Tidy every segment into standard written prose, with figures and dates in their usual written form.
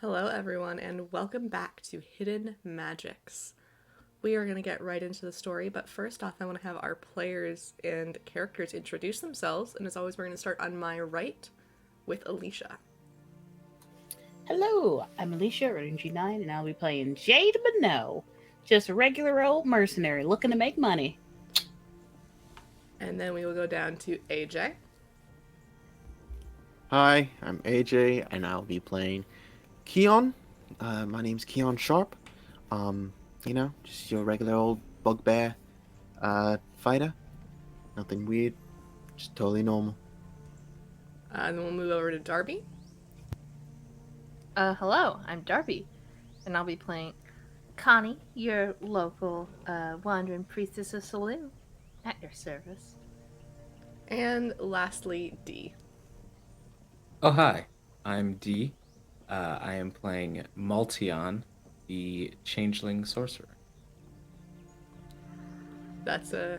Hello everyone, and welcome back to Hidden Magicks. We are going to get right into the story, but first off I want to have our players and characters introduce themselves, and as always we're going to start on my right with Alicia. Hello, I'm Alicia, RNG9, and I'll be playing Jade Minot. Just a regular old mercenary looking to make money. And then we will go down to AJ. Hi, I'm AJ, and I'll be playing Keon. My name's Keon Sharp. Just your regular old bugbear fighter. Nothing weird, just totally normal. And then we'll move over to Darby. Hello, I'm Darby, and I'll be playing Connie, your local wandering priestess of Saloon, at your service. And lastly, D. Oh, hi. I'm Dee. I am playing Maltion, the changeling sorcerer. That's a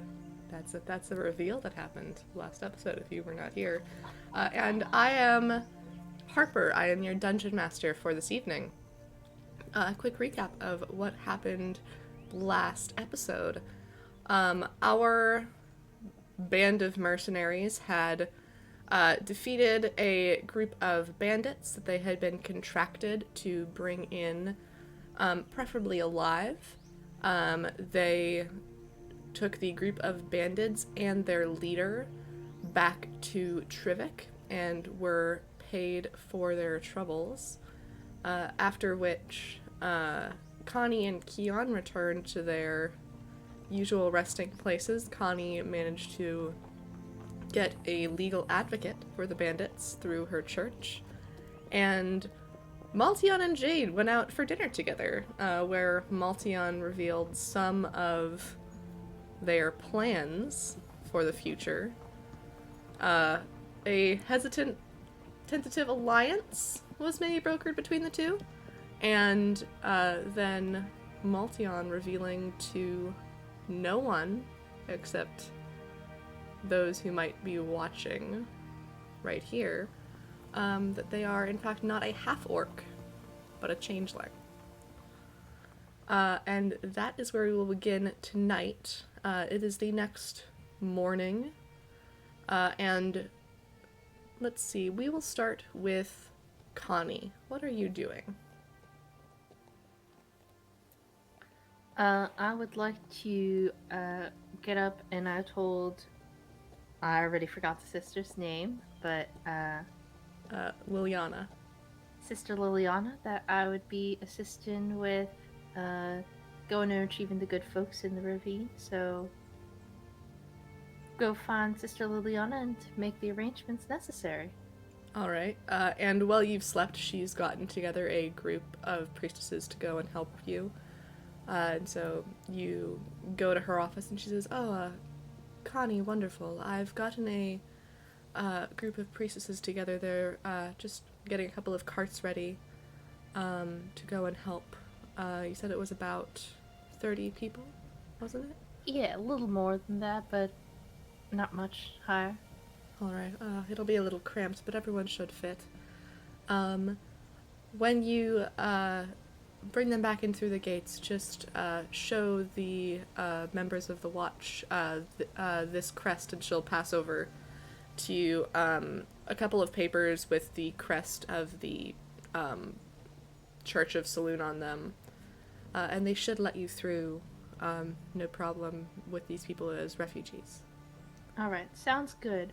reveal that happened last episode if you were not here. And I am Harper. I am your dungeon master for this evening. A quick recap of what happened last episode. Our band of mercenaries had defeated a group of bandits that they had been contracted to bring in, preferably alive. They took the group of bandits and their leader back to Trivik and were paid for their troubles, after which Connie and Keon returned to their usual resting places. Connie managed to get a legal advocate for the bandits through her church, and Maltion and Jade went out for dinner together, where Maltion revealed some of their plans for the future. A tentative alliance was maybe brokered between the two, and then Maltion revealing to no one except those who might be watching right here, that they are in fact not a half-orc, but a changeling. And that is where we will begin tonight. It is the next morning, and let's see, we will start with Connie. What are you doing? I would like to get up, and I already forgot the sister's name, but Liliana. Sister Liliana, that I would be assisting with going and retrieving the good folks in the ravine. So go find Sister Liliana and make the arrangements necessary. Alright, and while you've slept, she's gotten together a group of priestesses to go and help you. And so you go to her office and she says, Connie, wonderful. I've gotten a group of priestesses together. They're just getting a couple of carts ready to go and help. You said it was about 30 people, wasn't it? Yeah, a little more than that, but not much higher. Alright, it'll be a little cramped, but everyone should fit. When you bring them back in through the gates, just show the members of the watch this crest, and she'll pass over to you a couple of papers with the crest of the Church of Saloon on them. And they should let you through, no problem with these people as refugees. All right, sounds good.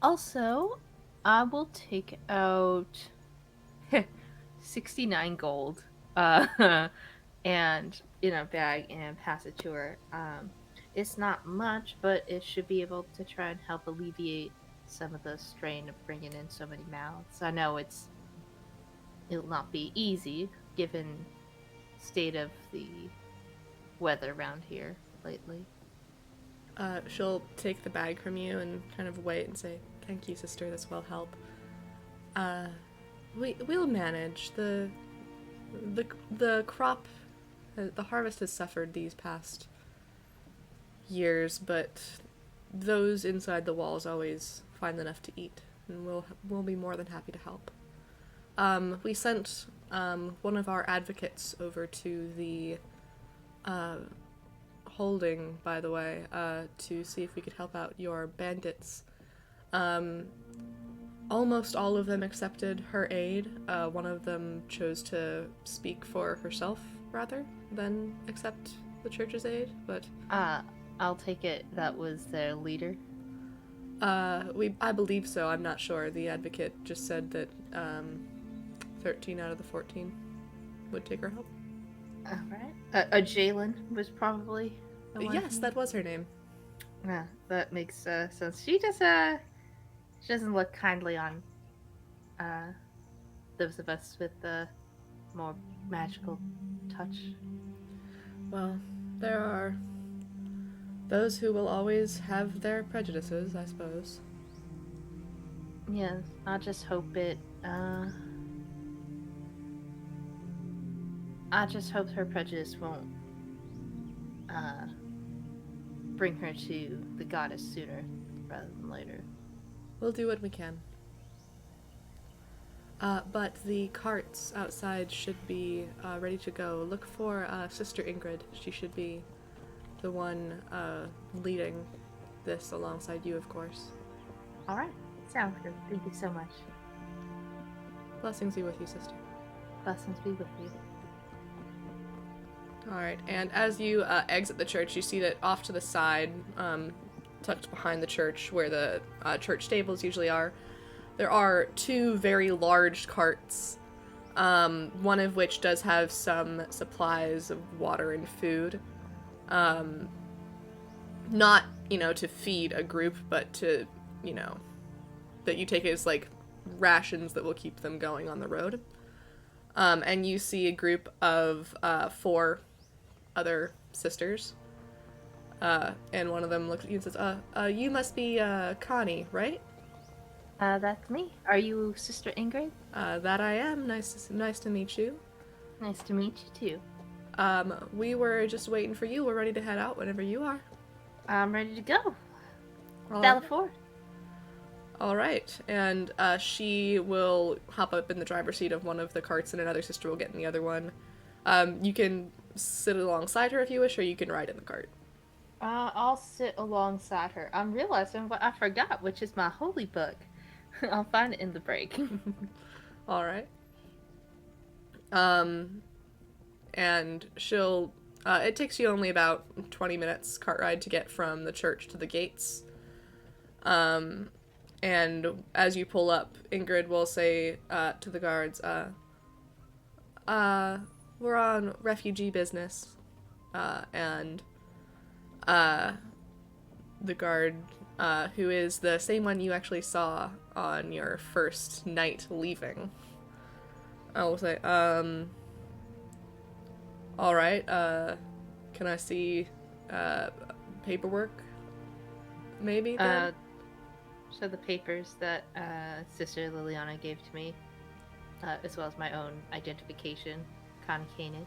Also, I will take out 69 gold, and in a bag and pass it to her. It's not much, but it should be able to try and help alleviate some of the strain of bringing in so many mouths. I know it'll not be easy given state of the weather around here lately. She'll take the bag from you and kind of wait and say, "Thank you, sister. This will help. Uh, we'll manage. The crop, the harvest has suffered these past years, but those inside the walls always find enough to eat, and we'll be more than happy to help. We sent one of our advocates over to the holding, by the way, to see if we could help out your bandits. Almost all of them accepted her aid. One of them chose to speak for herself rather than accept the church's aid, but I'll take it that was their leader. I believe so. I'm not sure. The advocate just said that 13 out of the 14 would take her help. All right. Jalen was probably the one. Yes, that was her name. Yeah, that makes sense. She doesn't look kindly on those of us with the more magical touch. Well, there are those who will always have their prejudices, I suppose. Yeah, I just hope I just hope her prejudice won't bring her to the goddess sooner rather than later. We'll do what we can. But the carts outside should be ready to go. Look for Sister Ingrid. She should be the one leading this alongside you, of course. All right, sounds good. Thank you so much. Blessings be with you, sister. Blessings be with you. Alright, and as you exit the church, you see that off to the side, tucked behind the church, where the church stables usually are, there are two very large carts, one of which does have some supplies of water and food. Not, to feed a group, but to, that you take as, rations that will keep them going on the road. And you see a group of 4 other sisters. And one of them looks at you and says, you must be Connie, right? That's me. Are you Sister Ingrid? That I am. Nice to meet you. Nice to meet you too. We were just waiting for you. We're ready to head out whenever you are. I'm ready to go. All Bella right. 4. All right. And she will hop up in the driver's seat of one of the carts, and another sister will get in the other one. You can sit alongside her if you wish, or you can ride in the cart. I'll sit alongside her. I'm realizing what I forgot, which is my holy book. I'll find it in the break. All right. And she'll. It takes you only about 20 minutes cart ride to get from the church to the gates. And as you pull up, Ingrid will say to the guards, we're on refugee business. And the guard, who is the same one you actually saw on your first night leaving, I will say, alright, can I see paperwork? Maybe then? So the papers that Sister Liliana gave to me, as well as my own identification, Connie Kanan.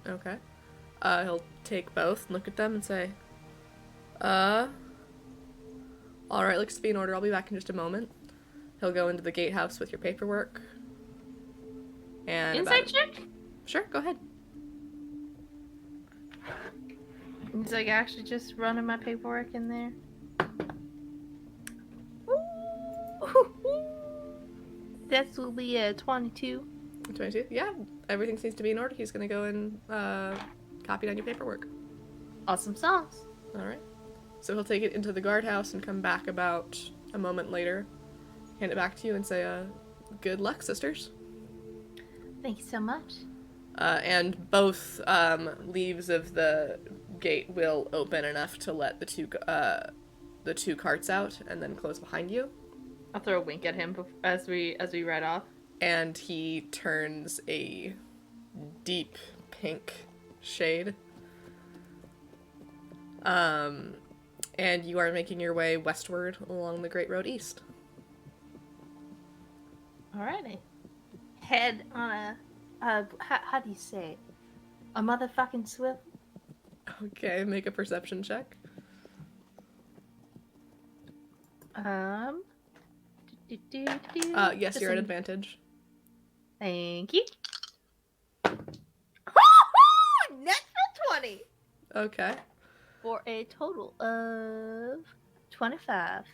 Okay. He'll take both and look at them and say, alright, looks to be in order. I'll be back in just a moment. He'll go into the gatehouse with your paperwork. And Inside check? Sure, go ahead. He's like actually just running my paperwork in there. That will be 22. 22? Yeah, everything seems to be in order. He's gonna go and copy down your paperwork. Awesome sauce. Alright. So he'll take it into the guardhouse and come back about a moment later, hand it back to you and say, good luck, sisters. Thank you so much. And both leaves of the gate will open enough to let the two carts out and then close behind you. I'll throw a wink at him as we ride off. And he turns a deep pink shade. And you are making your way westward along the Great Road East. Alrighty. Head on how do you say it? A motherfucking swivel? Okay, make a perception check. Yes, you're at advantage. Thank you. Natural 20! Okay. For a total of 25.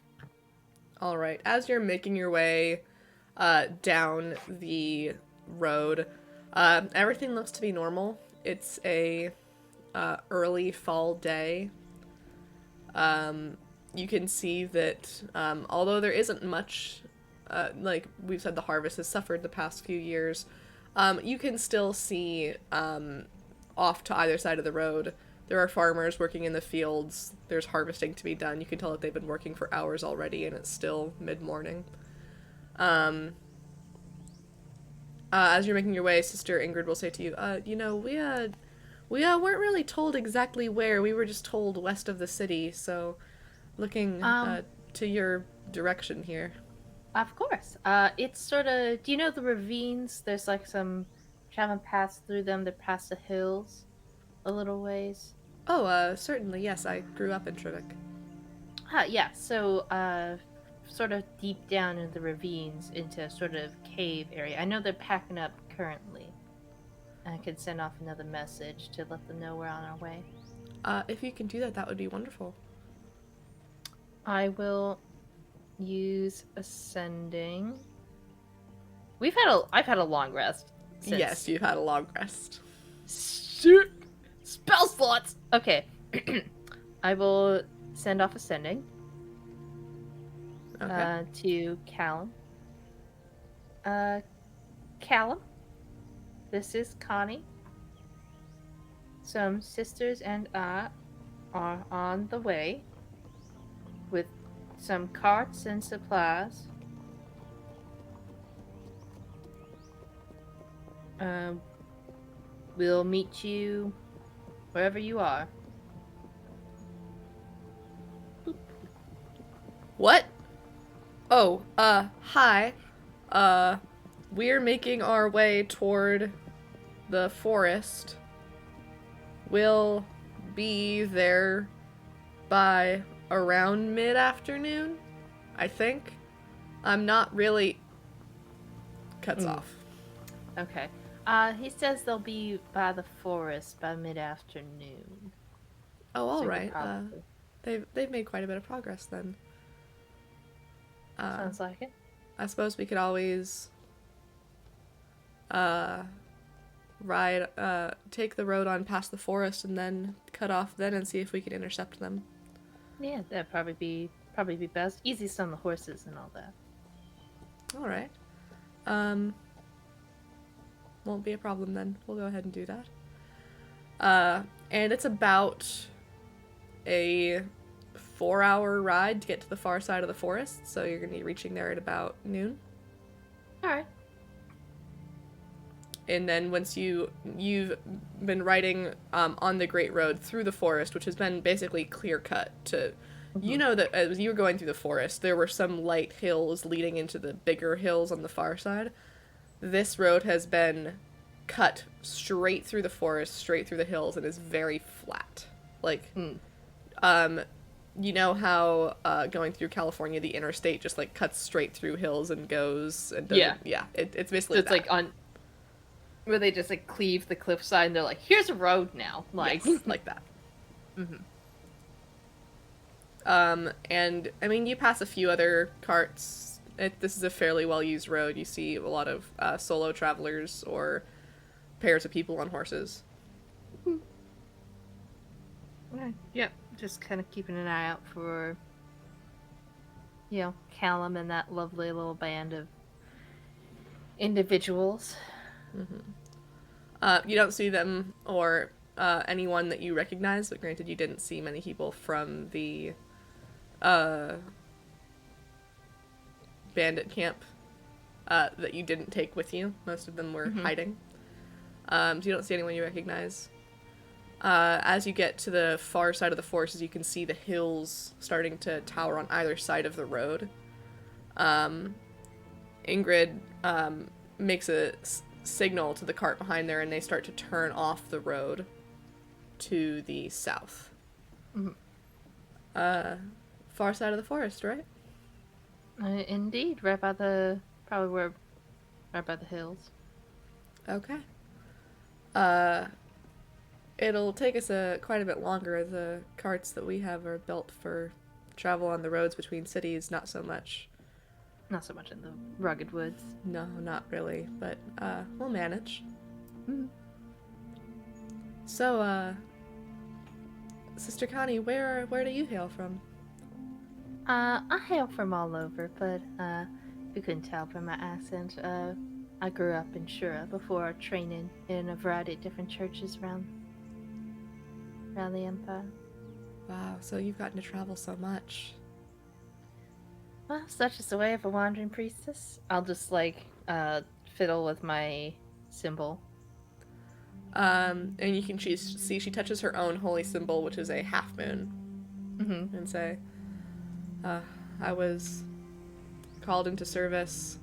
All right. As you're making your way down the road, everything looks to be normal. It's a early fall day. You can see that although there isn't much, like we've said, the harvest has suffered the past few years, you can still see off to either side of the road there are farmers working in the fields. There's harvesting to be done. You can tell that they've been working for hours already, and it's still mid-morning. As you're making your way, Sister Ingrid will say to you, we weren't really told exactly where. We were just told west of the city, so looking to your direction here. Of course. It's sort of... Do you know the ravines? There's like some... Haven't passed through them. They're past the hills a little ways. Oh, certainly, yes. I grew up in Trivik. Yeah. So, sort of deep down in the ravines into a sort of cave area. I know they're packing up currently. I could send off another message to let them know we're on our way. If you can do that, that would be wonderful. I will use ascending. I've had a long rest. Yes, you've had a long rest. Shoot! Spell slots! Okay. I will send off ascending. Okay. To Callum. Callum, this is Connie. Some sisters and I are on the way with some carts and supplies. We'll meet you wherever you are. What? Oh, hi. We're making our way toward the forest. We'll be there by around mid-afternoon, I think. I'm not really... Cuts off. Okay. He says they'll be by the forest by mid-afternoon. Oh, all So right. probably- They've made quite a bit of progress then. Sounds like it. I suppose we could always take the road on past the forest and then cut off then and see if we can intercept them. Yeah, that'd probably be best. Easiest on the horses and all that. All right. Won't be a problem then. We'll go ahead and do that. And it's about a 4-hour ride to get to the far side of the forest, so you're going to be reaching there at about noon. Alright. And then once you've been riding on the Great Road through the forest, which has been basically clear-cut to... You know that as you were going through the forest, there were some light hills leading into the bigger hills on the far side. This road has been cut straight through the forest, straight through the hills, and is very flat. Like, you know how going through California, the interstate just like cuts straight through hills and goes and doesn't, it's basically So it's that. like on where they just like cleave the cliffside and they're like, here's a road now. Like Yes, like that. And I mean, you pass a few other carts. This is a fairly well-used road. You see a lot of solo travelers or pairs of people on horses. yeah, Just kind of keeping an eye out for, Callum and that lovely little band of individuals. You don't see them or anyone that you recognize, but granted, you didn't see many people from the bandit camp that you didn't take with you. Most of them were hiding. So you don't see anyone you recognize. As you get to the far side of the forest, you can see the hills starting to tower on either side of the road. Ingrid makes a signal to the cart behind there, and they start to turn off the road to the south. Far side of the forest, right? Indeed, right by the hills. Okay. It'll take us quite a bit longer. The carts that we have are built for travel on the roads between cities, not so much. Not so much in the rugged woods. No, not really, but we'll manage. So, Sister Connie, where do you hail from? I hail from all over, but if you couldn't tell from my accent, I grew up in Shura before training in a variety of different churches around the Empire. Wow, so you've gotten to travel so much. Well, such is the way of a wandering priestess. I'll just fiddle with my symbol. And you can see she touches her own holy symbol, which is a half moon, and say, I was called into service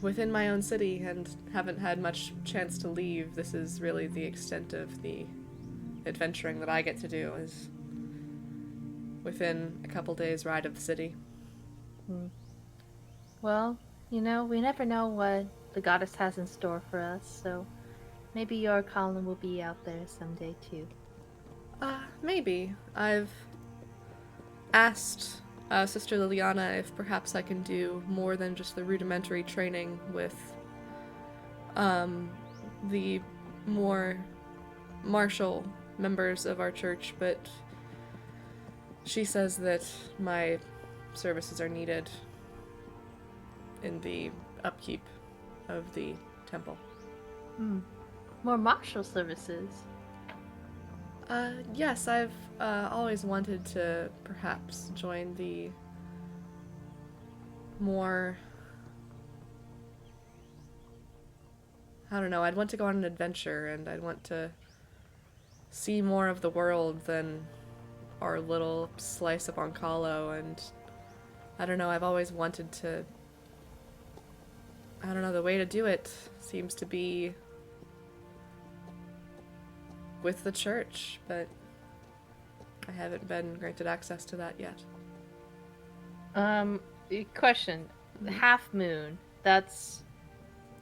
within my own city and haven't had much chance to leave. This is really the extent of the adventuring that I get to do, is within a couple days' ride of the city. Well, we never know what the goddess has in store for us, so maybe your column will be out there someday too. Maybe. I've asked Sister Liliana if perhaps I can do more than just the rudimentary training with the more martial members of our church, but she says that my services are needed in the upkeep of the temple. More martial services? Yes, I've always wanted to perhaps join the more... I don't know, I'd want to go on an adventure, and I'd want to see more of the world than our little slice of Oncalo, and I don't know, I've always wanted to... I don't know, the way to do it seems to be with the church, but I haven't been granted access to that yet. Question. The half moon, that's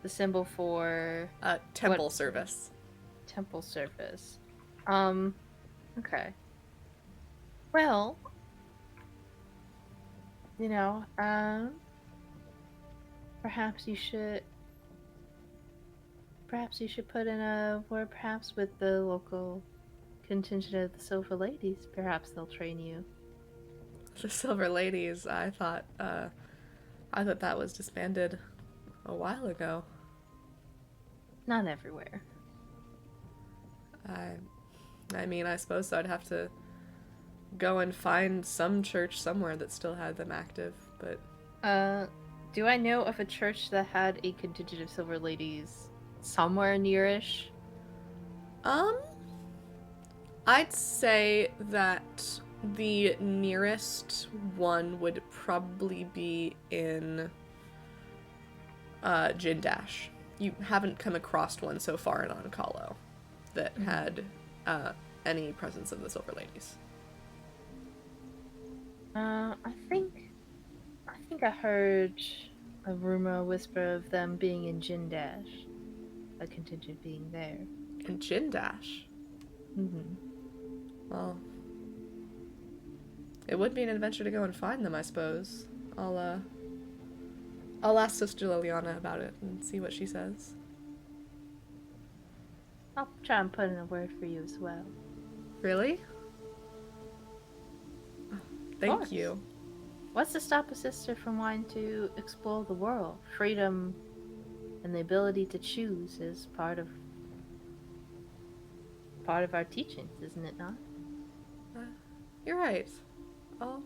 the symbol for... temple service. Temple service. Okay. Well, perhaps you should put in a word perhaps with the local contingent of the Silver Ladies. Perhaps they'll train you. The Silver Ladies, I thought that was disbanded a while ago. Not everywhere. I mean, I suppose I'd have to go and find some church somewhere that still had them active, but... Do I know of a church that had a contingent of Silver Ladies somewhere nearish? I'd say that the nearest one would probably be in Jindash. You haven't come across one so far in Oncalo that had any presence of the Silver Ladies. I think I heard a rumor, a whisper of them being in Jindash. A contingent being there. In Jindash? Well, it would be an adventure to go and find them, I suppose. I'll ask Sister Liliana about it and see what she says. I'll try and put in a word for you as well. Really? Thank course. you. What's to stop a sister from wanting to explore the world? Freedom and the ability to choose is part of our teachings, isn't it not? You're right. I'll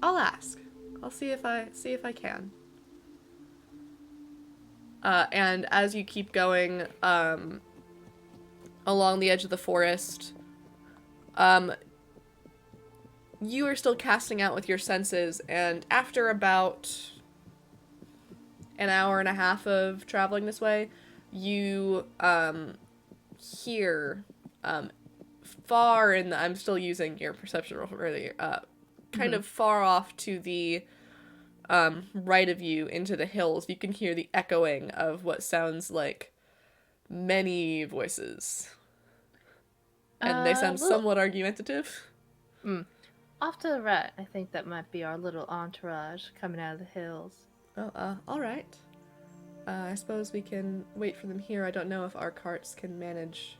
I'll ask. I'll see if I can. And as you keep going along the edge of the forest, you are still casting out with your senses, and after about an hour and a half of traveling this way, you hear far in the, I'm still using your perception roll from earlier, kind of far off to the right of you into the hills, you can hear the echoing of what sounds like many voices. And they sound somewhat argumentative. Off to the right, I think that might be our little entourage coming out of the hills. Oh, alright. I suppose we can wait for them here. I don't know if our carts can manage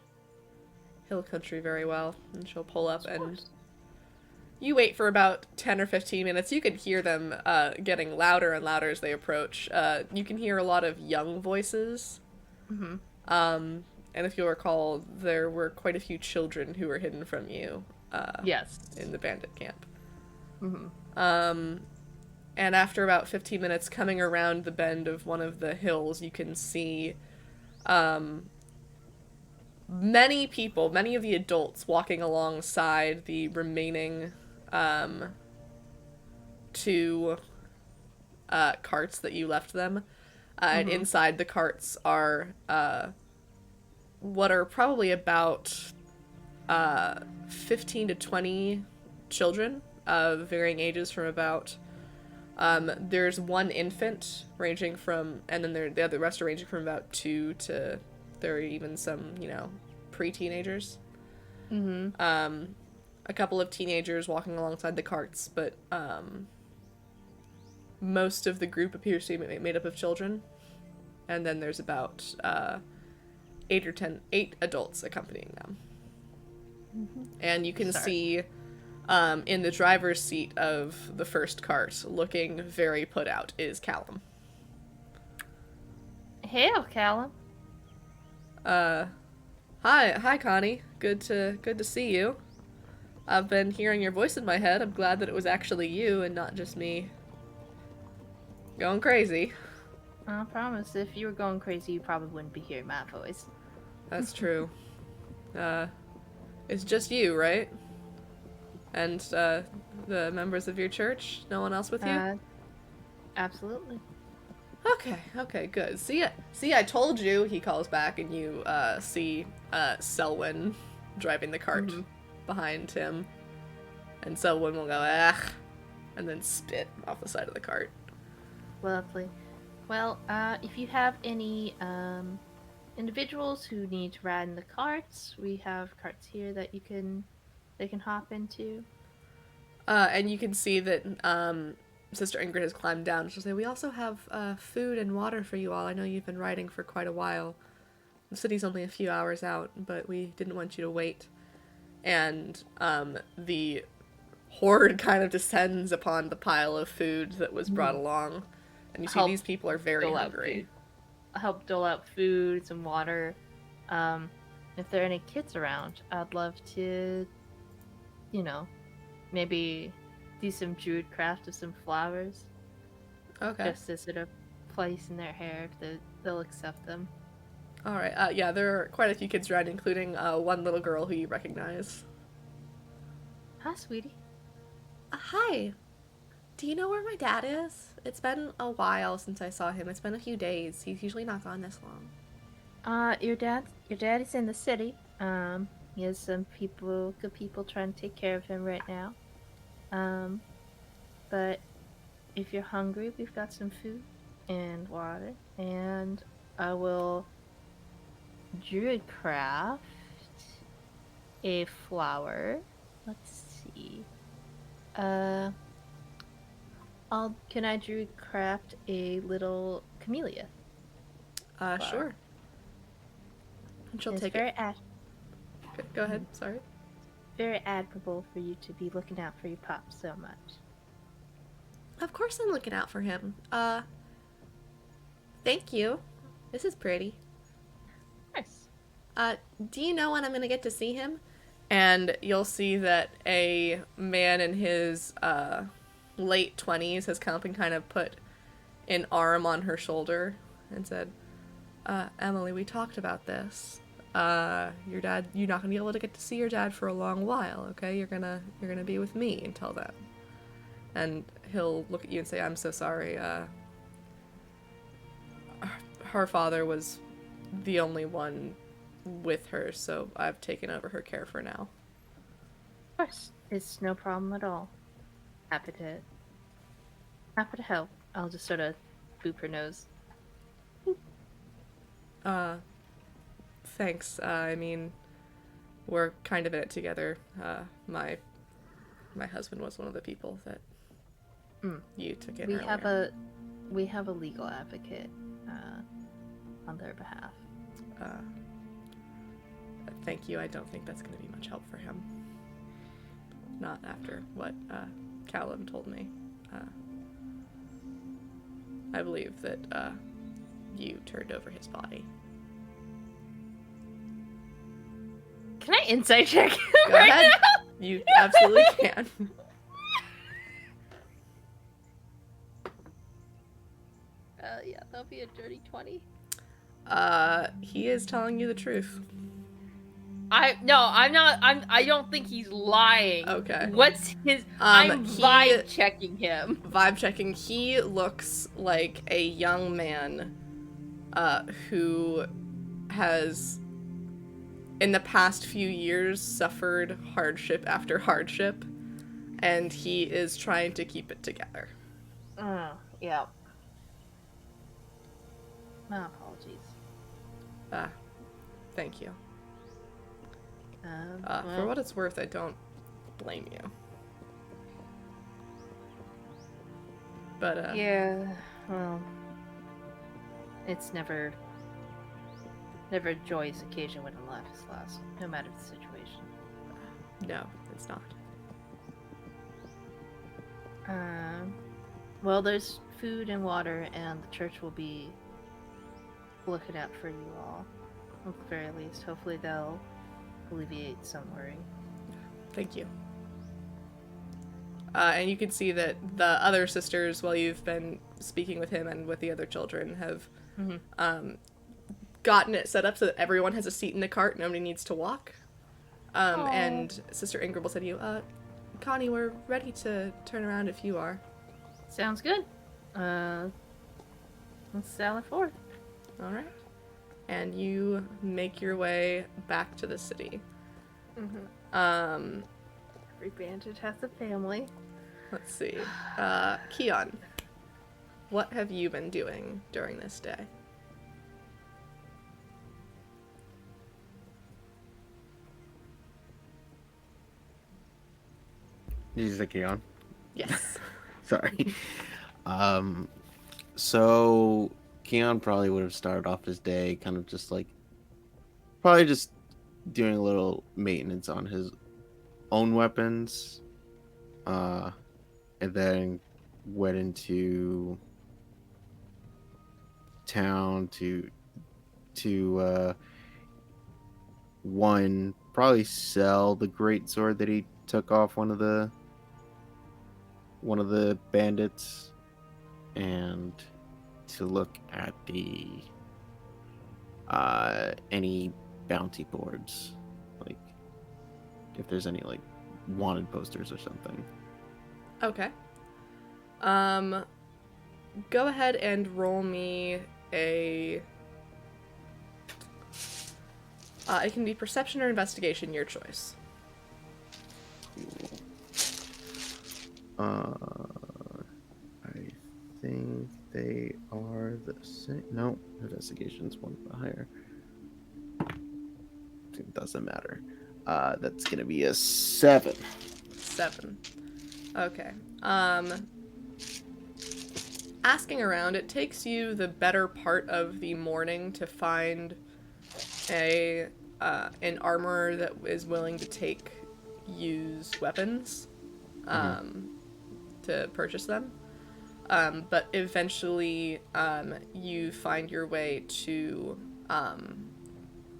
hill country very well. And she'll pull up and you wait for about 10 or 15 minutes. You can hear them getting louder and louder as they approach. You can hear a lot of young voices. Mm-hmm. And if you'll recall, there were quite a few children who were hidden from you. Yes. In the bandit camp. Mm-hmm. And after about 15 minutes coming around the bend of one of the hills, you can see many people, many of the adults walking alongside the remaining two carts that you left them. And inside the carts are what are probably about 15 to 20 children of varying ages from about there's one infant ranging from, and then the other rest are ranging from about 2 to, there are even some, pre-teenagers. A couple of teenagers walking alongside the carts, but most of the group appears to be made up of children. And then there's about 8 adults accompanying them. And you can see in the driver's seat of the first cart, looking very put out, is Callum. Hail, Callum. Hi, Connie. Good to see you. I've been hearing your voice in my head. I'm glad that it was actually you and not just me going crazy. I promise, if you were going crazy, you probably wouldn't be hearing my voice. That's true. It's just you, right? And the members of your church? No one else with you? Absolutely. Okay, good. See, I told you, he calls back, and you see Selwyn driving the cart behind him. And Selwyn will go, "Ugh," and then spit off the side of the cart. Lovely. Well, if you have any individuals who need to ride in the carts, we have carts here that they can hop into. And you can see that Sister Ingrid has climbed down. She'll say, "We also have food and water for you all. I know you've been riding for quite a while. The city's only a few hours out, but we didn't want you to wait." And the horde kind of descends upon the pile of food that was brought along. And you see these people are very hungry. Help dole out food, some water. If there are any kids around, I'd love to, maybe do some druid craft of some flowers. Okay. Just to sort of place in their hair if they'll accept them. Alright, yeah, there are quite a few kids around, including one little girl who you recognize. Hi, sweetie. Hi. Do you know where my dad is? It's been a while since I saw him. It's been a few days. He's usually not gone this long. Your dad is in the city. He has some good people trying to take care of him right now. But if you're hungry, we've got some food and water, and I will druid craft a flower. Let's see. Can I druid craft a little camellia? Sure. And she'll It's take very it. Go ahead. Sorry. Very admirable for you to be looking out for your pop so much. Of course I'm looking out for him. Thank you. This is pretty. Nice. Do you know when I'm gonna get to see him? And you'll see that a man in his, late 20s has come up and kind of put an arm on her shoulder and said, Emily, we talked about this. Your dad, you're not gonna be able to get to see your dad for a long while, okay? You're gonna be with me until then. And he'll look at you and say, I'm so sorry, her father was the only one with her, so I've taken over her care for now. Of course. It's no problem at all. Happy to help. I'll just sort of boop her nose. Thanks. I mean, we're kind of in it together. My husband was one of the people that you took in earlier. We have a legal advocate on their behalf. Thank you. I don't think that's going to be much help for him. Not after what Callum told me. I believe that you turned over his body. Can I insight check him Go right ahead. now? You absolutely can. Yeah, that'll be a dirty 20. He is telling you the truth. I'm not. I don't think he's lying. Okay. What's his? I'm he- vibe checking him. Vibe checking. He looks like a young man who has, in the past few years, suffered hardship after hardship, and he is trying to keep it together. Yeah. My apologies. Thank you. Well, For what it's worth, I don't blame you. But, yeah, well, it's never a joyous occasion when a life is lost, no matter the situation. no, it's not. Well, there's food and water, and the church will be looking out for you all, at the very least. Hopefully they'll alleviate some worry. Thank you. And you can see that the other sisters, while you've been speaking with him and with the other children, have gotten it set up so that everyone has a seat in the cart. Nobody needs to walk. And Sister Ingram will say to you, Connie, we're ready to turn around if you are. Sounds good. Let's sally forth. All right. And you make your way back to the city. Every bandit has a family. Let's see. Keon, what have you been doing during this day? Did you say Keon? Yes. Sorry. So Keon probably would have started off his day kind of just like, probably just doing a little maintenance on his own weapons, and then went into town to one, probably sell the great sword that he took off one of the bandits, and to look at the any bounty boards, like if there's any like wanted posters or something. Okay. Go ahead and roll me a... it can be perception or investigation, your choice. I think they are the same. No, investigation's one higher. It doesn't matter. That's gonna be a 7. 7. Okay. Asking around, it takes you the better part of the morning to find a an armorer that is willing to take used weapons to purchase them. But eventually you find your way to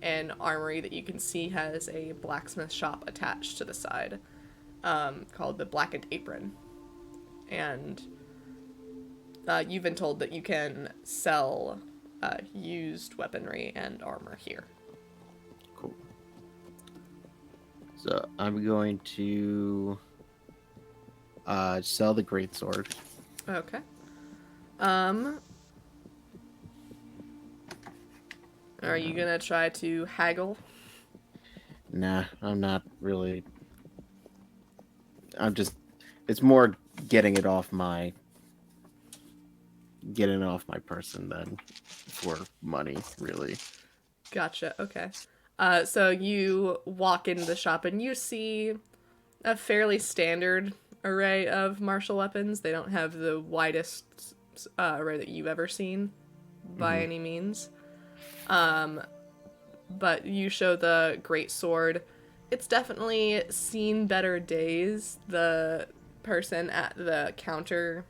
an armory that you can see has a blacksmith shop attached to the side, called the Blackened Apron. And you've been told that you can sell used weaponry and armor here. Cool. So I'm going to sell the greatsword. Okay. Are you gonna try to haggle? Nah, I'm not really. It's more getting it off my person than for money, really. Gotcha, okay. So you walk into the shop and you see a fairly standard array of martial weapons. They don't have the widest array that you've ever seen by any means. But you show the great sword. It's definitely seen better days. The person at the counter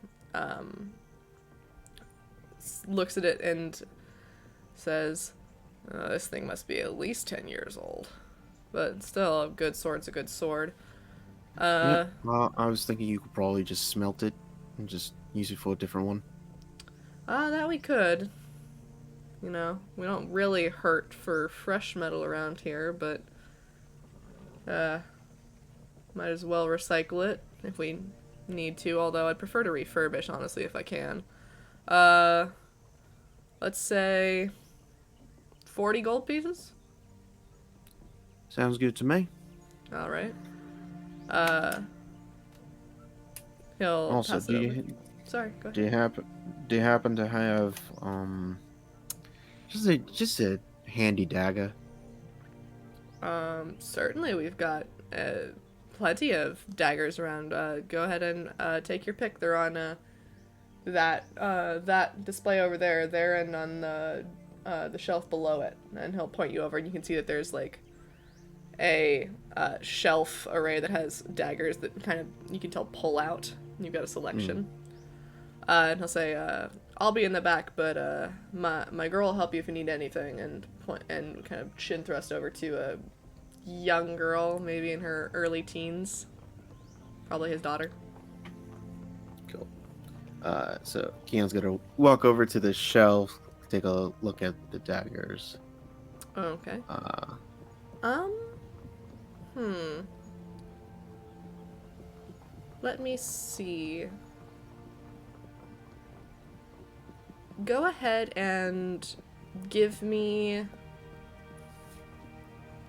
looks at it and says, this thing must be at least 10 years old. But still, a good sword's a good sword. Well, I was thinking you could probably just smelt it and just use it for a different one. That we could. You know, we don't really hurt for fresh metal around here, but might as well recycle it if we need to, although I'd prefer to refurbish, honestly, if I can. Let's say 40 gold pieces? Sounds good to me. Alright. He'll Also, pass it over. Sorry, go ahead. Do you happen to have just a handy dagger? Certainly we've got plenty of daggers around. Go ahead and take your pick. They're on that display over there, and on the shelf below it. And he'll point you over, and you can see that there's like a shelf array that has daggers that kind of you can tell pull out. You've got a selection. And he'll say, I'll be in the back, but my girl will help you if you need anything, and point and kind of chin thrust over to a young girl, maybe in her early teens. Probably his daughter. Cool. So Keon's gonna walk over to the shelf, take a look at the daggers. Okay. Let me see. Go ahead and give me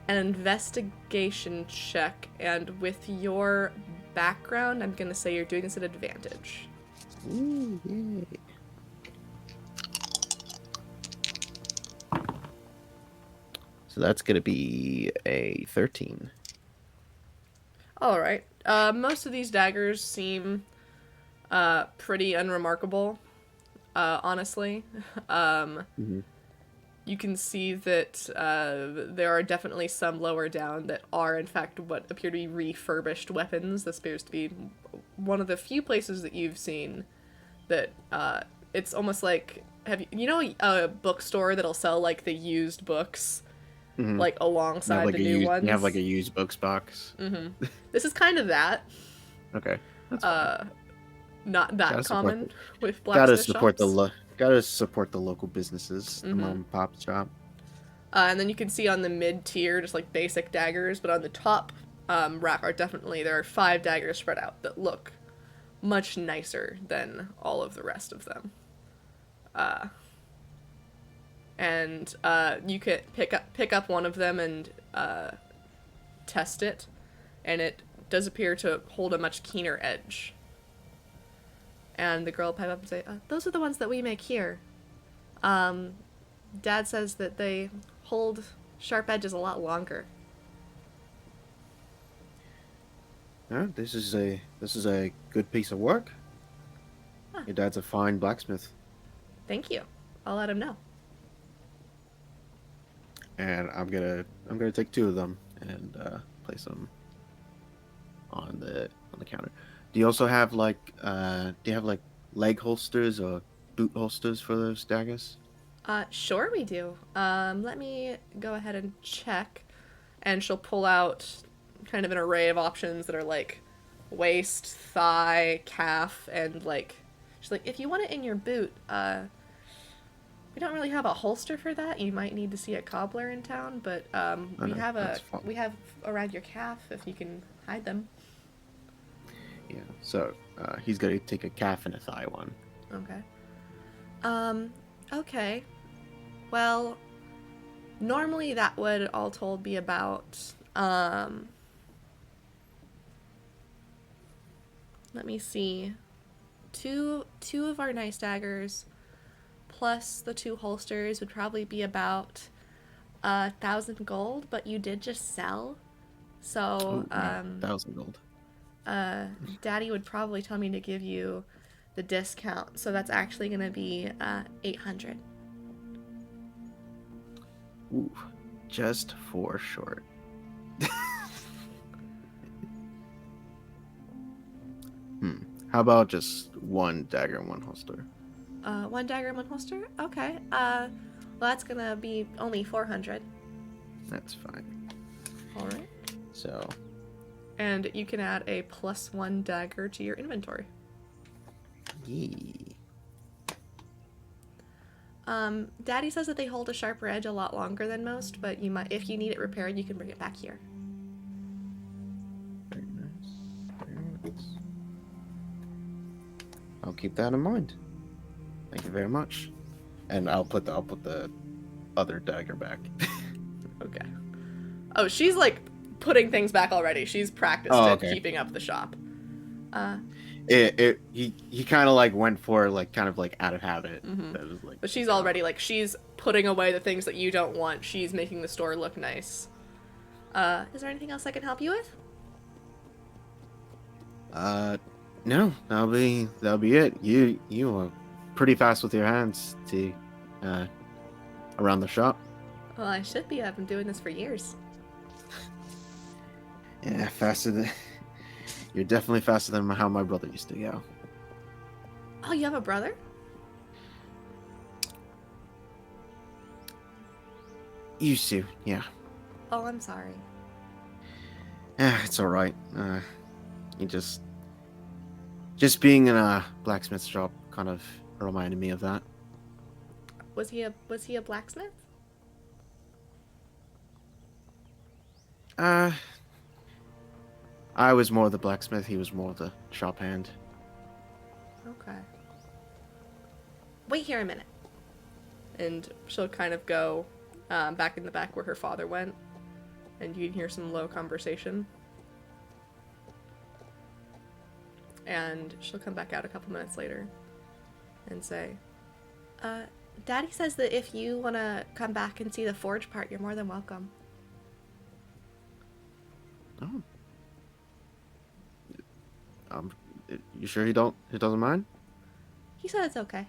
an investigation check, and with your background, I'm gonna say you're doing this at advantage. Ooh, yay. So that's gonna be a 13. Alright. Most of these daggers seem pretty unremarkable, honestly. You can see that there are definitely some lower down that are, in fact, what appear to be refurbished weapons. This appears to be one of the few places that you've seen that it's almost like, you know a bookstore that'll sell, like, the used books, like, alongside the new ones? You have, like, a used books box. This is kind of that. Okay. That's Not that Gotta support common with blacksmith shops. Gotta support the local businesses, the mom and pop shop. And then you can see on the mid tier just like basic daggers, but on the top rack there are 5 daggers spread out that look much nicer than all of the rest of them. And you can pick up one of them and test it, and it does appear to hold a much keener edge. And the girl will pipe up and say, those are the ones that we make here. Dad says that they hold sharp edges a lot longer. Yeah, this is a good piece of work. Huh. Your dad's a fine blacksmith. Thank you. I'll let him know. and I'm gonna take 2 of them and place them on the counter. Do you also have like leg holsters or boot holsters for those daggers? Sure we do. Let me go ahead and check. And she'll pull out kind of an array of options that are like waist, thigh, calf, and like she's like, if you want it in your boot, we don't really have a holster for that. You might need to see a cobbler in town, but we have around your calf if you can hide them. Yeah. So he's gonna take a calf and a thigh one. Okay. Okay. Well, normally that would all told be about let me see. Two of our nice daggers plus the 2 holsters would probably be about 1,000 gold, but you did just sell. So 1,000 gold. Daddy would probably tell me to give you the discount. So that's actually gonna be 800. Ooh, just 4 short. How about just 1 dagger and 1 holster? 1 dagger and 1 holster? Okay. Well, that's gonna be only 400. That's fine. Alright. So. And you can add a +1 dagger to your inventory. Yee. Daddy says that they hold a sharper edge a lot longer than most, but if you need it repaired, you can bring it back here. Very nice. Very nice. I'll keep that in mind. Thank you very much. And I'll put the other dagger back. Okay. Oh, she's like putting things back already. She's practiced at keeping up the shop. He kind of like went for like kind of like out of habit. Mm-hmm. That was like, but she's already like she's putting away the things that you don't want. She's making the store look nice. Is there anything else I can help you with? No, that'll be it. You are pretty fast with your hands to around the shop. Well, I should be. I've been doing this for years. Yeah, faster than you're definitely faster than how my brother used to go. Oh, you have a brother? Used to, yeah. Oh, I'm sorry. Yeah, it's all right. You just being in a blacksmith shop kind of reminded me of that. Was he a blacksmith? I was more the blacksmith. He was more the shop hand. Okay. Wait here a minute. And she'll kind of go back in the back where her father went, and you can hear some low conversation. And she'll come back out a couple minutes later and say, Daddy says that if you want to come back and see the forge part, you're more than welcome. Oh. You sure he doesn't mind? He said it's okay.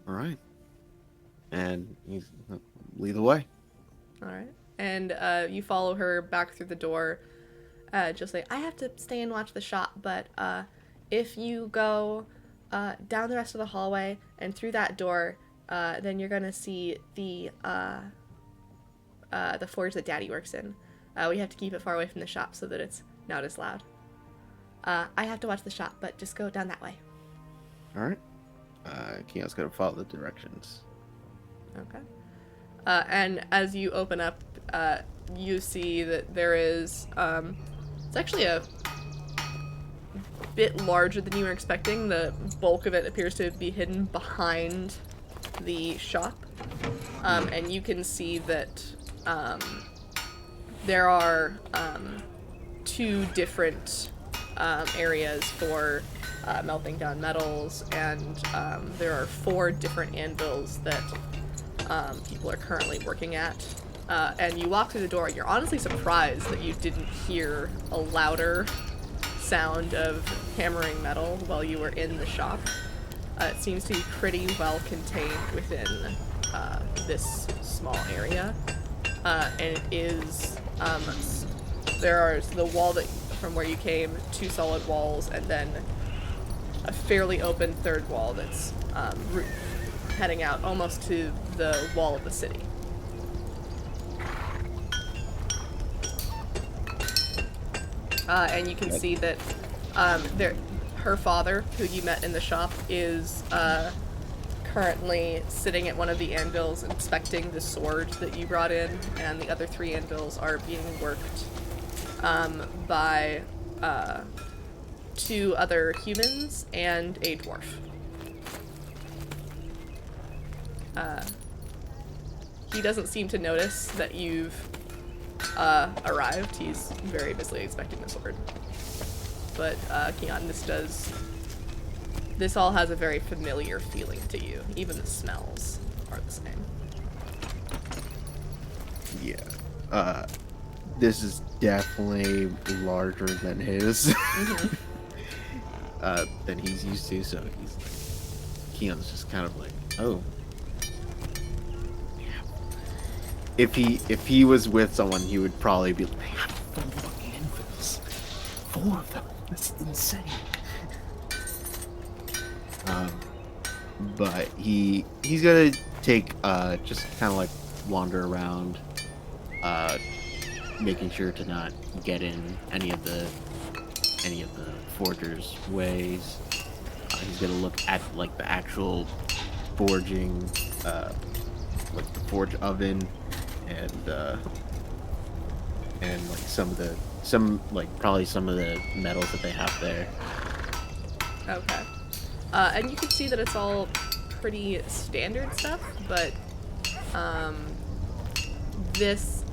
All right. And you lead the way. All right. And you follow her back through the door. Just like, I have to stay and watch the shop, but if you go down the rest of the hallway and through that door, then you're gonna see the forge that Daddy works in. We have to keep it far away from the shop so that it's not as loud. I have to watch the shop, but just go down that way. All right. Keon's gonna follow the directions. Okay. And as you open up, you see that there is, it's actually a bit larger than you were expecting. The bulk of it appears to be hidden behind the shop. And you can see that there are 2 different areas for melting down metals, and there are 4 different anvils that people are currently working at. And you walk through the door, and you're honestly surprised that you didn't hear a louder sound of hammering metal while you were in the shop. It seems to be pretty well contained within this small area, and it is there are the wall that from where you came, 2 solid walls, and then a fairly open third wall that's heading out almost to the wall of the city. And you can see that her father, who you met in the shop, is currently sitting at one of the anvils inspecting the sword that you brought in, and the other 3 anvils are being worked by 2 other humans and a dwarf. He doesn't seem to notice that you've arrived. He's very busily inspecting the sword. But Keon, this all has a very familiar feeling to you. Even the smells are the same. Yeah. This is definitely larger than his. Mm-hmm. Than he's used to, so Keon's just kind of like, oh. If he was with someone, he would probably be like, they have 4 anvils. 4 of them. That's insane. But he's gonna take just kind of like wander around, making sure to not get in any of the forgers' ways. He's gonna look at like the actual forging, like the forge oven, and like probably some of the metals that they have there. Okay. And you can see that it's all pretty standard stuff, but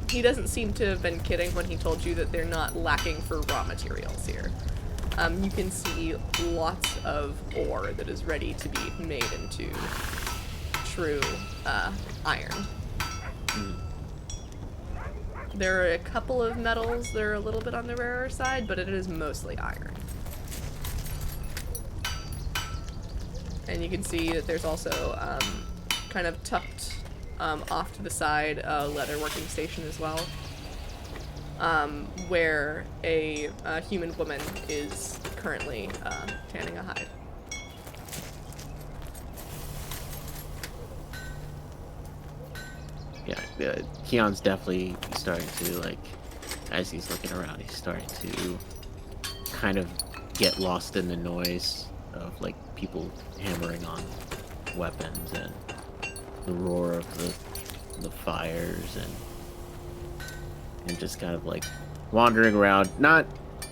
he doesn't seem to have been kidding when he told you that they're not lacking for raw materials here. You can see lots of ore that is ready to be made into true iron. There are a couple of metals that are a little bit on the rarer side, but it is mostly iron. And you can see that there's also kind of tucked off to the side a leather working station as well, where a human woman is currently tanning a hide. Yeah, Keon's definitely starting to, like, as he's looking around, he's starting to kind of get lost in the noise of, like, people hammering on weapons and the roar of the fires and just kind of, like, wandering around, not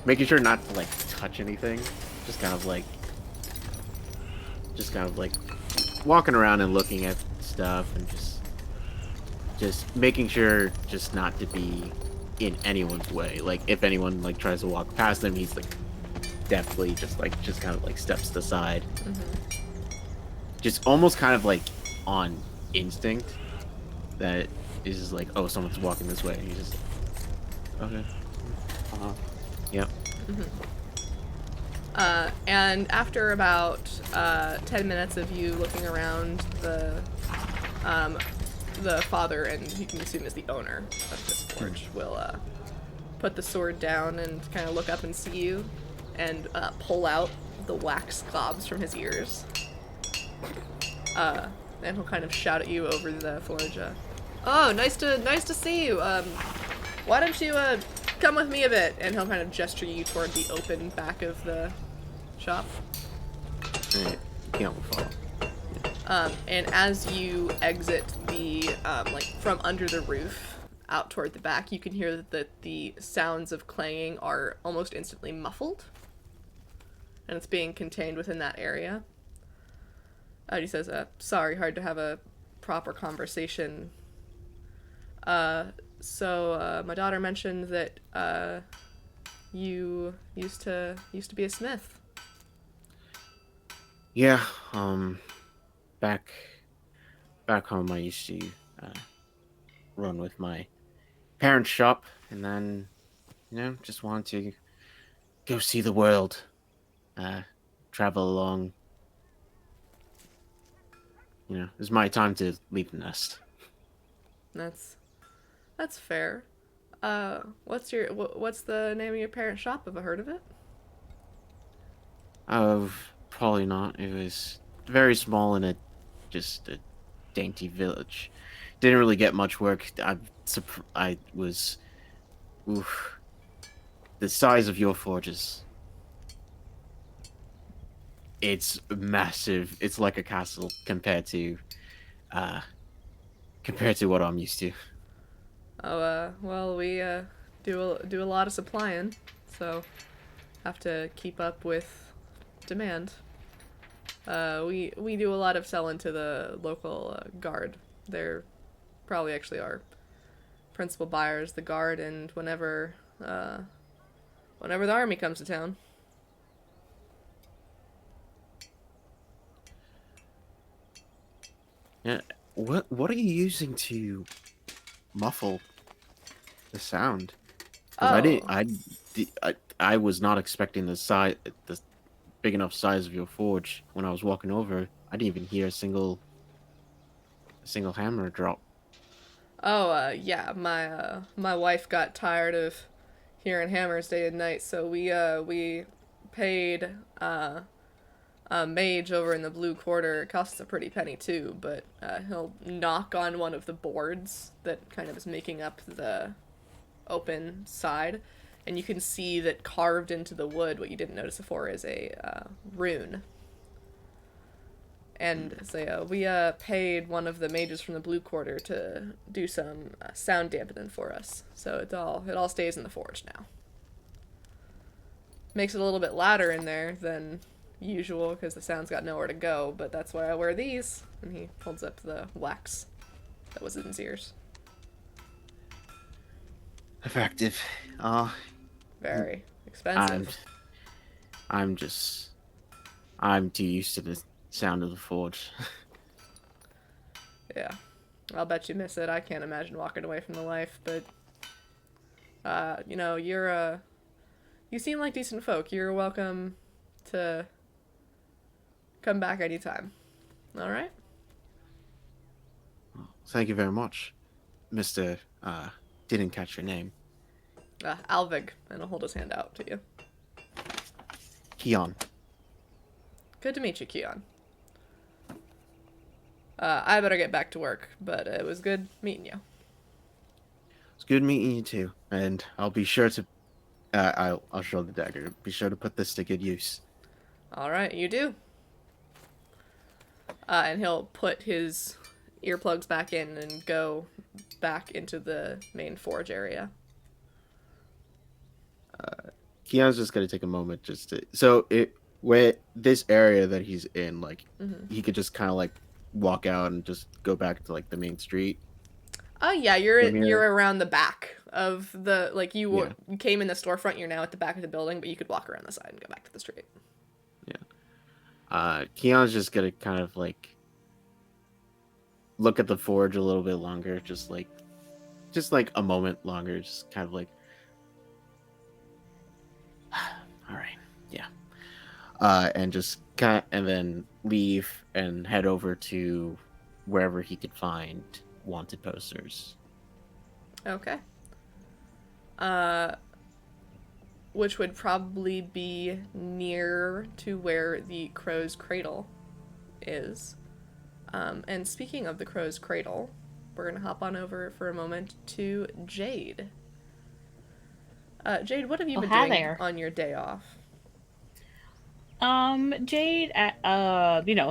making sure not to, like, touch anything, just kind of like walking around and looking at stuff and just making sure just not to be in anyone's way. Like, if anyone, like, tries to walk past him, he's, like, definitely just kind of, like, steps to the side. Mm-hmm. Just almost kind of, like, on instinct that is just like, oh, someone's walking this way. And he's just like, okay. Yep. Mm-hmm. And after about 10 minutes of you looking around, the father, and you can assume is the owner of this forge, will put the sword down and kind of look up and see you, and pull out the wax globs from his ears. And he'll kind of shout at you over the forge. Oh, nice to see you. Why don't you come with me a bit? And he'll kind of gesture you toward the open back of the shop. Alright, Keon will follow. And as you exit the, like, from under the roof out toward the back, you can hear that the sounds of clanging are almost instantly muffled. And it's being contained within that area. He says, sorry, hard to have a proper conversation. So my daughter mentioned that, you used to be a smith. Yeah, back home I used to run with my parents' shop, and then, just wanted to go see the world, travel along it's my time to leave the nest. That's fair. What's the name of your parent shop? Have I heard of it? Probably not. It was very small in just a dainty village. Didn't really get much work. I was, oof, the size of your forges. It's massive. It's like a castle uh, compared to what I'm used to. Oh, well, we do a lot of supplying, so have to keep up with demand. We do a lot of selling to the local guard. They're probably actually our principal buyers, the guard, and whenever the army comes to town. Yeah. What are you using to muffle the sound? Because Oh, I was not expecting the big enough size of your forge when I was walking over. I didn't even hear a single hammer drop. yeah, my wife got tired of hearing hammers day and night, so we paid a mage over in the blue quarter. It costs a pretty penny too, but he'll knock on one of the boards that kind of is making up the open side, and you can see that carved into the wood, what you didn't notice before, is a rune. And so we paid one of the mages from the blue quarter to do some sound dampening for us. So it all stays in the forge now. Makes it a little bit louder in there than usual because the sound's got nowhere to go. But that's why I wear these. And he holds up the wax that was in his ears. Effective. Very I'm expensive. I'm just I'm too used to the sound of the forge. Yeah, I'll bet you miss it. I can't imagine walking away from the life, but you seem like decent folk. You're welcome to come back anytime. All right? Thank you very much, Mister. Didn't catch your name. Alvig, and I'll hold his hand out to you. Keon. Good to meet you, Keon. I better get back to work, but it was good meeting you. It's good meeting you too, and I'll be sure to. I'll show the dagger. Be sure to put this to good use. All right, you do. And he'll put his earplugs back in and go back into the main forge area. Keon's just gonna take a moment just to. So it where this area that he's in, like, he could just kind of like walk out and just go back to like the main street. Oh yeah, From here. you're around the back of the like Yeah. you came in the storefront. You're now at the back of the building, but you could walk around the side and go back to the street. Keon's just gonna kind of like look at the forge a little bit longer, just like a moment longer, just kind of like, all right, yeah, and just and then leave and head over to wherever he could find wanted posters. Okay. Which would probably be near to where the crow's cradle is. And speaking of the crow's cradle, we're gonna hop on over for a moment to Jade. Jade, what have you been hi doing there. on your day off? Jade,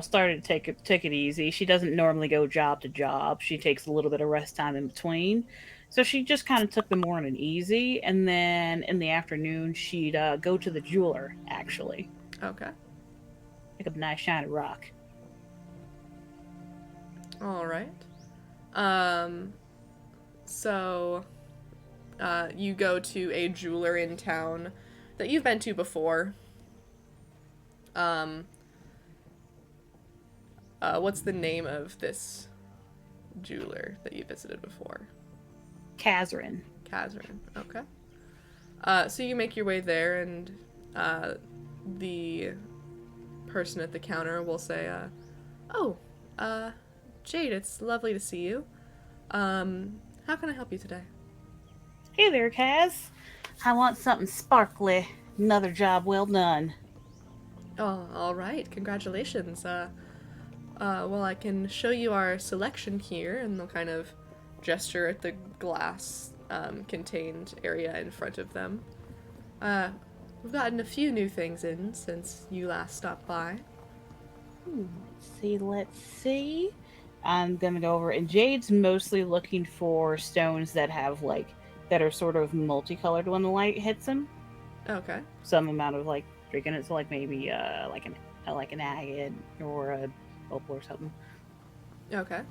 started to take it easy. She doesn't normally go job to job. She takes a little bit of rest time in between. So she just kind of took the morning easy, and then in the afternoon she'd go to the jeweler. Actually, Okay. pick up a nice shiny rock. All right. So, you go to a jeweler in town that you've been to before. What's the name of this jeweler that you visited before? Kazrin. Kazrin. Okay. So you make your way there, and the person at the counter will say, "Oh, Jade, it's lovely to see you. How can I help you today? Hey there, Kaz. I want something sparkly. Another job well done. Oh, all right. Congratulations. Well, I can show you our selection here, and they'll kind of gesture at the glass contained area in front of them. We've gotten a few new things in since you last stopped by. Let's see. I'm gonna go over, and Jade's mostly looking for stones that have that are sort of multicolored when the light hits them. Okay. Some amount of drinking it, so maybe like an agate or a opal or something. Okay.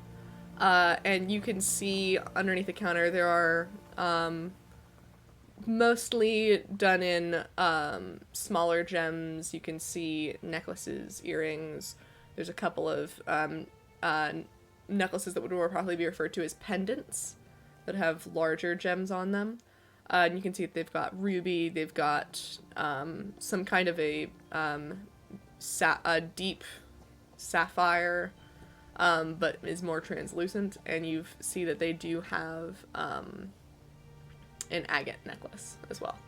And you can see underneath the counter there are mostly done in smaller gems. You can see necklaces, earrings. There's a couple of necklaces that would more probably be referred to as pendants that have larger gems on them. And you can see that they've got ruby, they've got some kind of a deep sapphire, but is more translucent, and you see that they do have an agate necklace as well.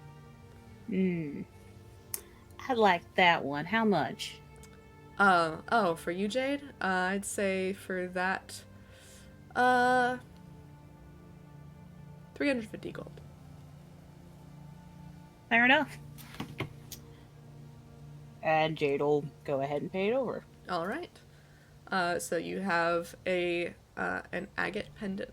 I'd like that one. How much? Oh, for you, Jade? I'd say for that, 350 gold. Fair enough. And Jade will go ahead and pay it over. All right. So you have an agate pendant.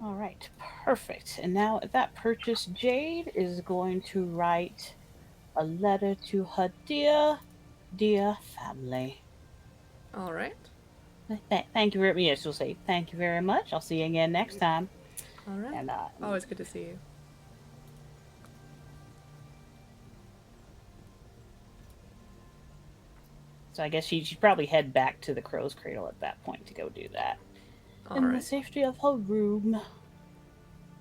All right, perfect. And now at that purchase, Jade is going to write a letter to her dear family. All right. Thank you very much. Yes, she'll say thank you very much. I'll see you again next time. All right. And always good to see you. So I guess she'd probably head back to the Crow's Cradle at that point to go do that. All in right. the safety of her room.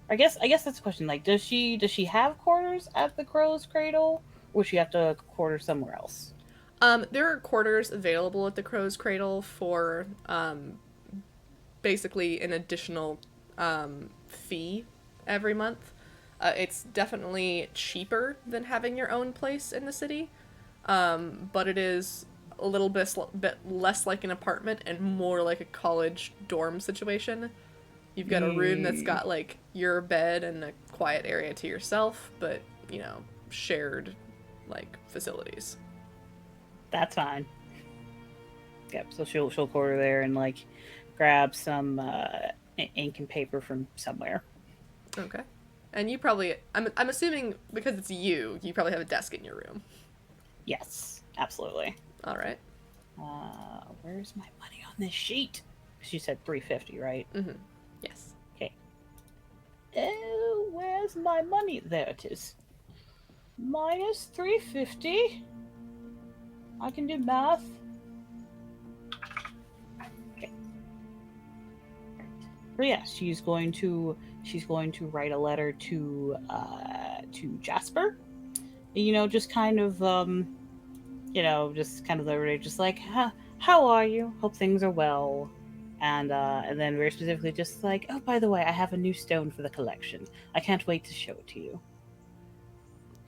I guess that's the question. Does she have quarters at the Crow's Cradle, or would she have to quarter somewhere else? There are quarters available at the Crow's Cradle for basically an additional fee every month. It's definitely cheaper than having your own place in the city, but it is a little bit less like an apartment and more like a college dorm situation. You've got a room that's got your bed and a quiet area to yourself, but shared facilities. That's fine. Yep. So she'll quarter there and grab some ink and paper from somewhere. Okay. And you probably, I'm assuming because it's you probably have a desk in your room. Yes, absolutely. All right. Where's my money on this sheet? She said 350, right? Mm-hmm. Yes. Okay. Oh, where's my money? There it is. Minus 350. I can do math. Okay. But yeah, she's going to write a letter to Jasper. Just kind of just kind of literally just how are you? Hope things are well. And then very specifically just oh, by the way, I have a new stone for the collection. I can't wait to show it to you.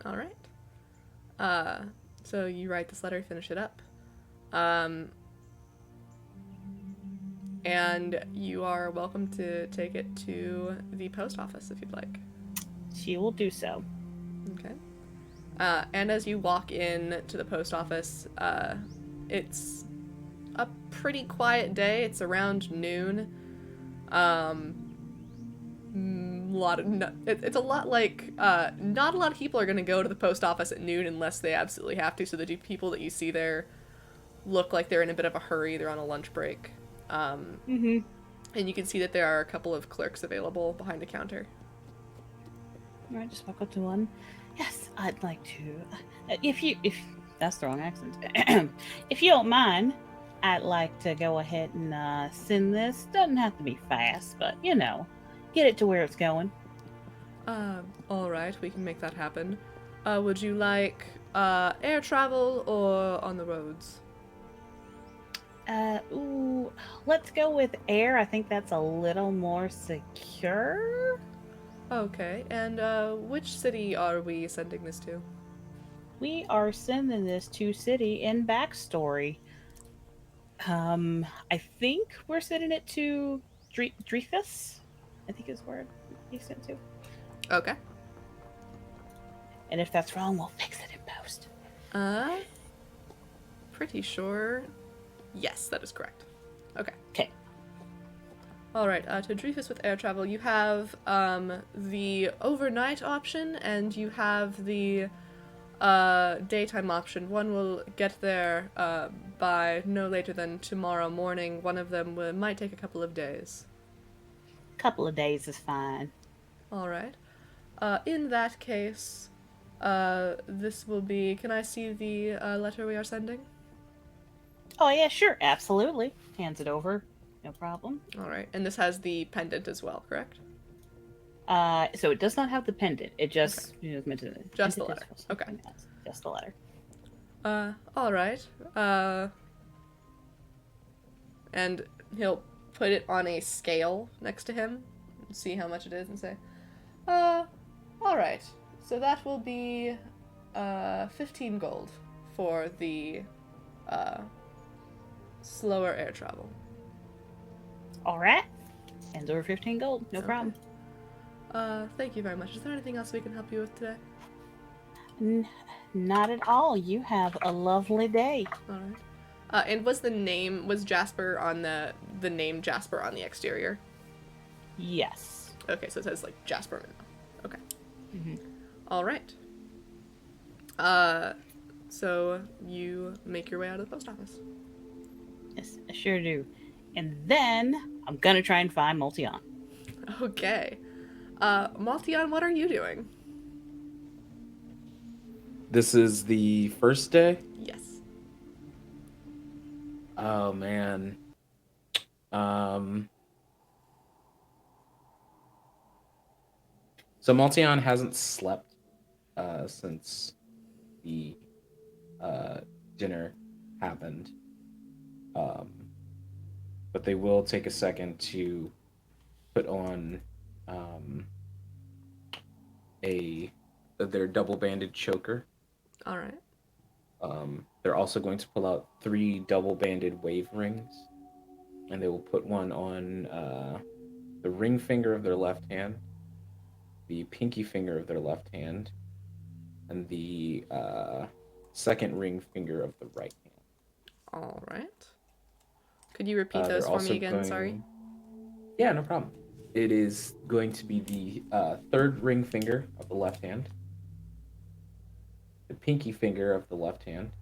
All right. So you write this letter, finish it up. And you are welcome to take it to the post office if you'd like. She will do so. Okay. And as you walk in to the post office, it's a pretty quiet day. It's around noon. It's a lot not a lot of people are going to go to the post office at noon unless they absolutely have to. So the people that you see there look like they're in a bit of a hurry. They're on a lunch break. And you can see that there are a couple of clerks available behind a counter. All right, just walk up to one. Yes, I'd like to. If that's the wrong accent. If you don't mind, I'd like to go ahead and send this. Doesn't have to be fast, but get it to where it's going. All right, we can make that happen. Would you like air travel or on the roads? Let's go with air. I think that's a little more secure. Okay, and which city are we sending this to? We are sending this to city in backstory. I think we're sending it to Dreyfus. I think is where it'd be sent to. Okay. And if that's wrong, we'll fix it in post. Pretty sure. Yes, that is correct. Okay. Okay. All right. To Dreyfus with air travel, you have the overnight option, and you have the daytime option. One will get there by no later than tomorrow morning. One of them might take a couple of days. Couple of days is fine. All right. In that case, this will be. Can I see the letter we are sending? Oh yeah, sure, absolutely. Hands it over, no problem. All right. And this has the pendant as well, correct? So it does not have the pendant. It just meant to. Just the letter. Okay. Just the letter. All right. And he'll put it on a scale next to him, see how much it is, and say, all right. So that will be 15 gold for the slower air travel. All right. Hands over 15 gold. No Okay. problem. Thank you very much. Is there anything else we can help you with today? Not at all. You have a lovely day. All right. And was Jasper on the name Jasper on the exterior? Yes. Okay, so it says like Jasper. Okay. Mm-hmm. All right. So you make your way out of the post office. Yes, I sure do. And then I'm gonna try and find Multion. Okay. Maltion, what are you doing? This is the first day? Yes. Oh man. So Maltion hasn't slept since the dinner happened. But they will take a second to put on their double-banded choker. All right. They're also going to pull out 3 double-banded wave rings, and they will put one on the ring finger of their left hand, the pinky finger of their left hand, and the second ring finger of the right hand. All right. Could you repeat those for me again? Sorry. Yeah, no problem. It is going to be the third ring finger of the left hand, the pinky finger of the left hand,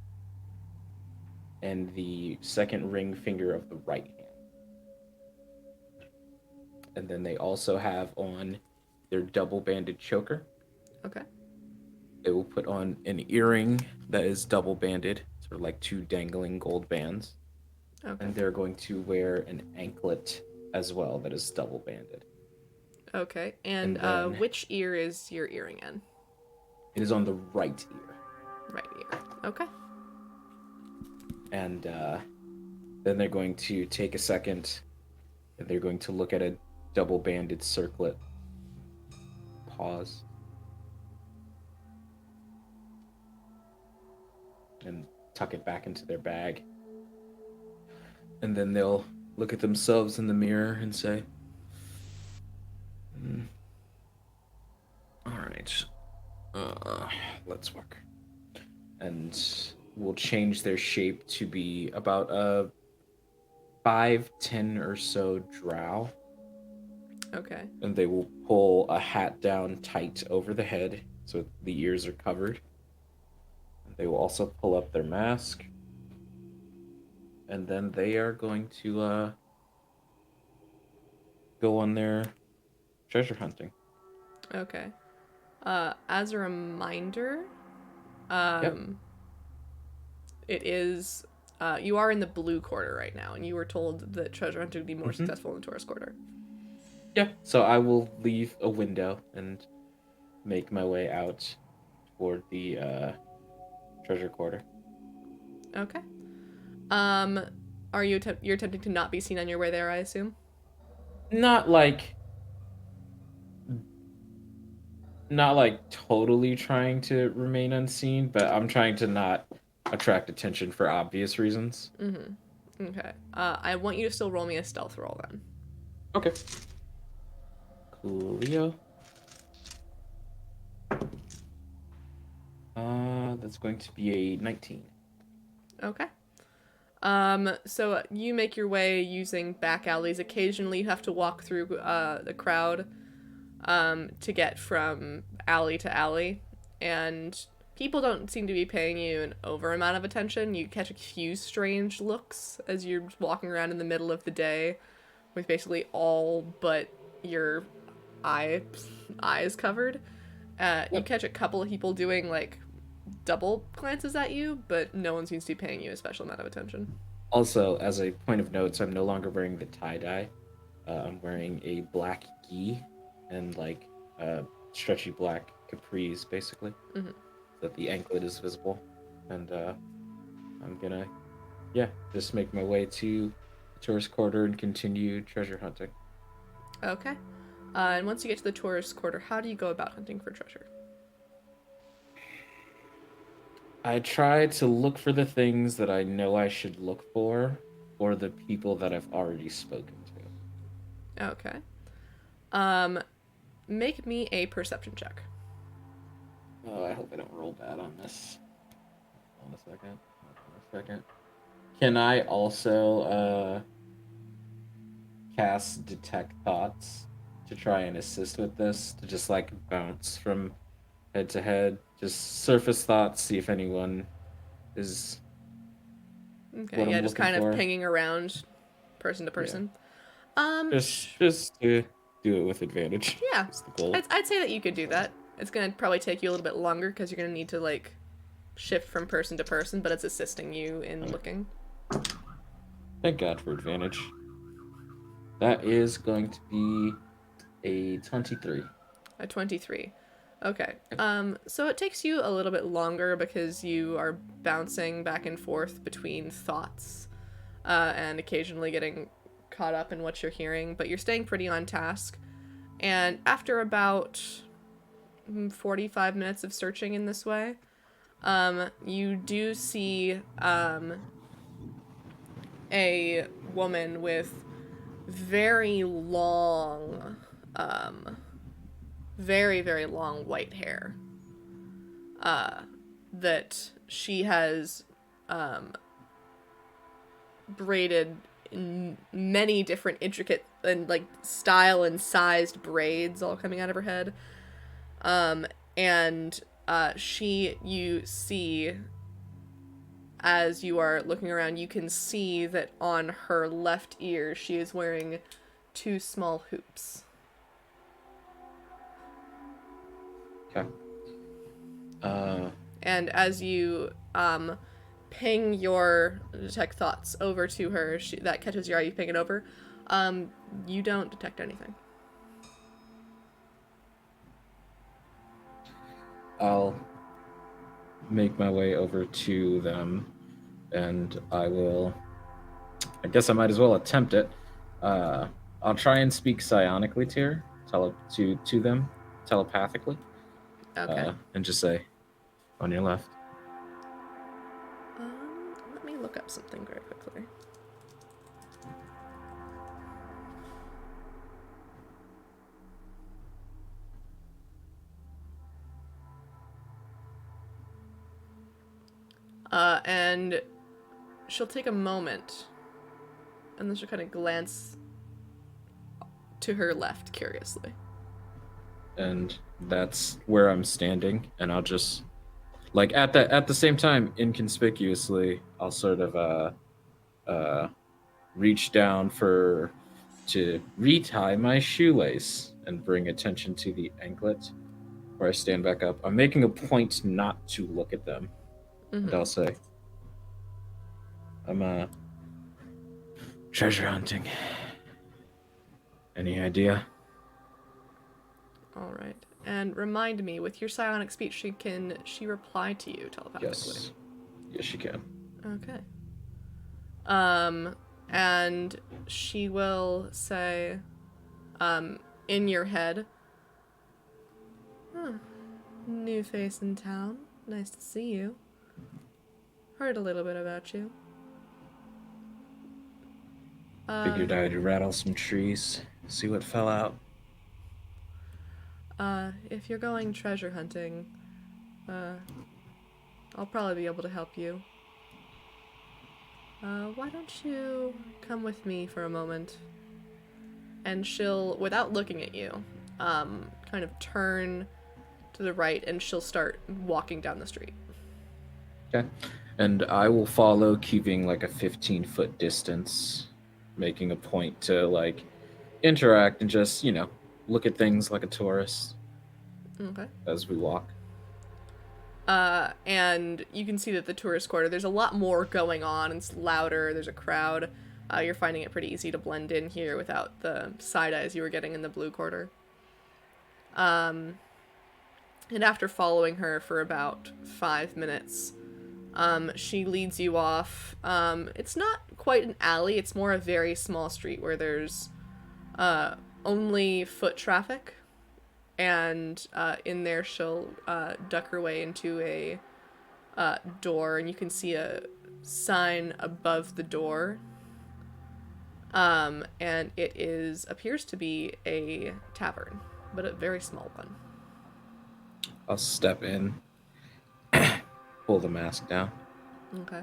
and the second ring finger of the right hand. And then they also have on their double-banded choker. Okay. They will put on an earring that is double-banded, sort of like 2 dangling gold bands. Okay. And they're going to wear an anklet as well that is double-banded. Okay. And then- which ear is your earring in? It is on the right ear. Right ear. Okay. And then they're going to take a second, and they're going to look at a double-banded circlet. Pause. And tuck it back into their bag. And then they'll look at themselves in the mirror and say, all right, let's work. And we'll change their shape to be about a 5'10" or so drow. Okay. And they will pull a hat down tight over the head so the ears are covered. They will also pull up their mask. And then they are going to go on their treasure hunting. Okay. As a reminder, Yep. it is you are in the blue quarter right now, and you were told that treasure hunting would be more successful in the Taurus quarter. Yeah, so I will leave a window and make my way out toward the treasure quarter. Okay. Are you're attempting to not be seen on your way there, I assume? Not like totally trying to remain unseen, but I'm trying to not attract attention for obvious reasons. Mm-hmm. Okay. I want you to still roll me a stealth roll then. Okay. Coolio. That's going to be a 19. Okay. So you make your way using back alleys. Occasionally you have to walk through the crowd to get from alley to alley, and people don't seem to be paying you an over amount of attention. You catch a few strange looks as you're walking around in the middle of the day with basically all but your eyes covered. You catch a couple of people doing like double glances at you, but no one seems to be paying you a special amount of attention. Also, as a point of notes, I'm no longer wearing the tie-dye. I'm wearing a black gi and like stretchy black capris, basically, Mm-hmm. so that the anklet is visible. And I'm gonna, just make my way to the tourist quarter and continue treasure hunting. Okay. And once you get to the tourist quarter, how do you go about hunting for treasure? I try to look for the things that I know I should look for, or the people that I've already spoken to. Okay. Make me a perception check. Oh, I hope I don't roll bad on this. Hold on a second. Can I also cast detect thoughts to try and assist with this? To just like bounce from head to head, just surface thoughts, see if anyone is Okay, what yeah, I'm just looking kind of for. pinging around person to person. Just to do it with advantage. Yeah, That's the goal. I'd say that you could do that. It's gonna probably take you a little bit longer because you're gonna need to like shift from person to person, but it's assisting you in looking. Thank God for advantage. That is going to be a 23. A 23. Okay. So it takes you a little bit longer because you are bouncing back and forth between thoughts, and occasionally getting caught up in what you're hearing, but you're staying pretty on task. And after about 45 minutes of searching in this way, you do see a woman with very long, very long white hair. That she has braided in many different intricate and like style and sized braids all coming out of her head. And you see, as you are looking around, you can see that on her left ear she is wearing 2 small hoops. Okay. And as you ping your detect thoughts over to her, that catches your eye, you ping it over, you don't detect anything. I'll make my way over to them, and I guess I might as well attempt it. I'll try and speak psionically to her, to them, telepathically. Okay. And just say, on your left. Let me look up something very quickly. And she'll take a moment, and then she'll kind of glance to her left curiously. And that's where I'm standing, and I'll just like at the same time, inconspicuously, I'll sort of reach down to retie my shoelace and bring attention to the anklet where I stand back up. I'm making a point not to look at them. Mm-hmm. And I'll say, I'm treasure hunting. Any idea? All right. And remind me, with your psionic speech, can she reply to you telepathically? Yes. Yes, she can. Okay. And she will say, in your head, "Huh, new face in town. Nice to see you. Heard a little bit about you. Figured I'd rattle some trees, see what fell out. If you're going treasure hunting, I'll probably be able to help you. Why don't you come with me for a moment?" And she'll, without looking at you, kind of turn to the right and she'll start walking down the street. Okay. And I will follow, keeping like a 15-foot distance, making a point to like interact and just, look at things like a tourist Okay. as we walk. And you can see that the tourist quarter, there's a lot more going on. It's louder, there's a crowd. You're finding it pretty easy to blend in here without the side eyes you were getting in the blue quarter. And after following her for about 5 minutes, she leads you off. It's not quite an alley, it's more a very small street where there's only foot traffic. And in there she'll duck her way into a door, and you can see a sign above the door. And it appears to be a tavern, but a very small one. I'll step in, pull the mask down. Okay.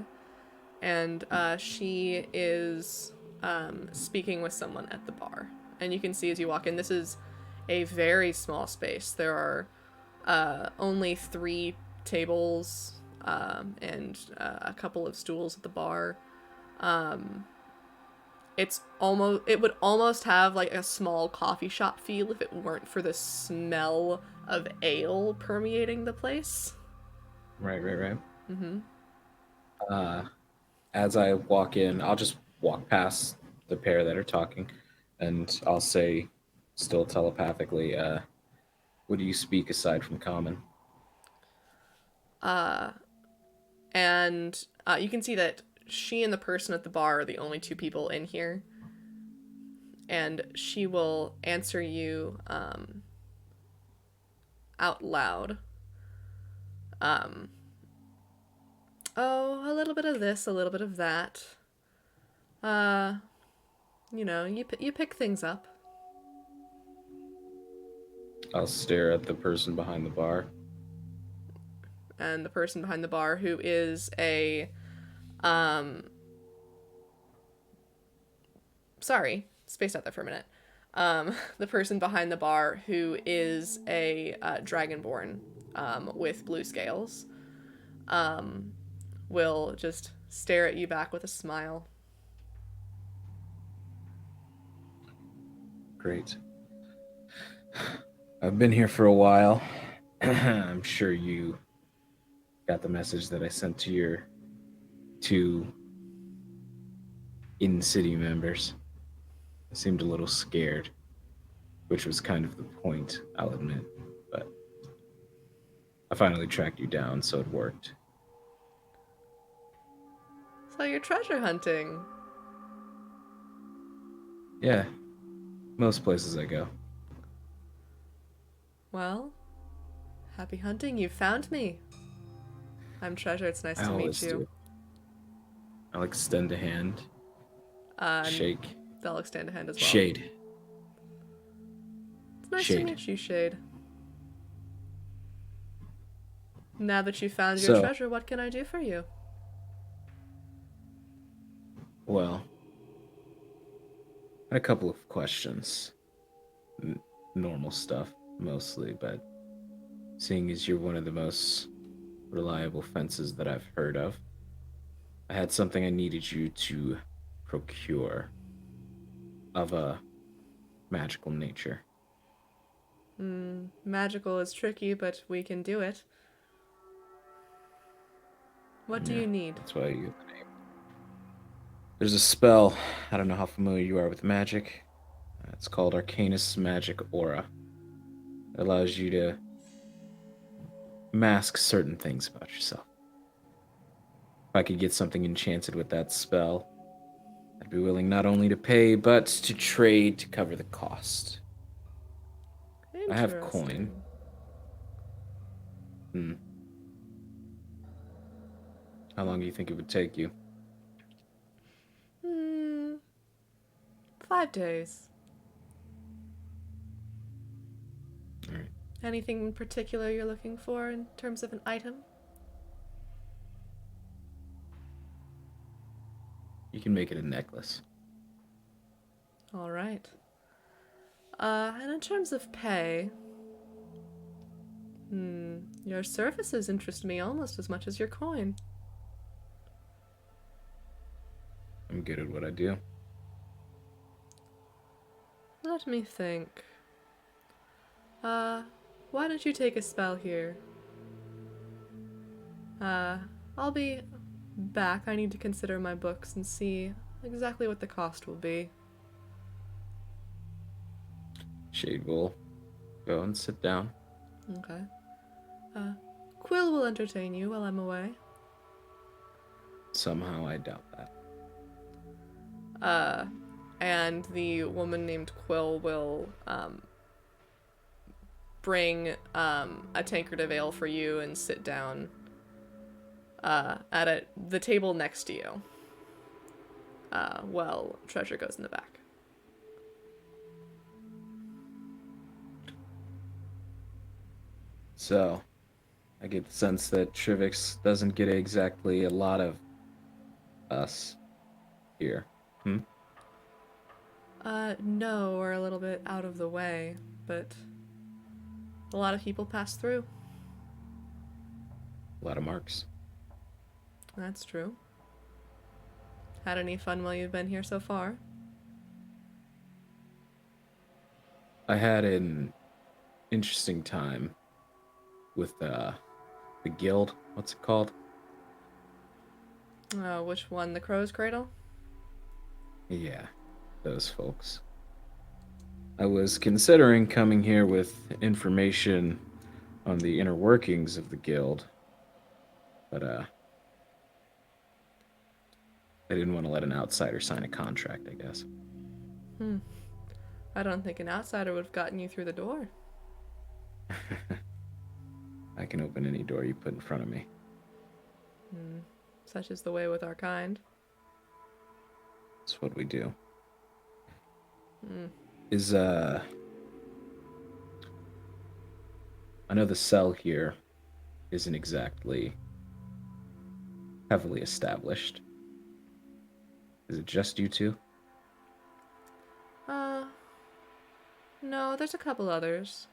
And she is speaking with someone at the bar. And you can see as you walk in, this is a very small space. There are only 3 tables and a couple of stools at the bar. It would almost have like a small coffee shop feel if it weren't for the smell of ale permeating the place. Right. Mm-hmm. As I walk in, I'll just walk past the pair that are talking, and I'll say, still telepathically, what do you speak aside from common? And you can see that she and the person at the bar are the only 2 people in here. And she will answer you out loud. Oh, a little bit of this, a little bit of that. You pick things up. I'll stare at the person behind the bar. And the person behind the bar, who is a sorry, spaced out there for a minute. The person behind the bar, who is a dragonborn with blue scales, will just stare at you back with a smile. Great. I've been here for a while. I'm sure you got the message that I sent to your 2 in-city members. I seemed a little scared, which was kind of the point, I'll admit. But I finally tracked you down, so it worked. So you're treasure hunting. Yeah, most places I go. Well, happy hunting. You found me. I'm Treasure. It's nice I to meet always you. do. I'll extend a hand. Shake. They'll extend a hand as well. Shade. It's nice Shade. to meet you, Shade. Now that you found your treasure, what can I do for you? Well, I had a couple of questions. Normal stuff, mostly, but seeing as you're one of the most reliable fences that I've heard of, I had something I needed you to procure of a magical nature. Magical is tricky, but we can do it. What do you need? That's why you have the name. There's a spell. I don't know how familiar you are with magic. It's called Arcanus Magic Aura. allows you to mask certain things about yourself. If I could get something enchanted with that spell, I'd be willing not only to pay, but to trade to cover the cost. I have coin. How long do you think it would take you? 5 days. All right. Anything in particular you're looking for in terms of an item? You can make it a necklace. All right. And in terms of pay, your services interest me almost as much as your coin. I'm good at what I do. Let me think. Why don't you take a spell here? I'll be back. I need to consider my books and see exactly what the cost will be. Shade will go and sit down. Okay. Quill will entertain you while I'm away. Somehow I doubt that. And the woman named Quill will bring a tankard of ale for you and sit down at the table next to you while Treasure goes in the back. So, I get the sense that Trivix doesn't get exactly a lot of us here. No, we're a little bit out of the way, but a lot of people pass through. A lot of marks. That's true. Had any fun while you've been here so far? I had an interesting time with the guild. What's it called? Which one? The Crow's Cradle? Yeah, those folks. I was considering coming here with information on the inner workings of the guild, but I didn't want to let an outsider sign a contract, I guess. I don't think an outsider would have gotten you through the door. I can open any door you put in front of me. Such is the way with our kind. That's what we do. I know the cell here isn't exactly heavily established. Is it just you two? No, there's a couple others.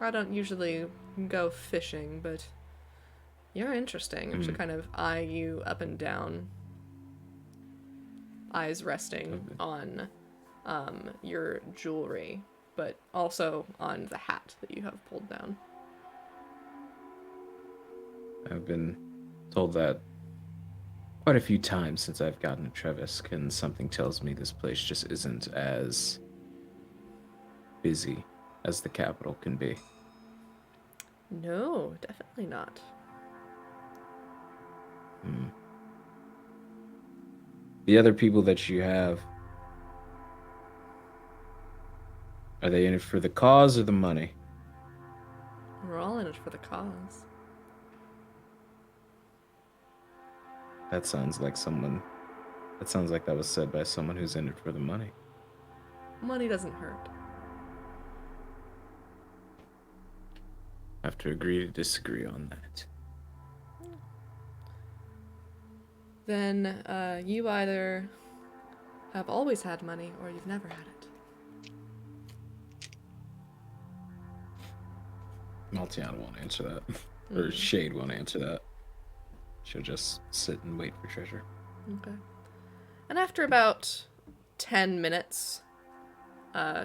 I don't usually go fishing, but you're interesting. And she'll kind of eye you up and down. Eyes resting on your jewelry, but also on the hat that you have pulled down. I've been told that quite a few times since I've gotten to Trevisk, and something tells me this place just isn't as busy as the capital can be. No, definitely not. The other people that you have, are they in it for the cause or the money? We're all in it for the cause. That sounds like that was said by someone who's in it for the money. Money doesn't hurt. I have to agree to disagree on that. Then you either have always had money or you've never had it. Maltiana won't answer that. Or Shade won't answer that. She'll just sit and wait for treasure. Okay. And after about 10 minutes,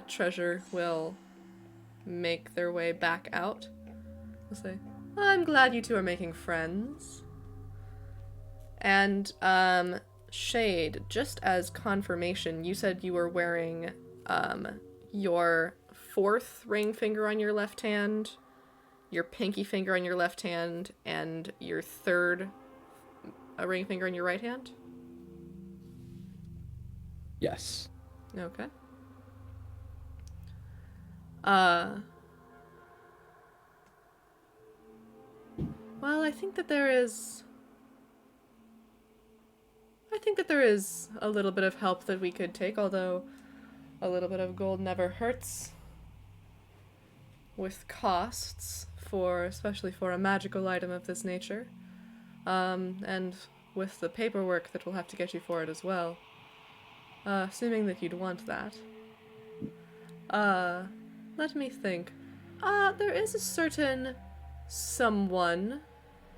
Treasure will make their way back out. They'll say, I'm glad you two are making friends. And, Shade, just as confirmation, you said you were wearing, your fourth ring finger on your left hand, your pinky finger on your left hand, and your third ring finger on your right hand? Yes. Okay. Well, I think that there is a little bit of help that we could take, although a little bit of gold never hurts with costs, especially for a magical item of this nature. And with the paperwork that we'll have to get you for it as well. Assuming that you'd want that. Let me think. There is a certain someone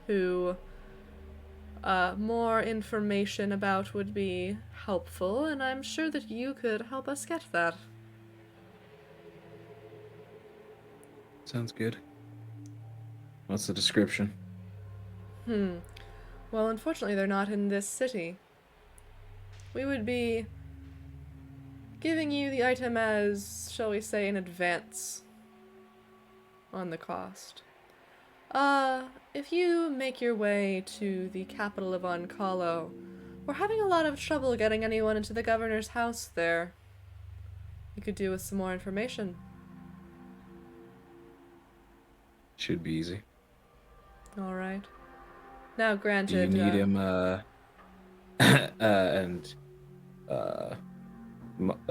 who more information about would be helpful, and I'm sure that you could help us get that. Sounds good. What's the description? Well, unfortunately, they're not in this city. We would be giving you the item as, shall we say, in advance on the cost. If you make your way to the capital of Oncalo, we're having a lot of trouble getting anyone into the governor's house there. You could do with some more information. Should be easy. All right. Now, Do granted, you need him,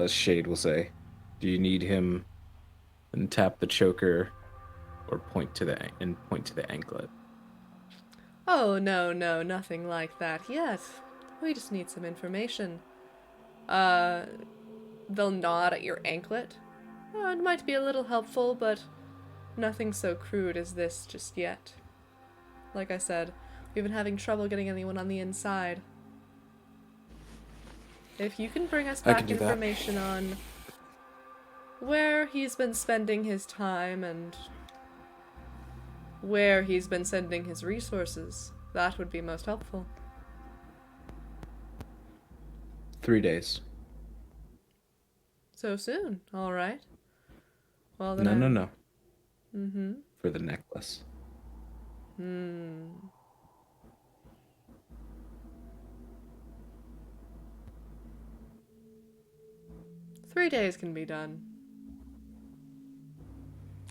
Shade will say, do you need him and tap the choker or point to the anklet? Oh, no, nothing like that yet. We just need some information. They'll nod at your anklet. It might be a little helpful, but nothing so crude as this just yet. Like I said, we've been having trouble getting anyone on the inside. If you can bring us I back can do that. information on where he's been spending his time and where he's been sending his resources, that would be most helpful. 3 days. So soon, all right. Well, then No. Mm-hmm. For the necklace. 3 days can be done.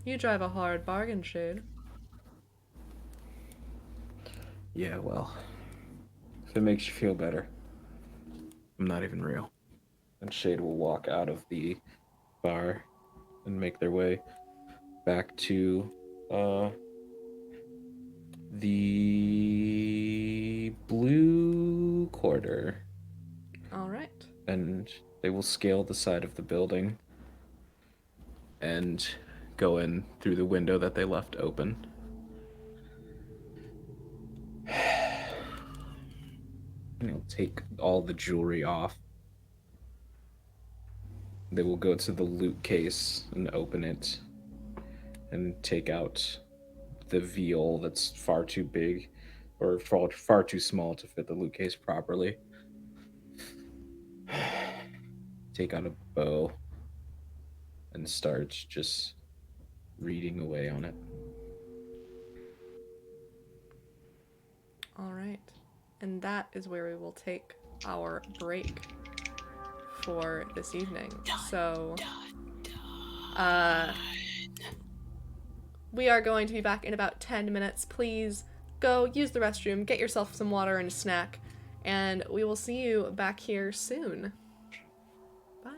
You drive a hard bargain, Shade. Yeah, well, if it makes you feel better, I'm not even real. And Shade will walk out of the bar and make their way back to the blue quarter. All right. And they will scale the side of the building and go in through the window that they left open. And they'll take all the jewelry off. They will go to the loot case and open it and take out the vial that's far too big or far too small to fit the loot case properly. Take out a bow and start just reading away on it. All right. And that is where we will take our break for this evening. So, we are going to be back in about 10 minutes. Please go use the restroom, get yourself some water and a snack, and we will see you back here soon. Bye.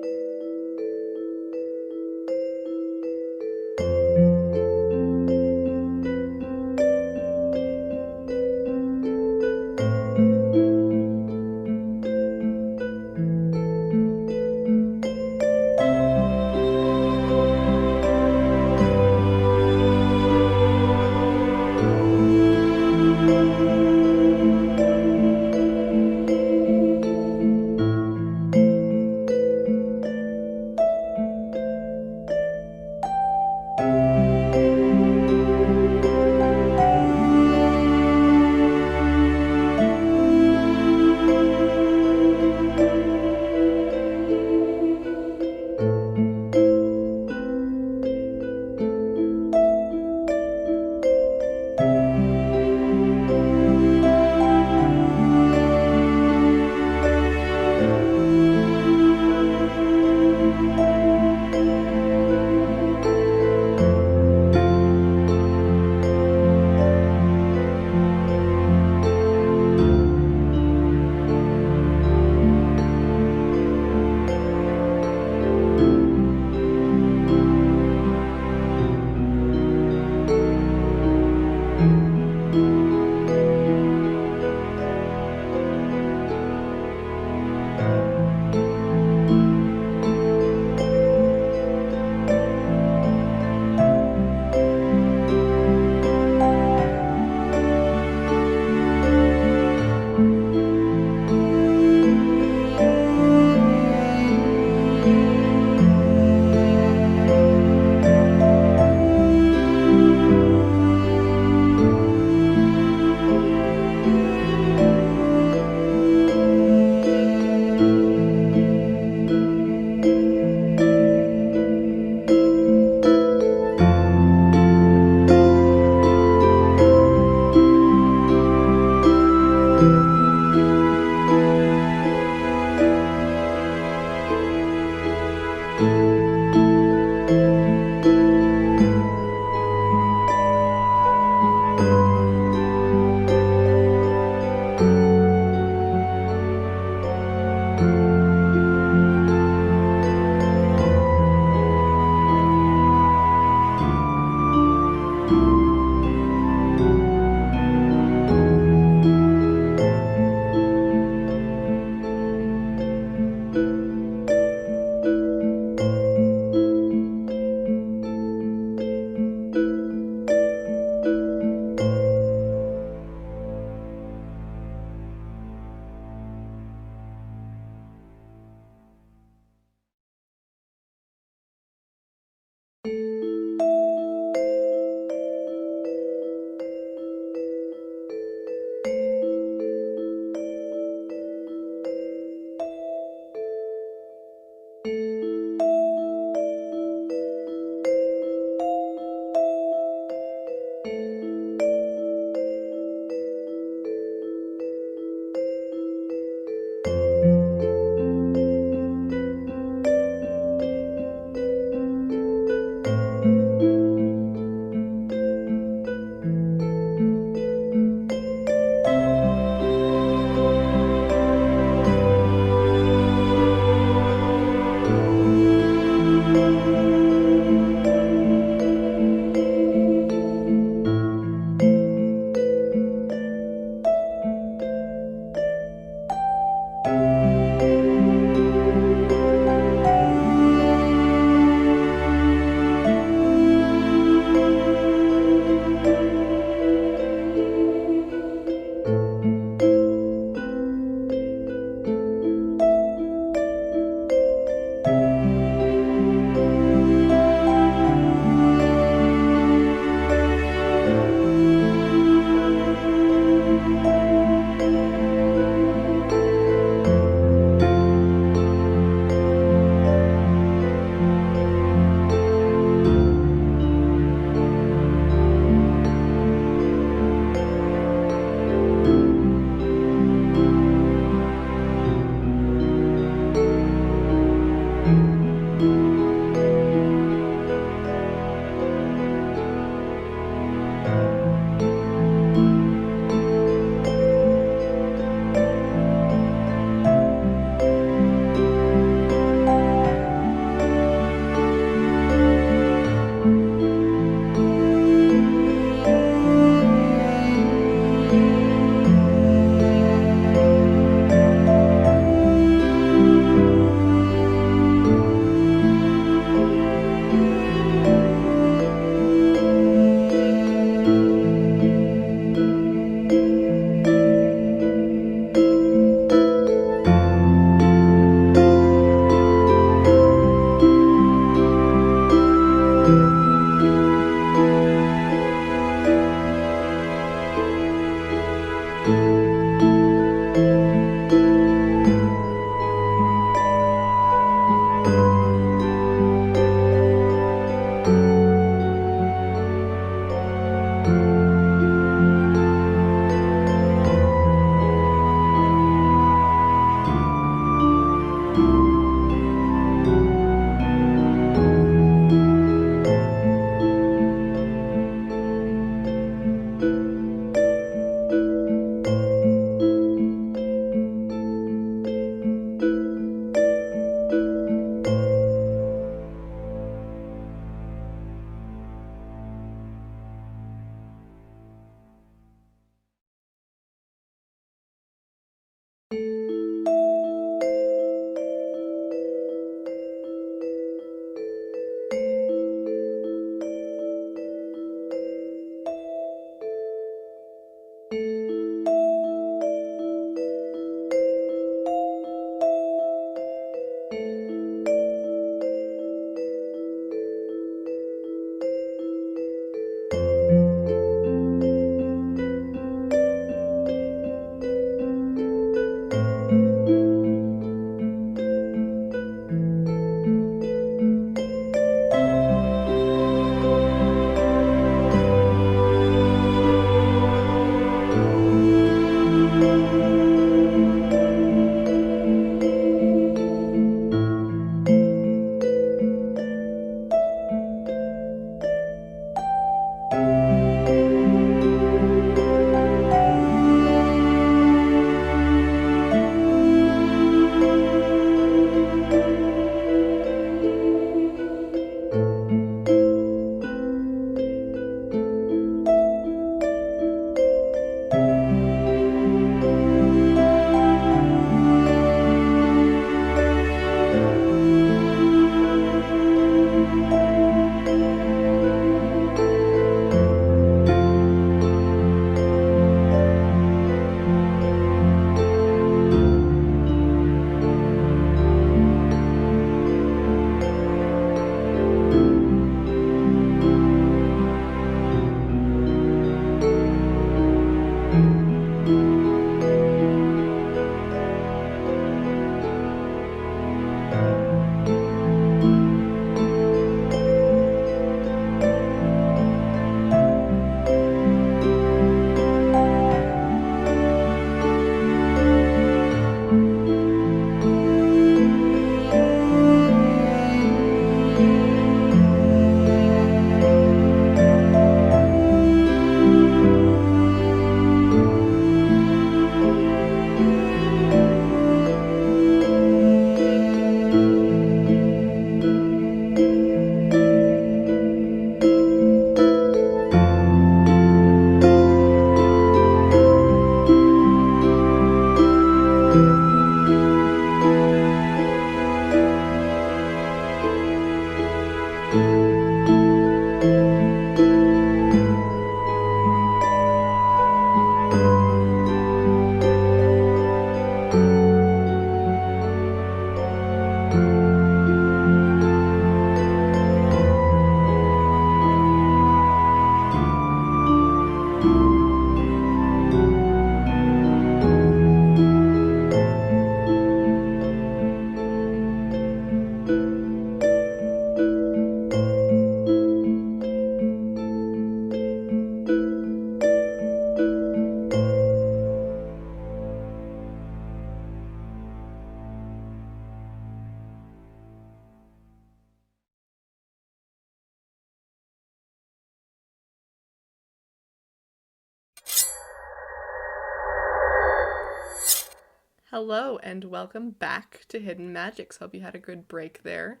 Hello and welcome back to Hidden Magicks. Hope you had a good break there.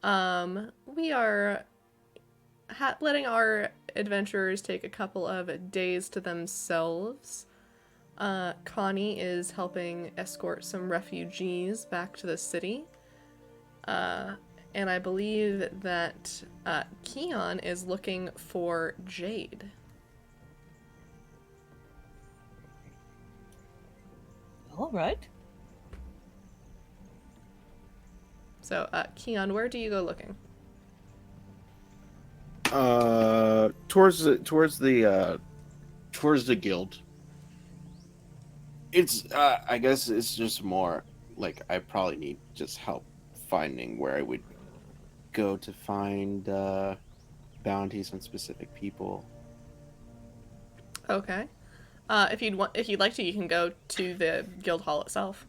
We are letting our adventurers take a couple of days to themselves. Connie is helping escort some refugees back to the city. And I believe that Keon is looking for Jade. All right. So, Keon, where do you go looking? Towards the guild. It's I guess it's just more like I probably need just help finding where I would go to find bounties on specific people. Okay. If you'd like to, you can go to the guild hall itself.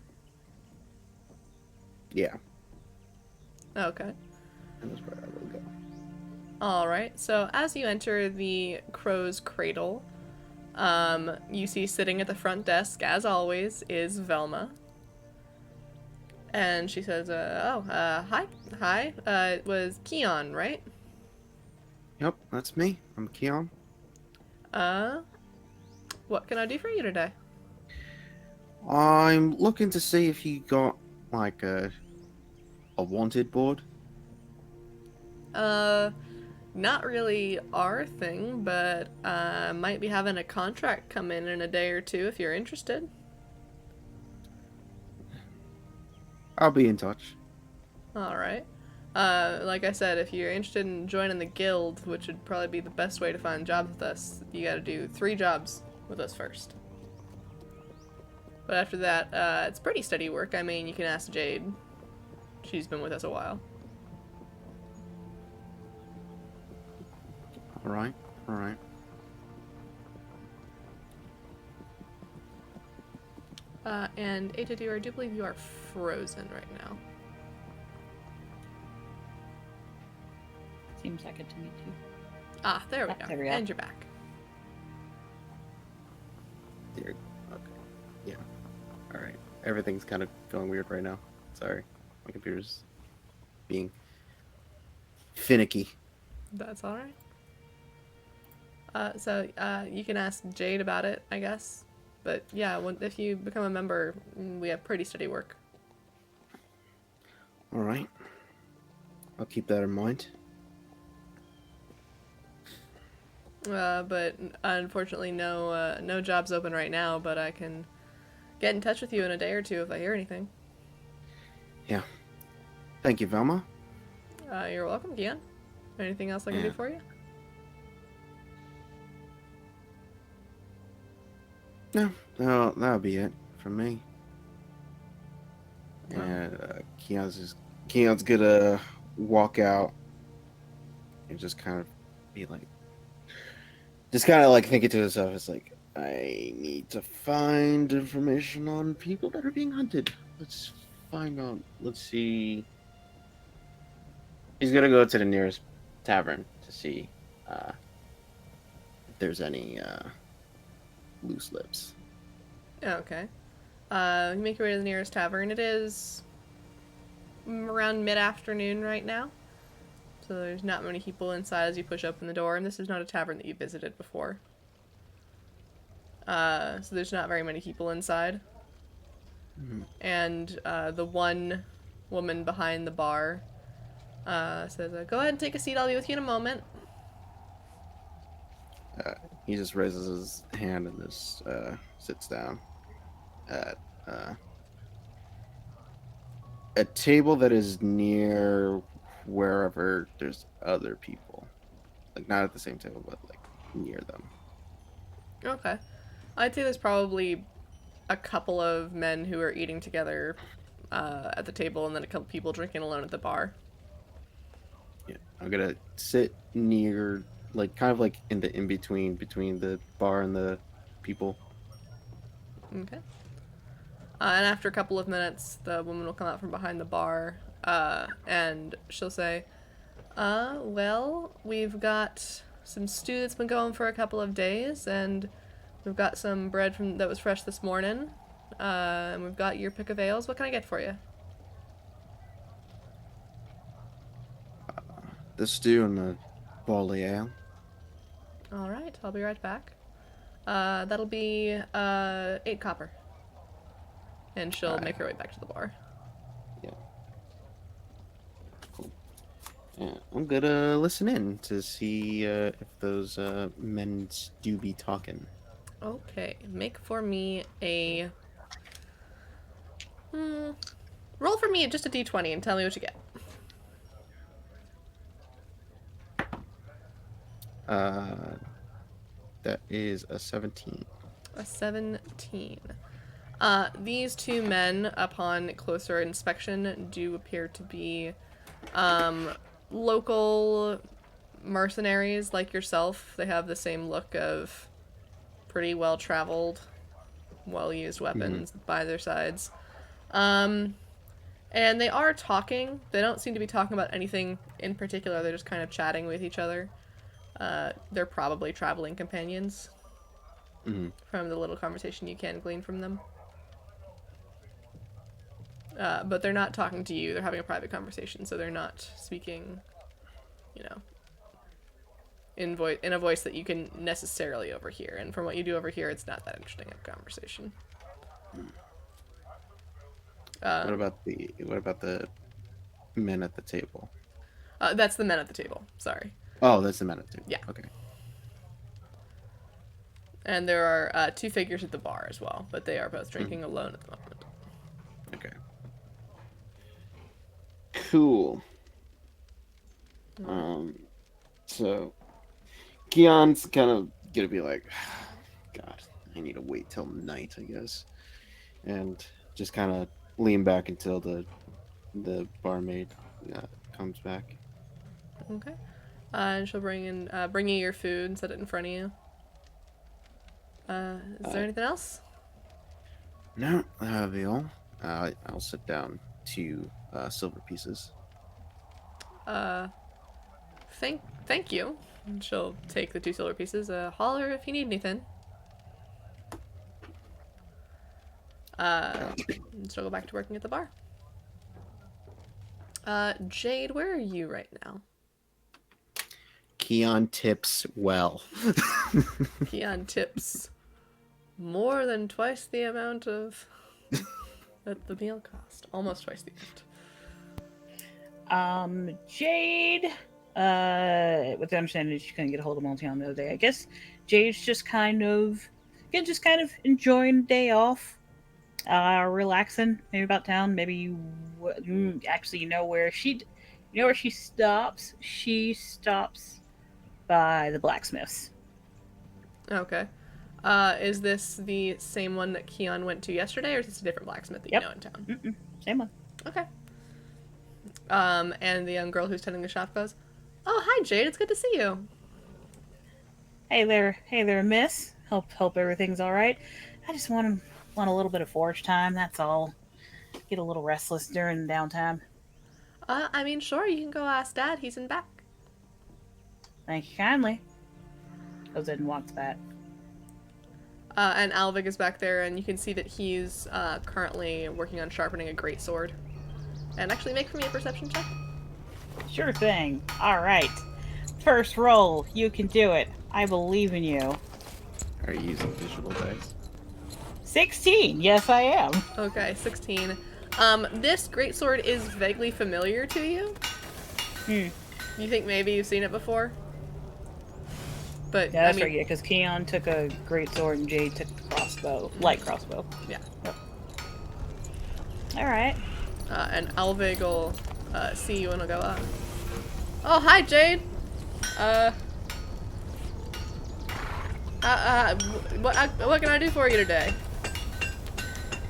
Yeah, Okay. that's where I will go. Alright, so as you enter the Crow's Cradle, you see sitting at the front desk, as always, is Velma. And she says, hi, it was Keon, right? Yep, that's me. I'm Keon. What can I do for you today? I'm looking to see if you got like a wanted board. Not really our thing, but might be having a contract come in a day or two if you're interested. I'll be in touch. Alright. Like I said, if you're interested in joining the guild, which would probably be the best way to find jobs with us, you gotta do 3 jobs with us first. But after that, it's pretty steady work. I mean, you can ask Jade. She's been with us a while. All right, all right. And Atadu, I do believe you are frozen right now. Seems like it to me too. Ah, there we Ah, go. there we go. And you're back. There. Okay. Yeah. All right. Everything's kind of going weird right now. Sorry, my computer's being finicky. That's alright. So you can ask Jade about it, I guess. But yeah, if you become a member, we have pretty steady work. All right. I'll keep that in mind. But unfortunately, no jobs open right now. But I can get in touch with you in a day or two if I hear anything. Yeah. Thank you, Velma. You're welcome, Gian. Anything else I can do Yeah. for you? No, that'll be it from me. Oh. And Keon's gonna walk out and just kind of be like, just kind of like thinking to himself, it's like, I need to find information on people that are being hunted. Let's find out. Let's see. He's gonna go to the nearest tavern to see if there's any loose lips. Okay. You make your way to the nearest tavern. It is around mid-afternoon right now. So there's not many people inside as you push open the door, and this is not a tavern that you visited before. So there's not very many people inside. Mhm. And the one woman behind the bar Says, go ahead and take a seat. I'll be with you in a moment. He just raises his hand and just sits down at a table that is near wherever there's other people. Like, not at the same table, but, like, near them. Okay. I'd say there's probably a couple of men who are eating together at the table, and then a couple people drinking alone at the bar. Yeah, I'm gonna sit near, like, kind of like in the in-between, between the bar and the people. Okay. And after a couple of minutes, the woman will come out from behind the bar, and she'll say, well, we've got some stew that's been going for a couple of days, and we've got some bread that was fresh this morning, and we've got your pick of ales. What can I get for you? The stew and the barley ale. All right, I'll be right back. That'll be 8 copper. And she'll make her way back to the bar. Yeah. Cool. Yeah, I'm gonna listen in to see if those men do be talking. Okay, make for me a... roll for me just a d20 and tell me what you get. That is a 17. A 17. These two men, upon closer inspection, do appear to be local mercenaries like yourself. They have the same look of pretty well-traveled, well-used weapons by their sides. And they are talking. They don't seem to be talking about anything in particular. They're just kind of chatting with each other. They're probably traveling companions from the little conversation you can glean from them. But they're not talking to you. They're having a private conversation, so they're not speaking, you know, in a voice that you can necessarily overhear. And from what you do overhear, it's not that interesting a conversation. What about the men at the table? That's the men at the table. Sorry. Oh, that's the men at the table. Yeah. Okay. And there are 2 figures at the bar as well, but they are both drinking alone at the moment. Okay. Cool. So Keon's kind of gonna be like, God, I need to wait till night, I guess, and just kind of lean back until the barmaid comes back. Okay. And she'll bring you your food and set it in front of you. Is there anything else? No, that'll be all. I'll sit down 2 silver pieces. Thank you. And she'll take the 2 silver pieces. Holler if you need anything. And she'll go back to working at the bar. Jade, where are you right now? Keon tips well. Keon tips more than twice the amount of that the meal cost. Almost twice the amount. Jade, with the understanding that she couldn't get a hold of Montian the other day, I guess Jade's just kind of enjoying the day off, relaxing, maybe about town. Maybe actually, you know where she stops? She stops by the blacksmiths. Okay. Is this the same one that Keon went to yesterday, or is this a different blacksmith that you know in town? Same one. Okay. And the young girl who's tending the shop goes, "Oh, hi, Jade. It's good to see you." Hey there, miss. Hope everything's all right. I just want a little bit of forge time. That's all. Get a little restless during downtime. I mean, sure. You can go ask Dad. He's in back. Thank you kindly. Goes in and walks back. And Alvig is back there, and you can see that he's currently working on sharpening a greatsword. And actually, make for me a perception check. Sure thing. All right. First roll. You can do it. I believe in you. Are you using visual dice? 16. Yes, I am. Okay, 16. This greatsword is vaguely familiar to you. Hmm. You think maybe you've seen it before? But Yeah, that's I mean, right. Yeah, because Keon took a great sword and Jade took the crossbow, light crossbow. yeah. All right. And Alvig will see you and will go, oh, hi, Jade. What can I do for you today?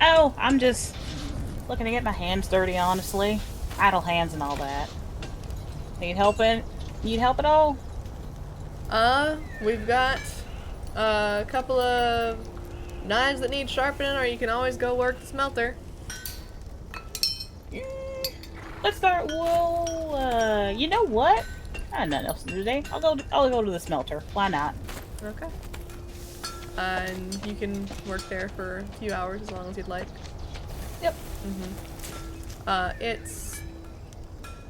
Oh, I'm just looking to get my hands dirty, honestly. Idle hands and all that. Need help Need help at all? We've got a couple of knives that need sharpening, or you can always go work the smelter. Let's start. Well, you know what? I have nothing else to do today. I'll go to the smelter. Why not? Okay. And you can work there for a few hours as long as you'd like. Yep. It's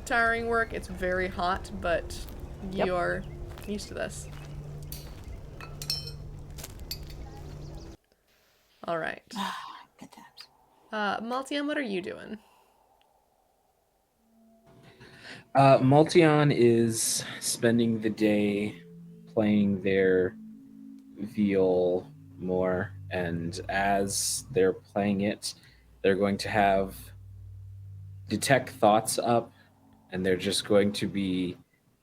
tiring work. It's very hot, but you're used to this. All right. Good times. Maltian, what are you doing? Multion is spending the day playing their Veal more, and as they're playing it, they're going to have detect thoughts up, and they're just going to be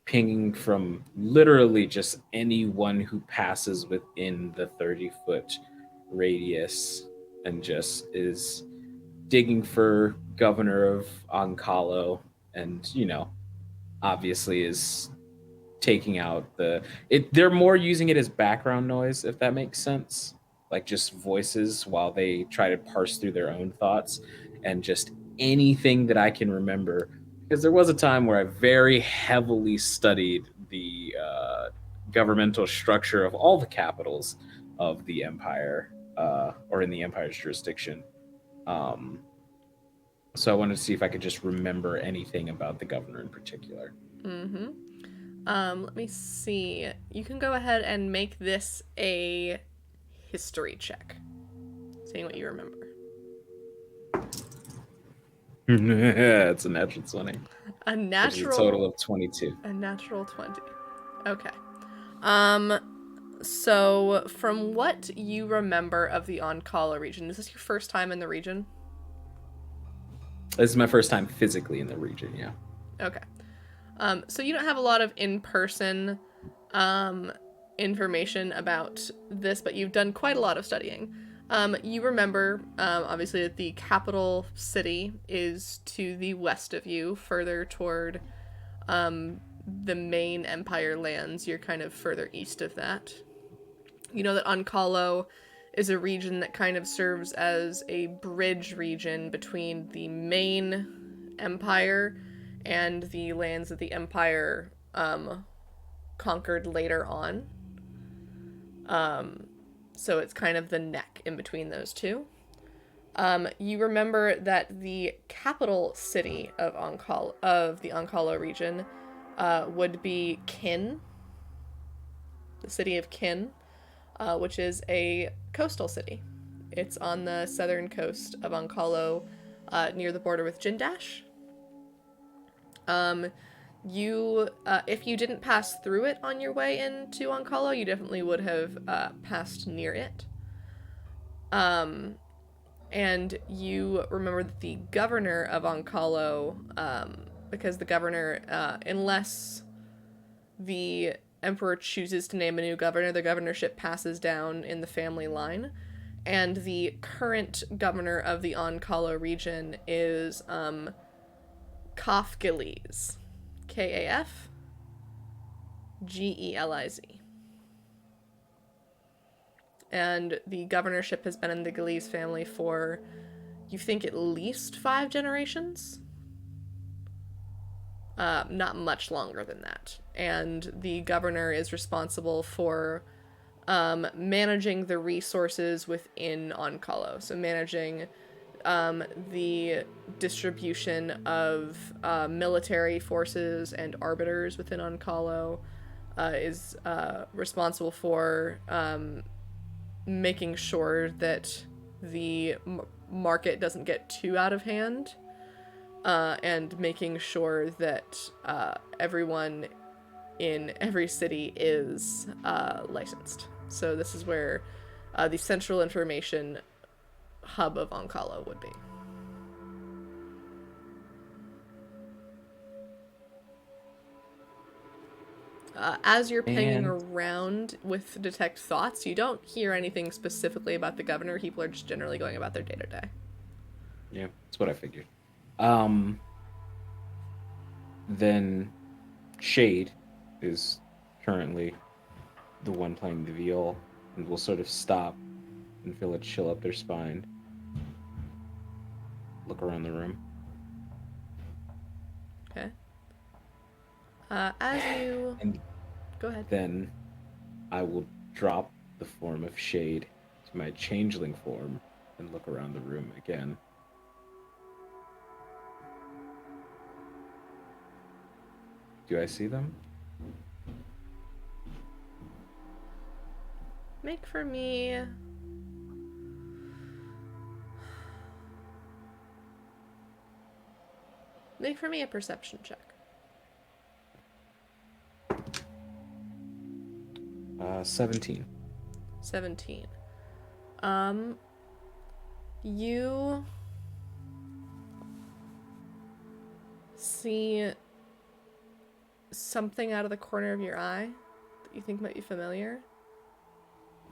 pinging from literally just anyone who passes within the 30-foot radius, and just is digging for governor of Oncalo, and obviously is taking out they're more using it as background noise, if that makes sense, like just voices while they try to parse through their own thoughts, and just anything that I can remember, because there was a time where I very heavily studied the governmental structure of all the capitals of the empire, or in the empire's jurisdiction. So I wanted to see if I could just remember anything about the governor in particular. Mm-hmm. Let me see. You can go ahead and make this a history check. Seeing what you remember. It's a natural 20. A Which is natural a total of 22. A natural 20. Okay. So from what you remember of the Oncala region, is this your first time in the region? This is my first time physically in the region, yeah. Okay. So you don't have a lot of in-person information about this, but you've done quite a lot of studying. You remember, obviously, that the capital city is to the west of you, further toward the main Empire lands. You're kind of further east of that. You know that Oncalo is a region that kind of serves as a bridge region between the main Empire and the lands that the Empire conquered later on. So it's kind of the neck in between those two. You remember that the capital city of the Oncalo region would be Kin, the city of Kin, which is a coastal city. It's on the southern coast of Oncalo, near the border with Jindash. If you didn't pass through it on your way into Oncalo, you definitely would have passed near it. And you remember that the governor of Oncalo, because the governor, unless the emperor chooses to name a new governor, the governorship passes down in the family line. And the current governor of the Oncalo region is Kafgiliz. Kafgeliz. And the governorship has been in the Giliz family for, you think, at least 5 generations? Not much longer than that. And the governor is responsible for managing the resources within Oncalo. So managing the distribution of military forces and arbiters within Oncalo, is responsible for making sure that the market doesn't get too out of hand. and making sure that everyone in every city is licensed. So this is where the central information hub of Onkala would be. As you're pinging And- around with Detect Thoughts, you don't hear anything specifically about the governor. People are just generally going about their day-to-day. Yeah, that's what I figured. Then Shade is currently the one playing the viol and will sort of stop and feel a chill up their spine. Look around the room. Okay. As you... And Go ahead. then I will drop the form of Shade to my changeling form and look around the room again. Do I see them? Make for me... Make for me a perception check. 17. 17. You see something out of the corner of your eye that you think might be familiar.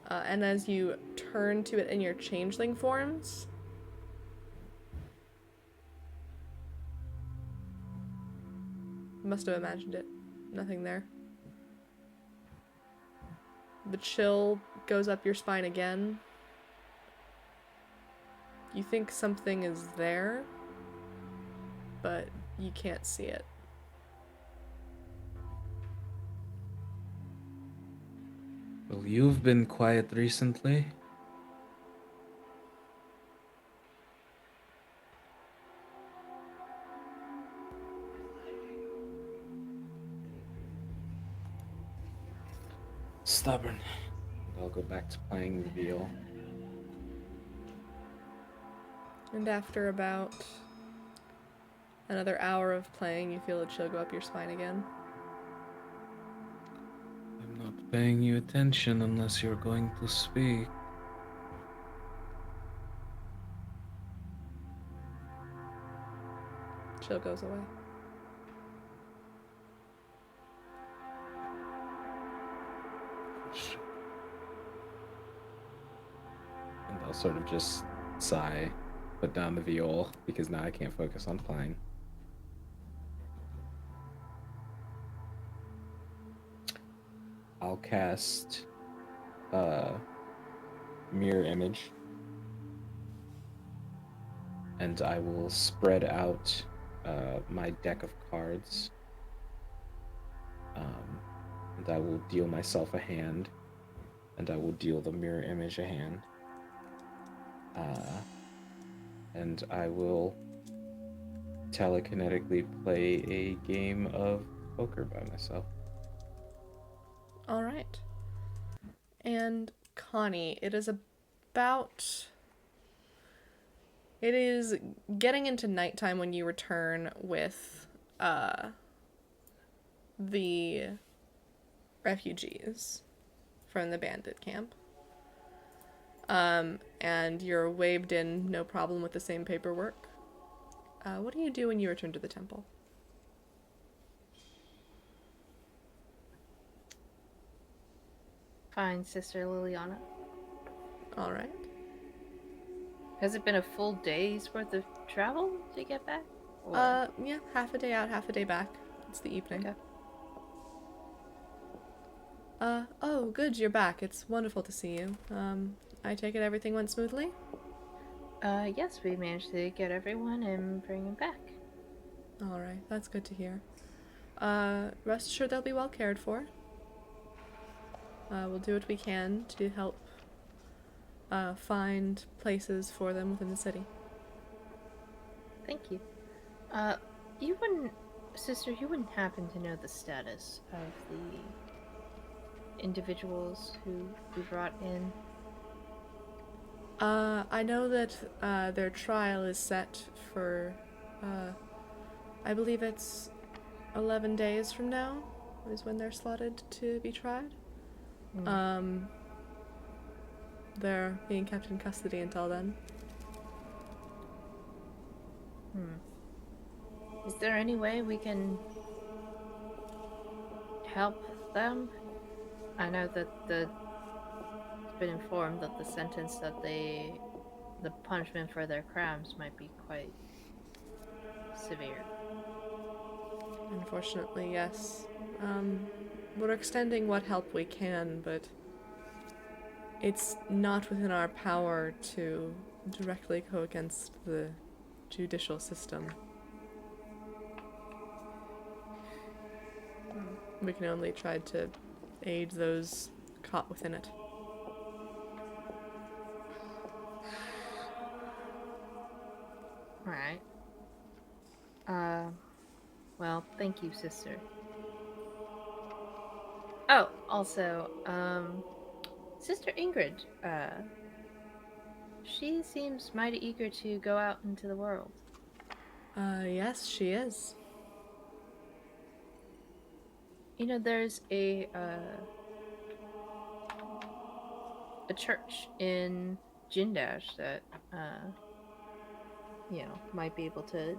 And as you turn to it in your changeling forms, you must have imagined it. Nothing there. The chill goes up your spine again. You think something is there, but you can't see it. Well, you've been quiet recently. Stubborn. I'll go back to playing the viol. And after about another hour of playing, you feel a chill go up your spine again. I'm not paying you attention unless you're going to speak. Chill goes away. And I'll sort of just sigh, put down the viol, because now I can't focus on playing. I'll cast mirror image, and I will spread out my deck of cards, and I will deal myself a hand, and I will deal the mirror image a hand, and I will telekinetically play a game of poker by myself. All right. And Connie, it is getting into nighttime when you return with the refugees from the bandit camp. And you're waved in, no problem with the same paperwork. What do you do when you return to the temple? Find Sister Liliana. All right. Has it been a full day's worth of travel to get back? Yeah, half a day out, half a day back. It's the evening. Okay. Oh, good, you're back. It's wonderful to see you. I take it everything went smoothly? Yes, we managed to get everyone and bring him back. All right, that's good to hear. Rest assured they'll be well cared for. We'll do what we can to help find places for them within the city. Thank you. Sister, you wouldn't happen to know the status of the individuals who we brought in? I know that their trial is set for I believe it's 11 days from now is when they're slotted to be tried. Hmm. They're being kept in custody until then. Is there any way we can help them? I know that it's been informed that the sentence that the punishment for their crimes might be quite severe. Unfortunately, yes. We're extending what help we can, but it's not within our power to directly go against the judicial system. We can only try to aid those caught within it. All right. Well, thank you, sister. Oh, also, Sister Ingrid, she seems mighty eager to go out into the world. Yes, she is. You know, there's a church in Jindash that might be able to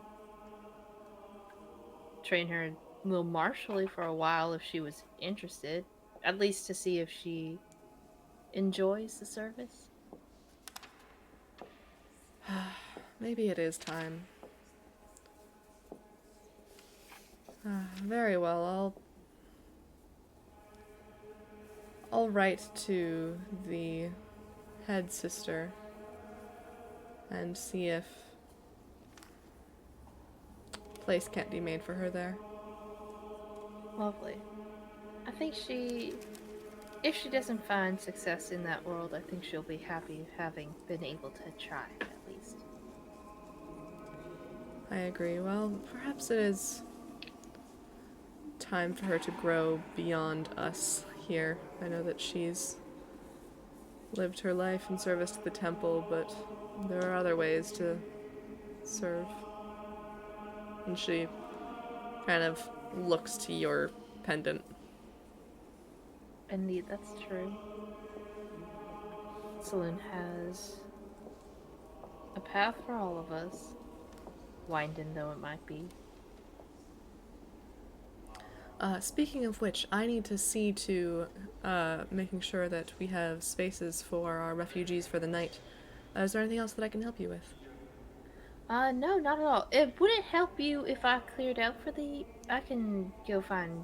train her a little martially for a while if she was interested, at least to see if she enjoys the service. Maybe it is time. Very well, I'll write to the head sister and see if place can't be made for her there. Lovely. I think if she doesn't find success in that world, I think she'll be happy having been able to try, at least. I agree. Well, perhaps it is time for her to grow beyond us here. I know that she's lived her life in service to the temple, but there are other ways to serve. And she kind of looks to your pendant. Indeed, that's true. Saloon has a path for all of us, winding though it might be. Speaking of which, I need to see to making sure that we have spaces for our refugees for the night. Is there anything else that I can help you with? No, not at all. It would it help you if I cleared out for I can go find,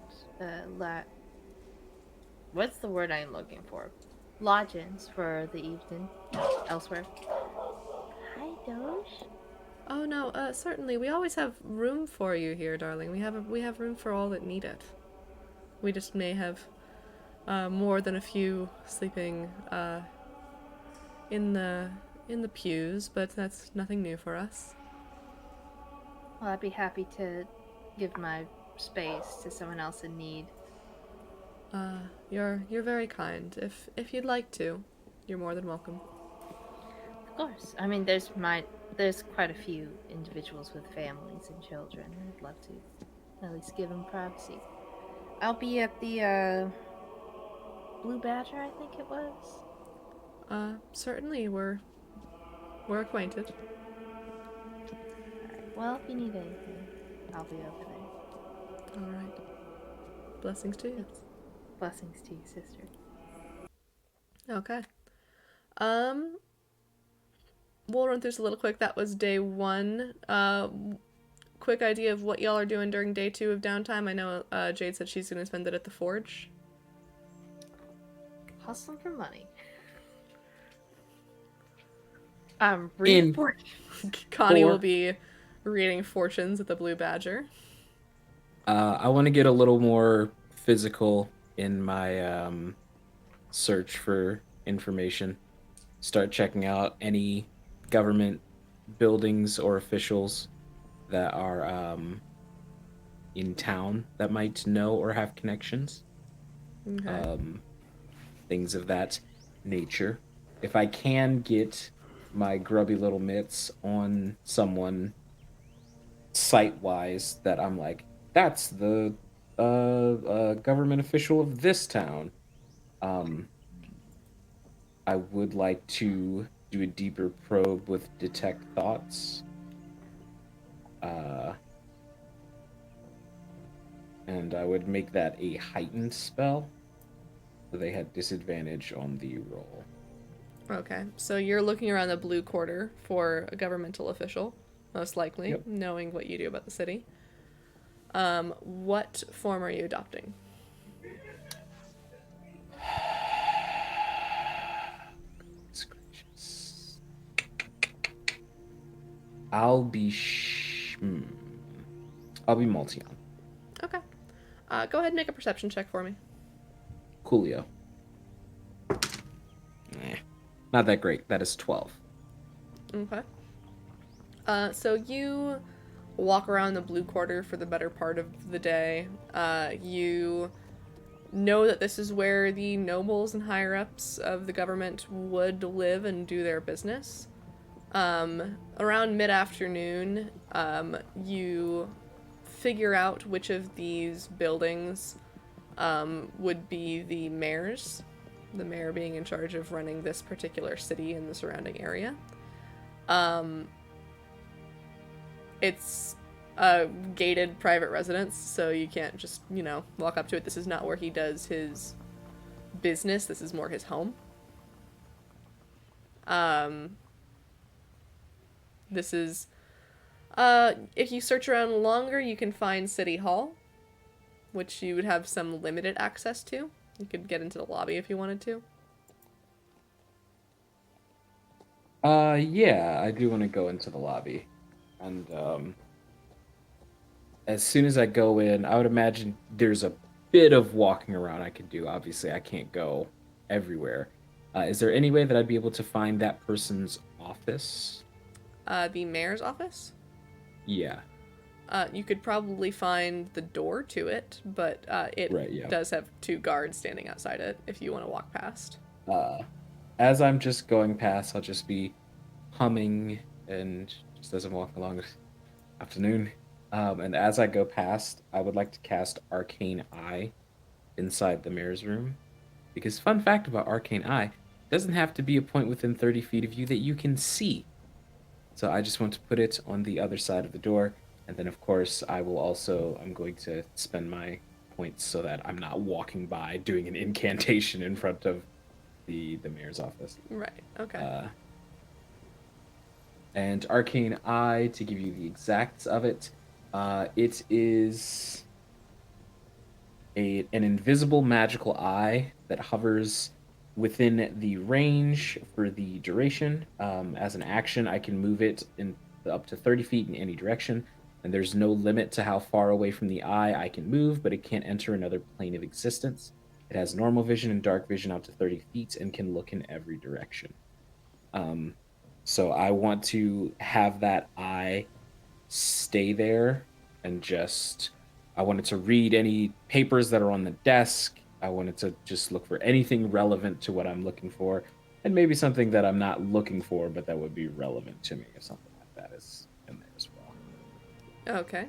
what's the word I'm looking for? Lodgings for the evening elsewhere. Hi, Doge. Oh no, certainly. We always have room for you here, darling. We have room for all that need it. We just may have more than a few sleeping in the pews, but that's nothing new for us. Well, I'd be happy to give my space to someone else in need. You're very kind. If you'd like to, you're more than welcome. Of course. I mean, there's quite a few individuals with families and children. I'd love to at least give them privacy. I'll be at the Blue Badger, I think it was. Certainly we're acquainted. Alright. Well, if you need anything, I'll be over there. All right. Blessings to you. Blessings to you, sister. Okay. We'll run through this a little quick. That was day 1. Quick idea of what y'all are doing during day 2 of downtime. I know Jade said she's gonna spend it at the forge. Hustling for money. Reading Connie will Four. be reading fortunes at the Blue Badger. I want to get a little more physical in my search for information. Start checking out any government buildings or officials that are in town that might know or have connections. Okay. Things of that nature. If I can get my grubby little mitts on someone sight-wise that I'm like, that's the government official of this town. Um, I would like to do a deeper probe with detect thoughts. Uh, and I would make that a heightened spell. So they had disadvantage on the roll. Okay, so you're looking around the blue quarter for a governmental official, most likely, Yep. knowing what you do about the city. What form are you adopting? Goodness gracious. I'll be I'll be Multion. Okay. Go ahead and make a perception check for me. Coolio. Not that great. That is 12. Okay. So you walk around the blue quarter for the better part of the day. You know that this is where the nobles and higher-ups of the government would live and do their business. Around mid-afternoon, you figure out which of these buildings would be the mayor's, the mayor being in charge of running this particular city and the surrounding area. It's a gated private residence, so you can't just, walk up to it. This is not where he does his business. This is more his home. This is, if you search around longer, you can find City Hall, which you would have some limited access to. You could get into the lobby if you wanted to. Yeah, I do want to go into the lobby. And, as soon as I go in, I would imagine there's a bit of walking around I could do. Obviously, I can't go everywhere. Is there any way that I'd be able to find that person's office? The mayor's office? Yeah. You could probably find the door to it, but it Right, yeah. does have 2 guards standing outside it if you want to walk past. As I'm just going past, I'll just be humming and just as I'm walking along this afternoon. And as I go past, I would like to cast Arcane Eye inside the mayor's room. Because fun fact about Arcane Eye, it doesn't have to be a point within 30 feet of you that you can see. So I just want to put it on the other side of the door. And then, of course, I'm going to spend my points so that I'm not walking by doing an incantation in front of the mayor's office. Right, okay. And Arcane Eye, to give you the exacts of it, it is an invisible magical eye that hovers within the range for the duration. As an action, I can move it in up to 30 feet in any direction, and there's no limit to how far away from the eye I can move, but it can't enter another plane of existence. It has normal vision and dark vision out to 30 feet and can look in every direction. So I want to have that eye stay there and I wanted to read any papers that are on the desk. I wanted to just look for anything relevant to what I'm looking for, and maybe something that I'm not looking for, but that would be relevant to me if something like that is in there as well. Okay.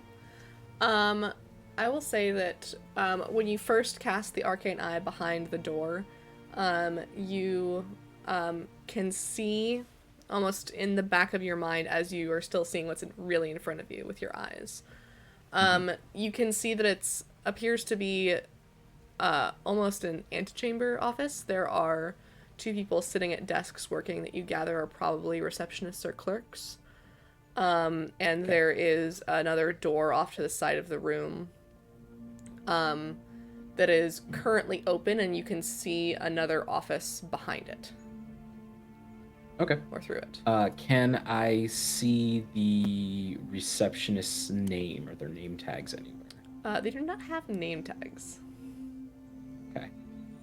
I will say that when you first cast the Arcane Eye behind the door, you can see almost in the back of your mind as you are still seeing what's really in front of you with your eyes. You can see that it appears to be almost an antechamber office. There are 2 people sitting at desks working that you gather are probably receptionists or clerks. And there is another door off to the side of the room that is currently open, and you can see another office behind it. Okay. Or through it. Can I see the receptionist's name or their name tags anywhere? They do not have name tags. Okay.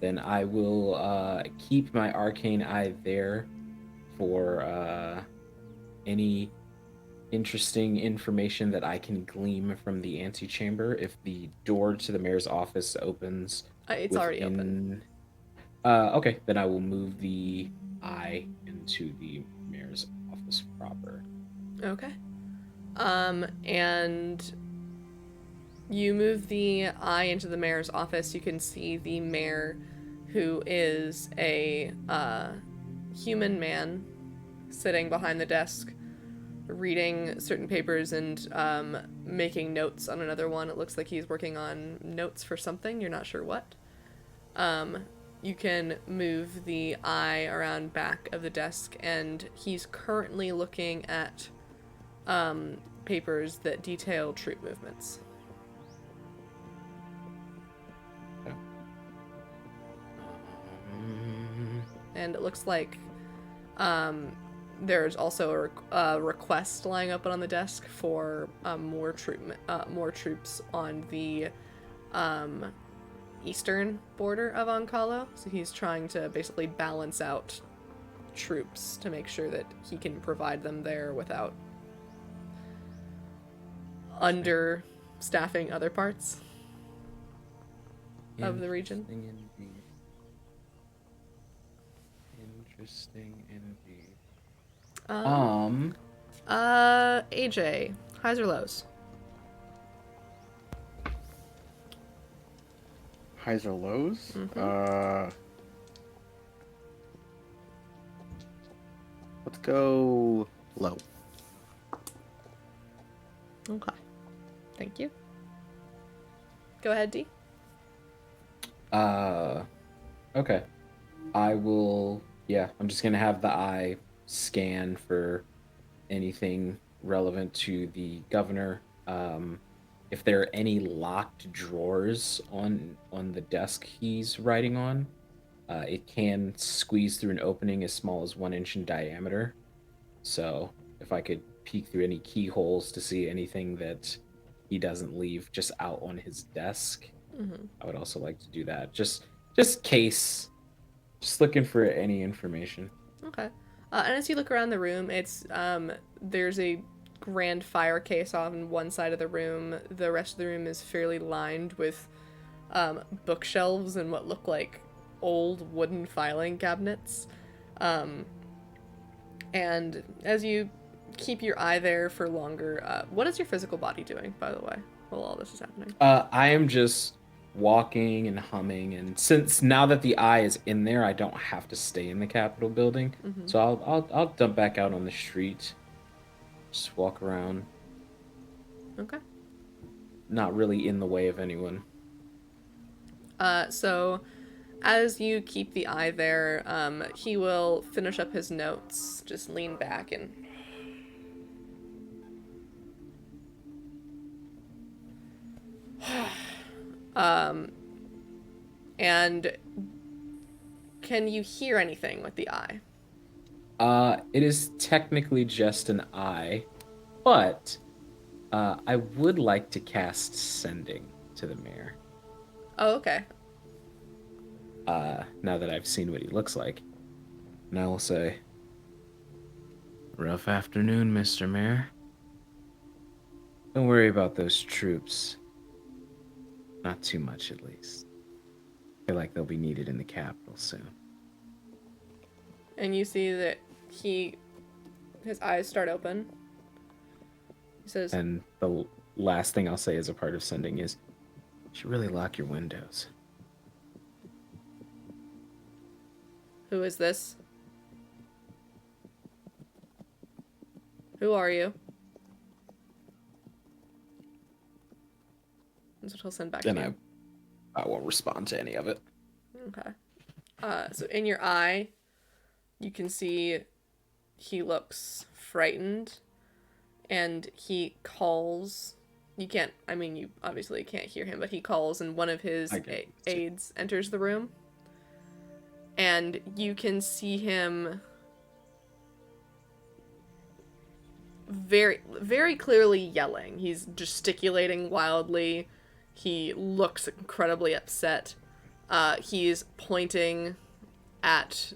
Then I will keep my Arcane Eye there for any interesting information that I can glean from the antechamber. If the door to the mayor's office opens... It's already open. Okay, then I will move the eye into the mayor's office proper. Okay. And you move the eye into the mayor's office. You can see the mayor, who is a human man, sitting behind the desk, reading certain papers and making notes on another one. It looks like he's working on notes for something. You're not sure what. You can move the eye around back of the desk, and he's currently looking at papers that detail troop movements. And it looks like there's also a request lying open on the desk for more troops on the eastern border of Onkalo. So he's trying to basically balance out troops to make sure that he can provide them there without understaffing other parts of the region. Interesting indeed. AJ, highs or lows? Highs or lows? Let's go low. Okay. Thank you. Go ahead, D. Okay. I will, I'm just gonna have the eye scan for anything relevant to the governor. If there are any locked drawers on the desk he's writing on, it can squeeze through an opening as small as 1 inch in diameter. So if I could peek through any keyholes to see anything that he doesn't leave just out on his desk, I would also like to do that. Just case. Just looking for any information. Okay. And as you look around the room, it's there's a grand fire case on one side of the room. The rest of the room is fairly lined with bookshelves and what look like old wooden filing cabinets. And as you keep your eye there for longer, what is your physical body doing, by the way, while all this is happening? I am just walking and humming, and since now that the eye is in there, I don't have to stay in the Capitol building. So I'll dump back out on the street, just walk around. Okay. Not really in the way of anyone. So as you keep the eye there, he will finish up his notes, just lean back and and can you hear anything with the eye? It is technically just an eye, but I would like to cast Sending to the mayor. Oh, okay. Now that I've seen what he looks like. And I will say, rough afternoon, Mr. Mayor. Don't worry about those troops. Not too much, at least. I feel like they'll be needed in the capital soon. And you see that his eyes start open. He says, And the last thing I'll say as a part of Sending is, you should really lock your windows. "Who is this? Who are you?" That's what he'll send back Then to you. I won't respond to any of it. Okay. So in your eye, you can see he looks frightened, and he calls. You obviously can't hear him, but he calls, and one of his aides enters the room. And you can see him very, very clearly yelling. He's gesticulating wildly. He looks incredibly upset. He's pointing out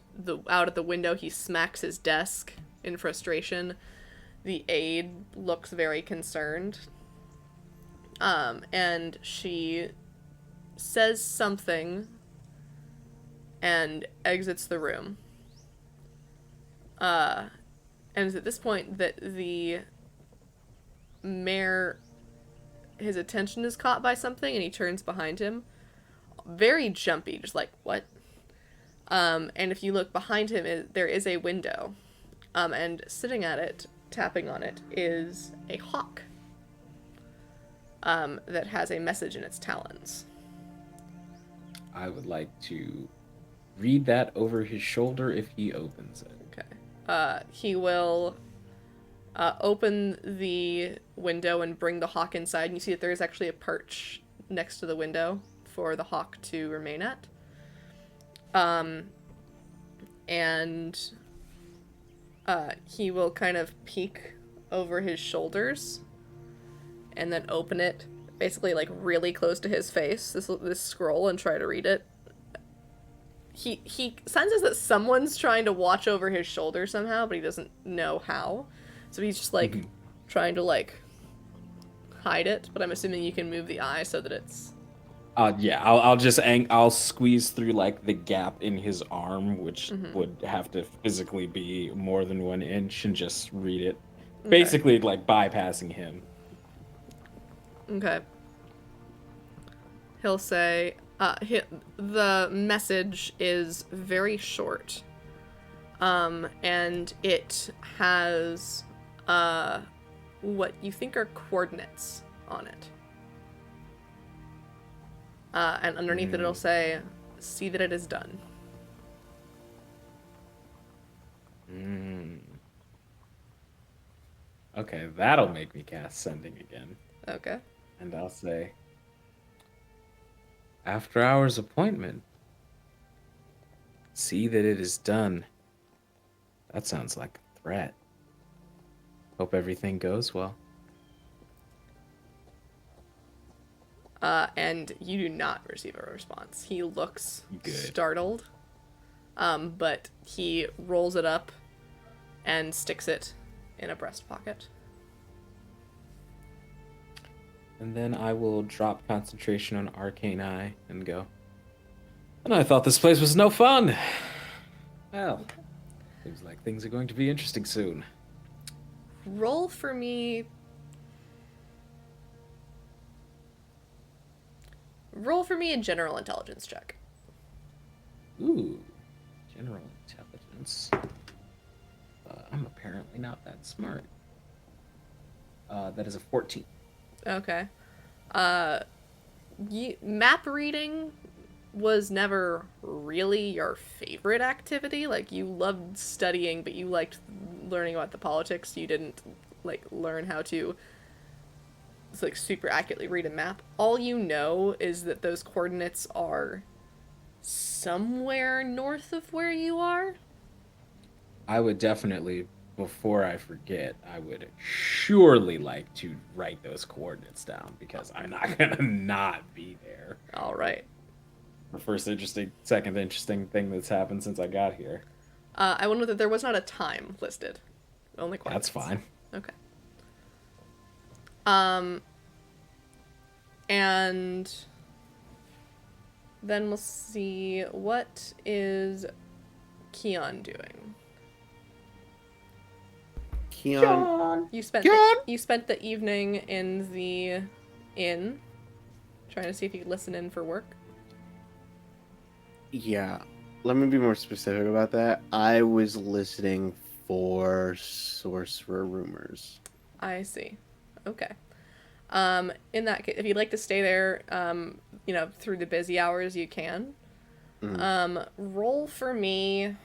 at the window. He smacks his desk in frustration. The aide looks very concerned. And she says something and exits the room. And it's at this point that the Mare, his attention is caught by something and he turns behind him. Very jumpy, just like, what? And if you look behind him, there is a window. And sitting at it, tapping on it, is a hawk. That has a message in its talons. I would like to read that over his shoulder if he opens it. Okay. He will open the window and bring the hawk inside. And you see that there is actually a perch next to the window for the hawk to remain at. And he will kind of peek over his shoulders and then open it basically like really close to his face, this scroll, and try to read it. He senses that someone's trying to watch over his shoulder somehow, but he doesn't know how. So he's just like trying to like hide it, but I'm assuming you can move the eye so that it's Yeah, I'll squeeze through like the gap in his arm, which would have to physically be more than 1 inch, and just read it. Okay. Basically like bypassing him. Okay. He'll say, the message is very short. And it has, what you think are coordinates on it. And underneath it, it'll say, see that it is done. Okay, that'll make me cast Sending again. Okay. And I'll say, after hours appointment, see that it is done. That sounds like a threat. Hope everything goes well. And you do not receive a response. He looks Good. startled, but he rolls it up and sticks it in a breast pocket. And then I will drop concentration on Arcane Eye and go, and I thought this place was no fun. Well, seems like things are going to be interesting soon. Roll for me a general intelligence check. Ooh, general intelligence. I'm apparently not that smart. That is a 14. Okay. Map reading was never really your favorite activity. Like, you loved studying, but you liked learning about the politics. You didn't, like, learn how to, like, super accurately read a map. All you know is that those coordinates are somewhere north of where you are. I would definitely, before I forget, I would surely like to write those coordinates down, because I'm not gonna not be there. All right. The second interesting thing that's happened since I got here. I will note that there was not a time listed. Only coordinates. That's fine. Okay. And then we'll see, what is Keon doing? Keon. You spent the evening in the inn, trying to see if you could listen in for work. Yeah. Let me be more specific about that. I was listening for sorcerer rumors. I see. Okay. In that case, if you'd like to stay there, through the busy hours, you can. Roll for me.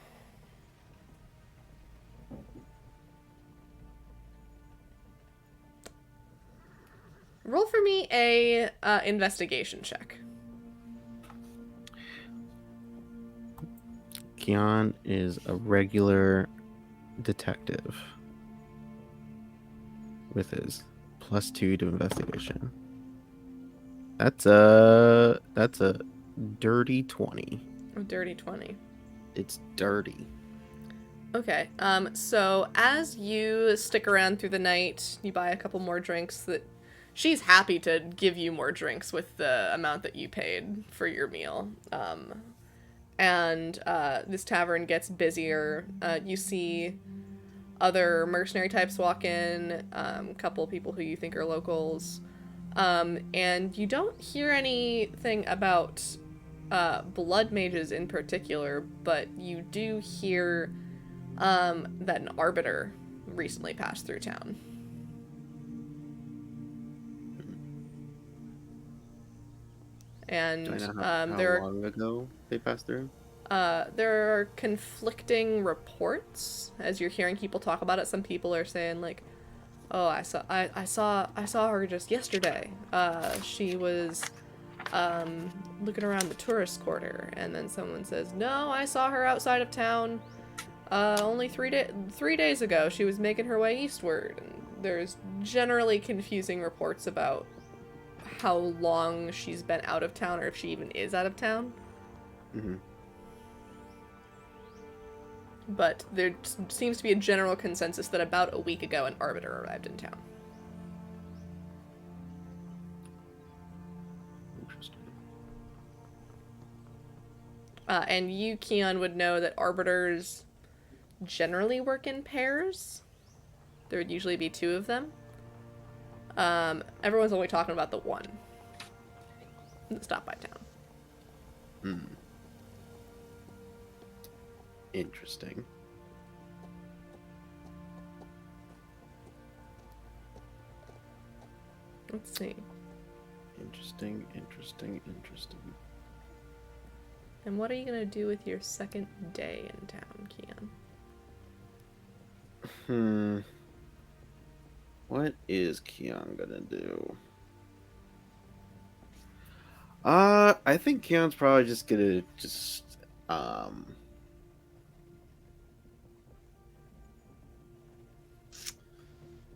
Roll for me a investigation check. Keon is a regular detective with his +2 to investigation. That's a dirty 20. A dirty 20. It's dirty. Okay, so as you stick around through the night, you buy a couple more drinks that she's happy to give you more drinks with the amount that you paid for your meal. And this tavern gets busier. You see other mercenary types walk in, a couple people who you think are locals. And you don't hear anything about blood mages in particular, but you do hear that an arbiter recently passed through town. And Do I know how there are long ago they passed through? there are conflicting reports as you're hearing people talk about it. Some people are saying like, "Oh, I saw her just yesterday. She was looking around the tourist quarter." And then someone says, "No, I saw her outside of town only 3 days ago. She was making her way eastward." And there's generally confusing reports about how long she's been out of town or if she even is out of town. Mm-hmm. But there seems to be a general consensus that about a week ago an arbiter arrived in town. Interesting. And you, Keon, would know that arbiters generally work in pairs. There would usually be 2 of them. Everyone's only talking about the one that stopped by town. Hmm. Interesting. Let's see. Interesting. And what are you gonna do with your second day in town, Keon? What is Keon gonna do? I think Keon's probably just gonna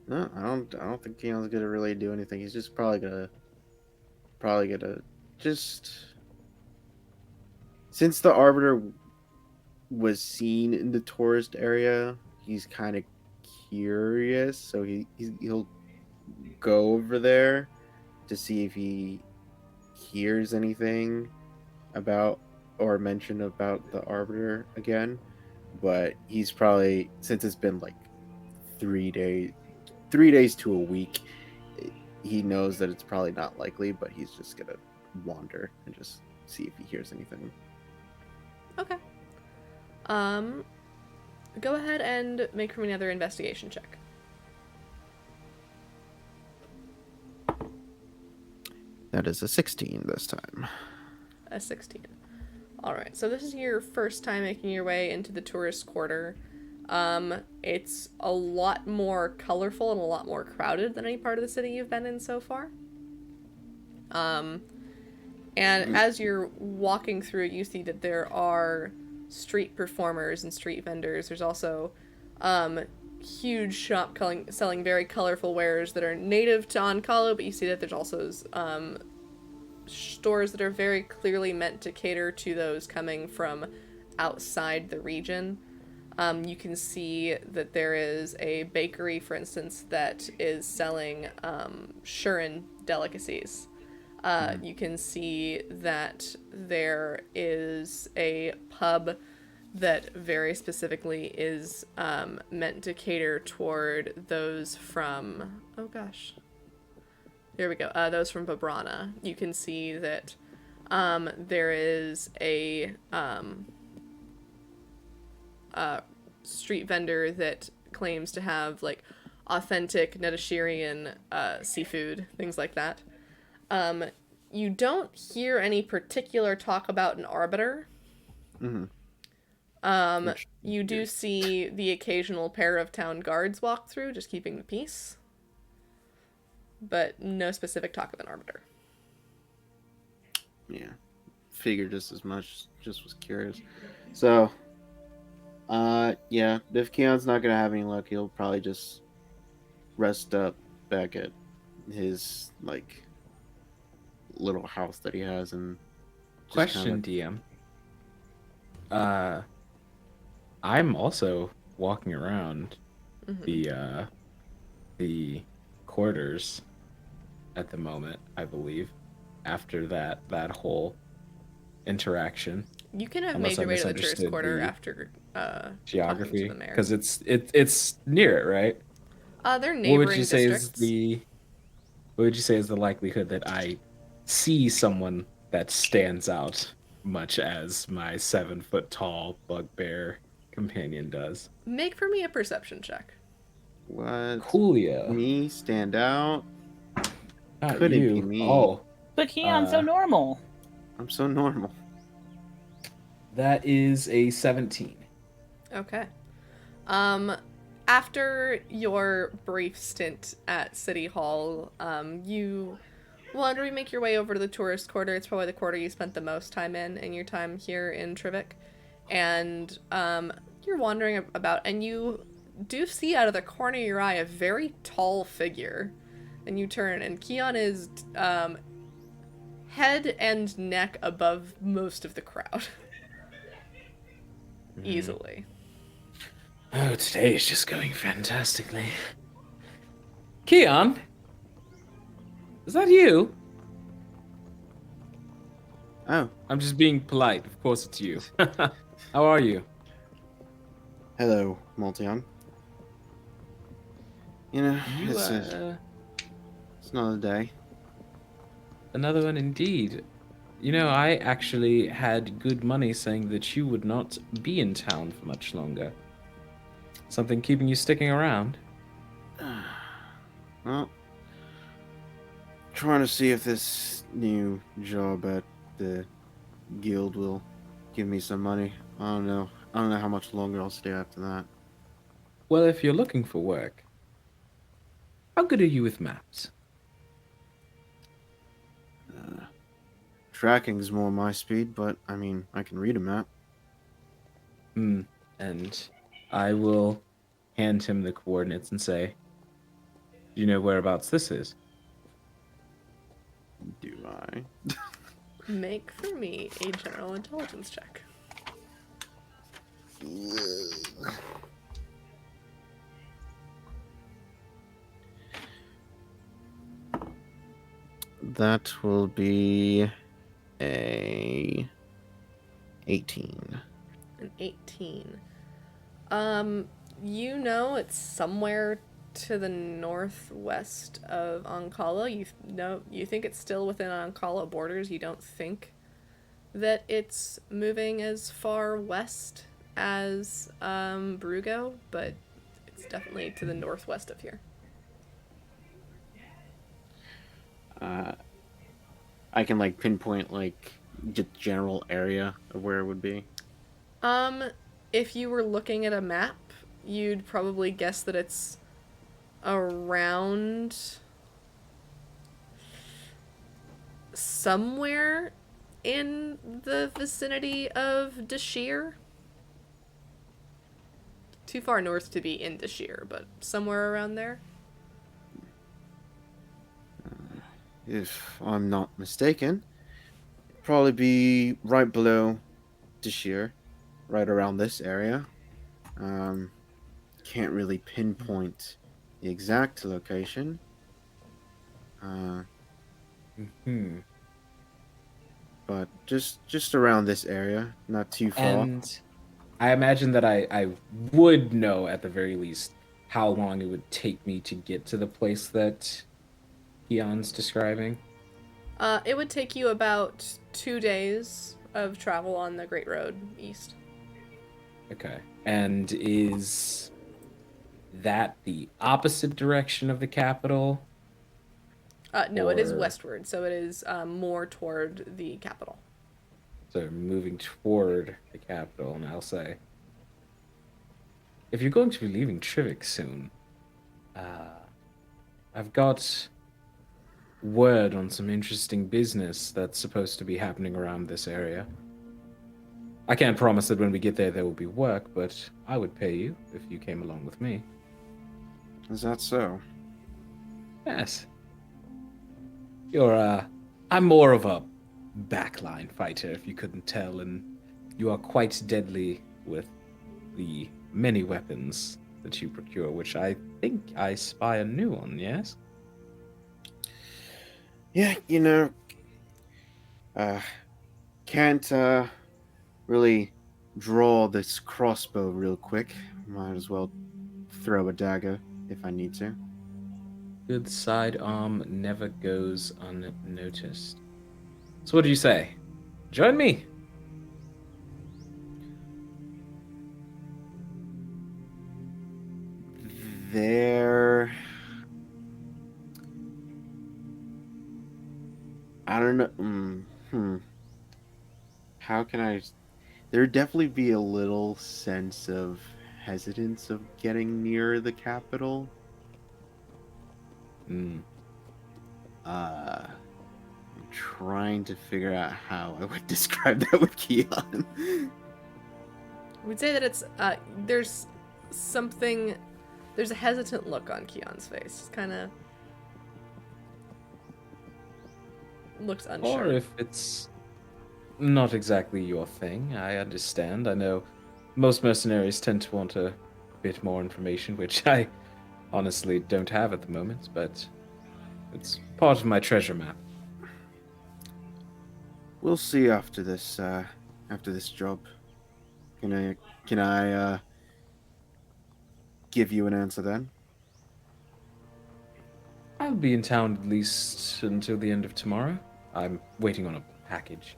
no, I don't think Keon's gonna really do anything. He's just probably gonna just, since the Arbiter was seen in the tourist area, he's kind of curious, so he'll go over there to see if he hears anything about or mention about the Arbiter again. But he's probably, since it's been like 3 days to a week, he knows that it's probably not likely, but he's just gonna wander and just see if he hears anything. Okay. Go ahead and make me another investigation check. That is a 16 this time. A 16. Alright, so this is your first time making your way into the tourist quarter. It's a lot more colorful and a lot more crowded than any part of the city you've been in so far. And as you're walking through it, you see that there are street performers and street vendors. There's also huge shop selling very colorful wares that are native to Onkalo, but you see that there's also stores that are very clearly meant to cater to those coming from outside the region. You can see that there is a bakery, for instance, that is selling Shurin delicacies. You can see that there is a pub that very specifically is meant to cater toward those from... Oh, gosh. There we go. Those from Babrana. You can see that there is a street vendor that claims to have, like, authentic Netashirian seafood, things like that. You don't hear any particular talk about an arbiter. Mm-hmm. You do see the occasional pair of town guards walk through, just keeping the peace. But no specific talk of an arbiter. Yeah. Figured just as much, just was curious. So, yeah, if Keon's not gonna have any luck, he'll probably just rest up back at his, like, little house that he has and just Question, DM. I'm also walking around the quarters at the moment, I believe, after that whole interaction. You can have Unless made I your way to the tourist misunderstood quarter the after talking to geography, the mayor. because it's near it, right? They're What would you neighboring say is districts. what would you say is the likelihood that I see someone that stands out much as my 7 foot tall bugbear companion does? Make for me a perception check. What? Coolio. Me stand out? Not Couldn't be you. me. Oh, But Keon's so Uh, normal. I'm so normal. that is a 17. Okay. After your brief stint at City Hall, you wander and make your way over to the tourist quarter. It's probably the quarter you spent the most time in your time here in Trivik. And you're wandering about, and you do see out of the corner of your eye a very tall figure. And you turn, and Keon is head and neck above most of the crowd. Easily. Oh, today is just going fantastically. Keon? Is that you? Oh, I'm just being polite. Of course it's you. How are you? hello, Multion. You know, You, it's another day. another one indeed. You know, I actually had good money saying that you would not be in town for much longer. Something keeping you sticking around? Well, trying to see if this new job at the guild will give me some money. I don't know. I don't know how much longer I'll stay after that. Well, if you're looking for work, how good are you with maps? Tracking's more my speed, but I mean, I can read a map. And I will hand him the coordinates and say, "Do you know whereabouts this is?" Do I? Make for me a general intelligence check. That will be a 18. An 18. You know it's somewhere to the northwest of Ankala. You think it's still within Ankala borders. You don't think that it's moving as far west as Brugo, but it's definitely to the northwest of here. I can like pinpoint like the general area of where it would be. If you were looking at a map, you'd probably guess that it's around somewhere in the vicinity of Dashir. Too far north to be in Dashir, but somewhere around there. If I'm not mistaken, probably be right below Dashir, right around this area. Can't really pinpoint the exact location. But just around this area, not too far. And I imagine that I would know at the very least how long it would take me to get to the place that Keon's describing. It would take you about 2 days of travel on the Great Road east. Okay. And is that the opposite direction of the capital? No, it is Or- westward, so it is more toward the capital. So moving toward the capital, and I'll say, if you're going to be leaving Trivik soon, I've got word on some interesting business that's supposed to be happening around this area. I can't promise that when we get there will be work, but I would pay you if you came along with me. Is that so? Yes. I'm more of a backline fighter, if you couldn't tell, and you are quite deadly with the many weapons that you procure, which I think I spy a new one, yes? Yeah, you know, can't really draw this crossbow real quick. Might as well throw a dagger if I need to. Good sidearm never goes unnoticed. So what do you say? Join me. There. I don't know. How can I? There'd definitely be a little sense of hesitance of getting near the capital. Hmm. I'm trying to figure out how I would describe that with Keon. We'd say that it's there's something, there's a hesitant look on Keon's face. Kind of looks unsure. Or if it's not exactly your thing, I understand. I know most mercenaries tend to want a bit more information, which I honestly don't have at the moment, but it's part of my treasure map. We'll see after this job. Can I give you an answer then? I'll be in town at least until the end of tomorrow. I'm waiting on a package.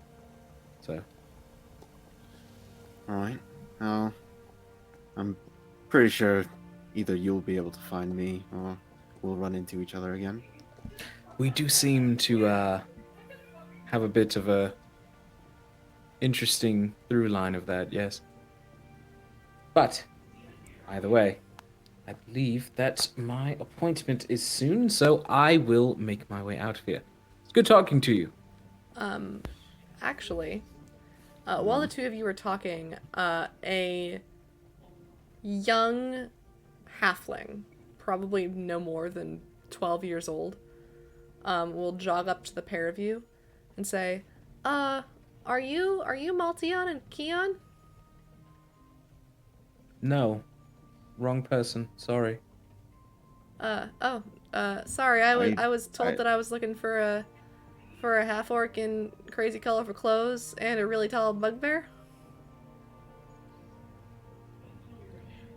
So, All right. I'm pretty sure either you'll be able to find me or we'll run into each other again. we do seem to have a bit of a interesting through line of that, yes. But, either way, I believe that my appointment is soon, so I will make my way out of here. It's good talking to you. Actually, while the two of you were talking, a young halfling, probably no more than 12 years old, will jog up to the pair of you and say, are you Maltion and Keon? No. Wrong person. Sorry. Sorry, I was told I- that I was looking for a half orc in crazy colorful clothes and a really tall bugbear.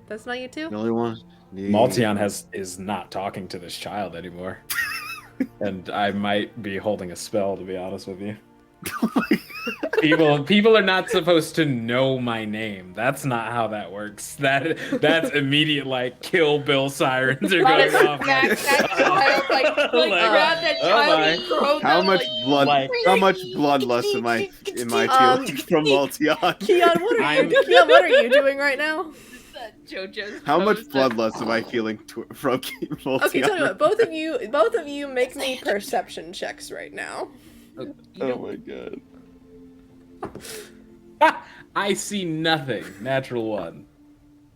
That's not you The too? only one. Maltion is not talking to this child anymore. And I might be holding a spell, to be honest with you. People are not supposed to know my name. That's not how that works. That's immediate, like, Kill Bill sirens are Try to going off. smack that child, like grab that oh child my. and throw How them, much like, blood? like- How much bloodlust am I feeling from Maltion? Keon, Keon, what are you doing right now? JoJo's How much pose that- bloodlust am I feeling from Maltion? Okay, tell you what, both of you make me perception checks right now. Oh my god. I see nothing. Natural one.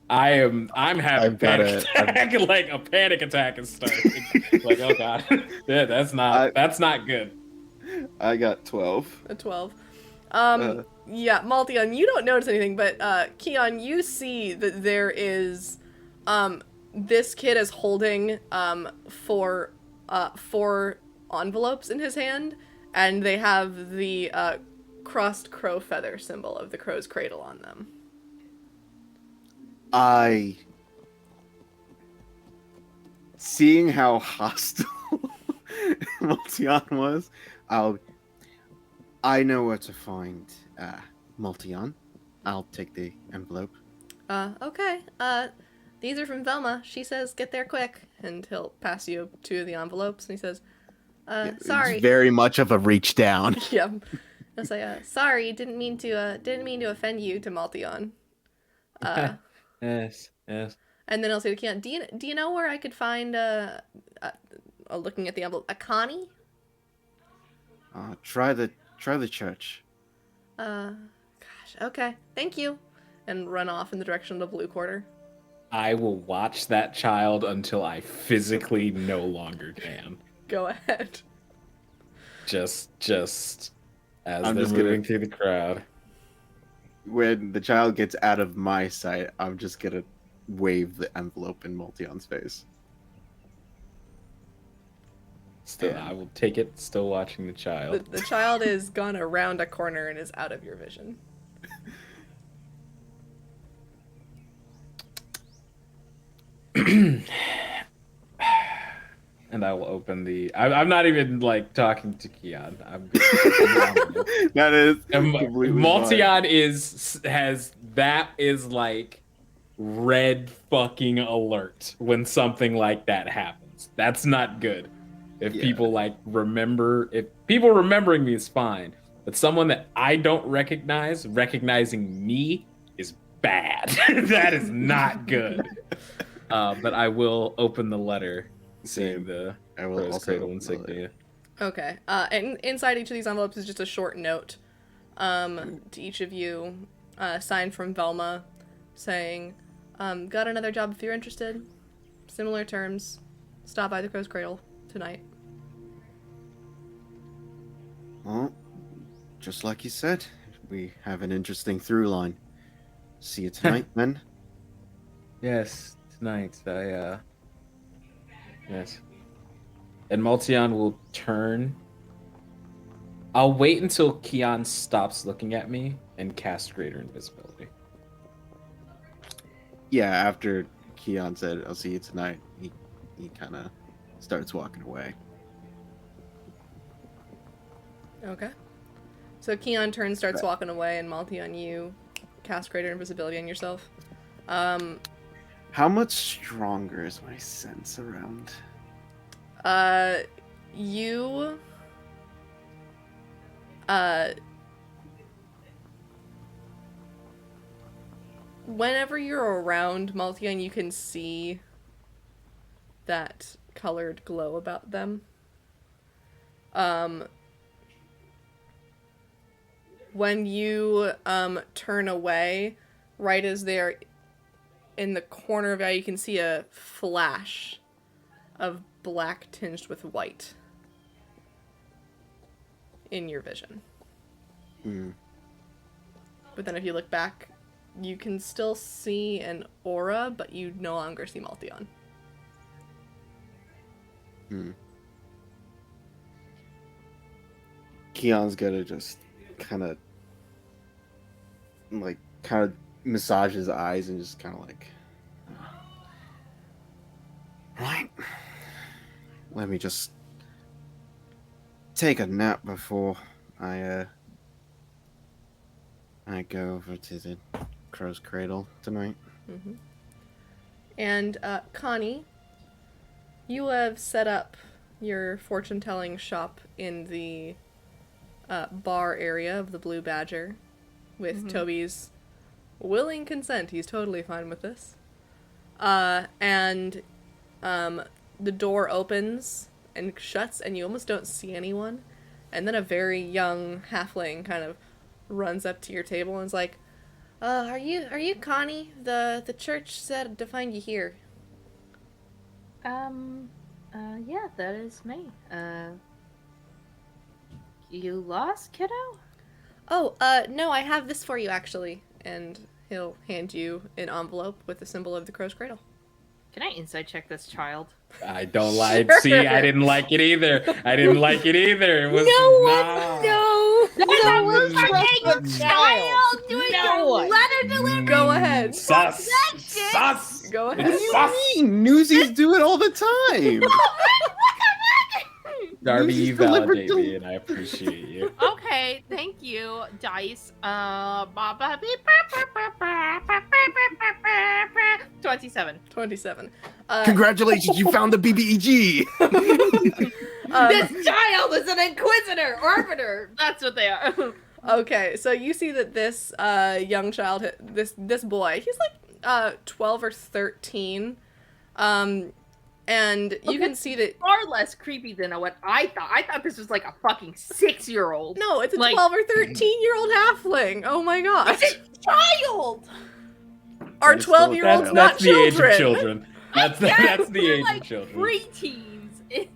I'm having I've got panic attack. Like a panic attack is starting. Like, oh god. Yeah, that's not good. I got 12. A 12. Uh. Yeah, Maltion, you don't notice anything, but Keon, you see that there is this kid is holding four envelopes in his hand, and they have the crossed crow feather symbol of the crow's cradle on them. Seeing how hostile Maltion was, I know where to find Maltion. I'll take the envelope. Okay. These are from Velma. She says get there quick, and he'll pass you two of the envelopes, and he says, sorry. It's very much of a reach down. Yeah. I'll say, sorry, didn't mean to offend you, to Maltion. Yes. And then I'll say to Keon, do you know where I could find looking at the envelope, a Connie? Try the church. Gosh, okay, thank you. And run off in the direction of the blue quarter. I will watch that child until I physically no longer can. Go ahead. Just as I'm they're just moving gonna- through the crowd. When the child gets out of my sight, I'm just gonna wave the envelope in Maltion's face. Still, Yeah. I will take it. Still watching the child. The child is gone around a corner and is out of your vision. And I will open the. I'm not even like talking to Keon. I'm good. That is completely fine. Maltion is like red fucking alert when something like that happens. That's not good. If people like remember, if people remembering me is fine, but someone that I don't recognize recognizing me is bad. That is not good. But I will open the letter, seeing the Rose Cradle insignia. Okay. And inside each of these envelopes is just a short note to each of you, signed from Velma, saying, got another job if you're interested. Similar terms. Stop by the Crow's Cradle tonight. Well, just like you said, we have an interesting through line. See you tonight, then. Yes, tonight. Yes. And Maltion will turn. I'll wait until Keon stops looking at me and cast Greater Invisibility. Yeah, after Keon said, I'll see you tonight, he kind of starts walking away. Okay. So Keon turns, starts walking away, and Maltion, you cast Greater Invisibility on yourself. How much stronger is my sense around? You... Whenever you're around Maltion, you can see that colored glow about them. When you turn away, right as they're in the corner of it, you can see a flash of black tinged with white in your vision. But then if you look back, you can still see an aura, but you no longer see Maltion. Keon's gonna just kind of massage his eyes and just kind of like, right, let me just take a nap before I go over to the Crow's Cradle tonight. Mm-hmm. And Connie, you have set up your fortune-telling shop in the bar area of the Blue Badger with Toby's willing consent. He's totally fine with this. And the door opens and shuts, and you almost don't see anyone. And then a very young halfling kind of runs up to your table and is like, are you Connie? The church said to find you here. Yeah, that is me. You lost, kiddo? Oh, no, I have this for you, actually. And he'll hand you an envelope with the symbol of the Crow's Cradle. Can I insight check this child? I don't like. See, I didn't like it either. It was No one trust the child doing your letter delivery. Go ahead. Sus. Go What ahead. do you mean? Newsies do it all the time. Darby, you delivered validate me, and I appreciate you. Okay, thank you, Dice. 27. 27. Congratulations, you found the BBEG. This child is an inquisitor, arbiter. That's what they are. Okay, so you see that this young child, this boy, he's like 12 or 13, and you can see that. Far less creepy than what I thought. I thought this was like a fucking 6-year-old. No, it's a 12 or 13-year-old halfling. Oh my gosh. It's a child. Are 12-year-olds not that's the age children? of children. That's the age like of children. Preteens.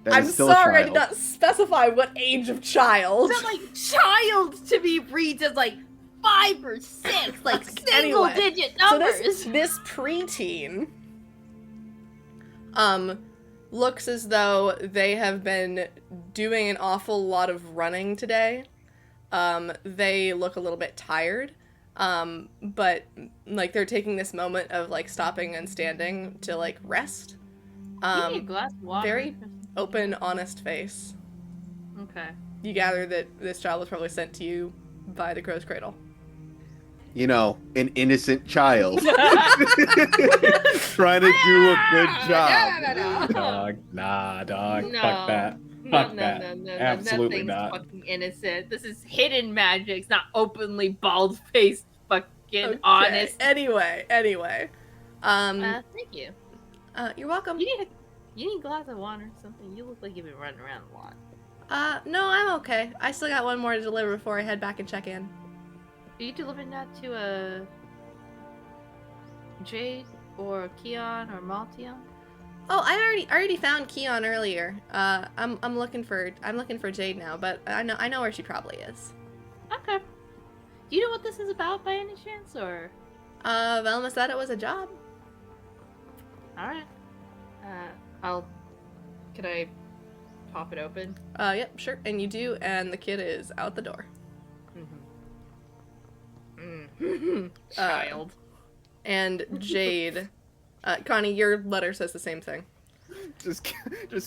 I'm sorry, I did not specify what age of child. So like child to me reads as like 5 or 6, like single digit numbers. So this preteen looks as though they have been doing an awful lot of running today. They look a little bit tired. But like they're taking this moment of like stopping and standing to like rest. Give me a glass of water. Very open, honest face. Okay. You gather that this child was probably sent to you by the Crow's Cradle. You know, an innocent child trying to do a good job. No. Dog. Nah, dog. No. Fuck that. No, Fuck no, that. no, no, Absolutely nothing's not. fucking innocent. This is hidden Magicks, not openly bald-faced fucking Okay, honest. Anyway. Thank you. You're welcome. You need a glass of water or something. You look like you've been running around a lot. No, I'm okay. I still got one more to deliver before I head back and check in. Are you delivering that to Jade or Keon or Maltion? Oh, I already found Keon earlier. I'm looking for Jade now, but I know where she probably is. Okay. Do you know what this is about by any chance, or? Velma said it was a job. All right. Could I pop it open? Yep, sure. And you do, and the kid is out the door. Child. And Jade, Connie, your letter says the same thing. Just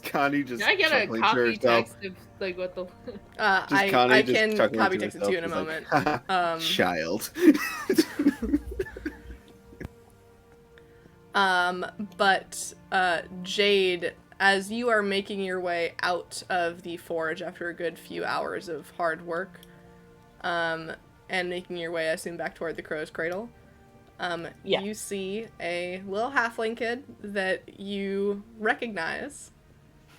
Connie just. Can I get a chuckling to copy herself. text of like what the? Just Connie I just can chuckling copy to text it to you in a herself, moment. just like, child. But Jade, as you are making your way out of the forge after a good few hours of hard work, and making your way, I assume, back toward the Crow's Cradle, you see a little halfling kid that you recognize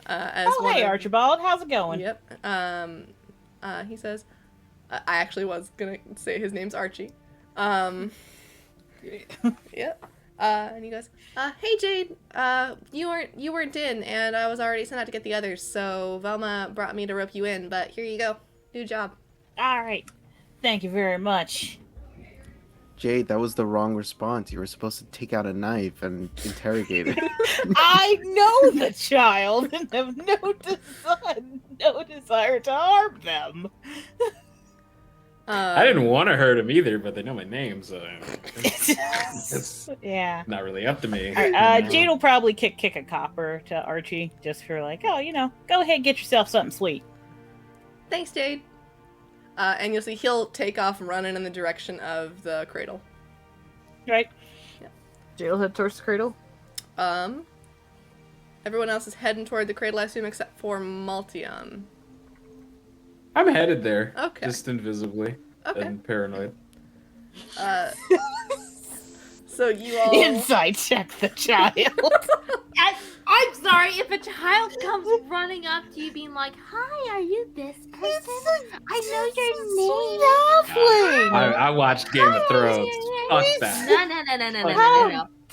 as one hey, of... Archibald, how's it going? Yep. He says, I actually was gonna say his name's Archie. Yep. And he goes, hey Jade, you weren't in, and I was already sent out to get the others, so Velma brought me to rope you in, but here you go. New job. All right. Thank you very much. Jade, that was the wrong response. You were supposed to take out a knife and interrogate it. I know the child and have no desire to harm them. I didn't want to hurt him either, but they know my name, so it's Yeah. not really up to me. Jade will probably kick a copper to Archie just for like, oh, go ahead and get yourself something sweet. Thanks, Jade. And you'll see he'll take off running in the direction of the cradle. Right. Jade will head towards the cradle. Everyone else is heading toward the cradle, I assume, except for Maltion. I'm headed there. Okay. Just invisibly. Okay. And paranoid. So you all... Insight check the child. I'm sorry, if a child comes running up to you being like, hi, are you this person? I know your name. Halfling. I watched Game of Thrones. Fuck that. No.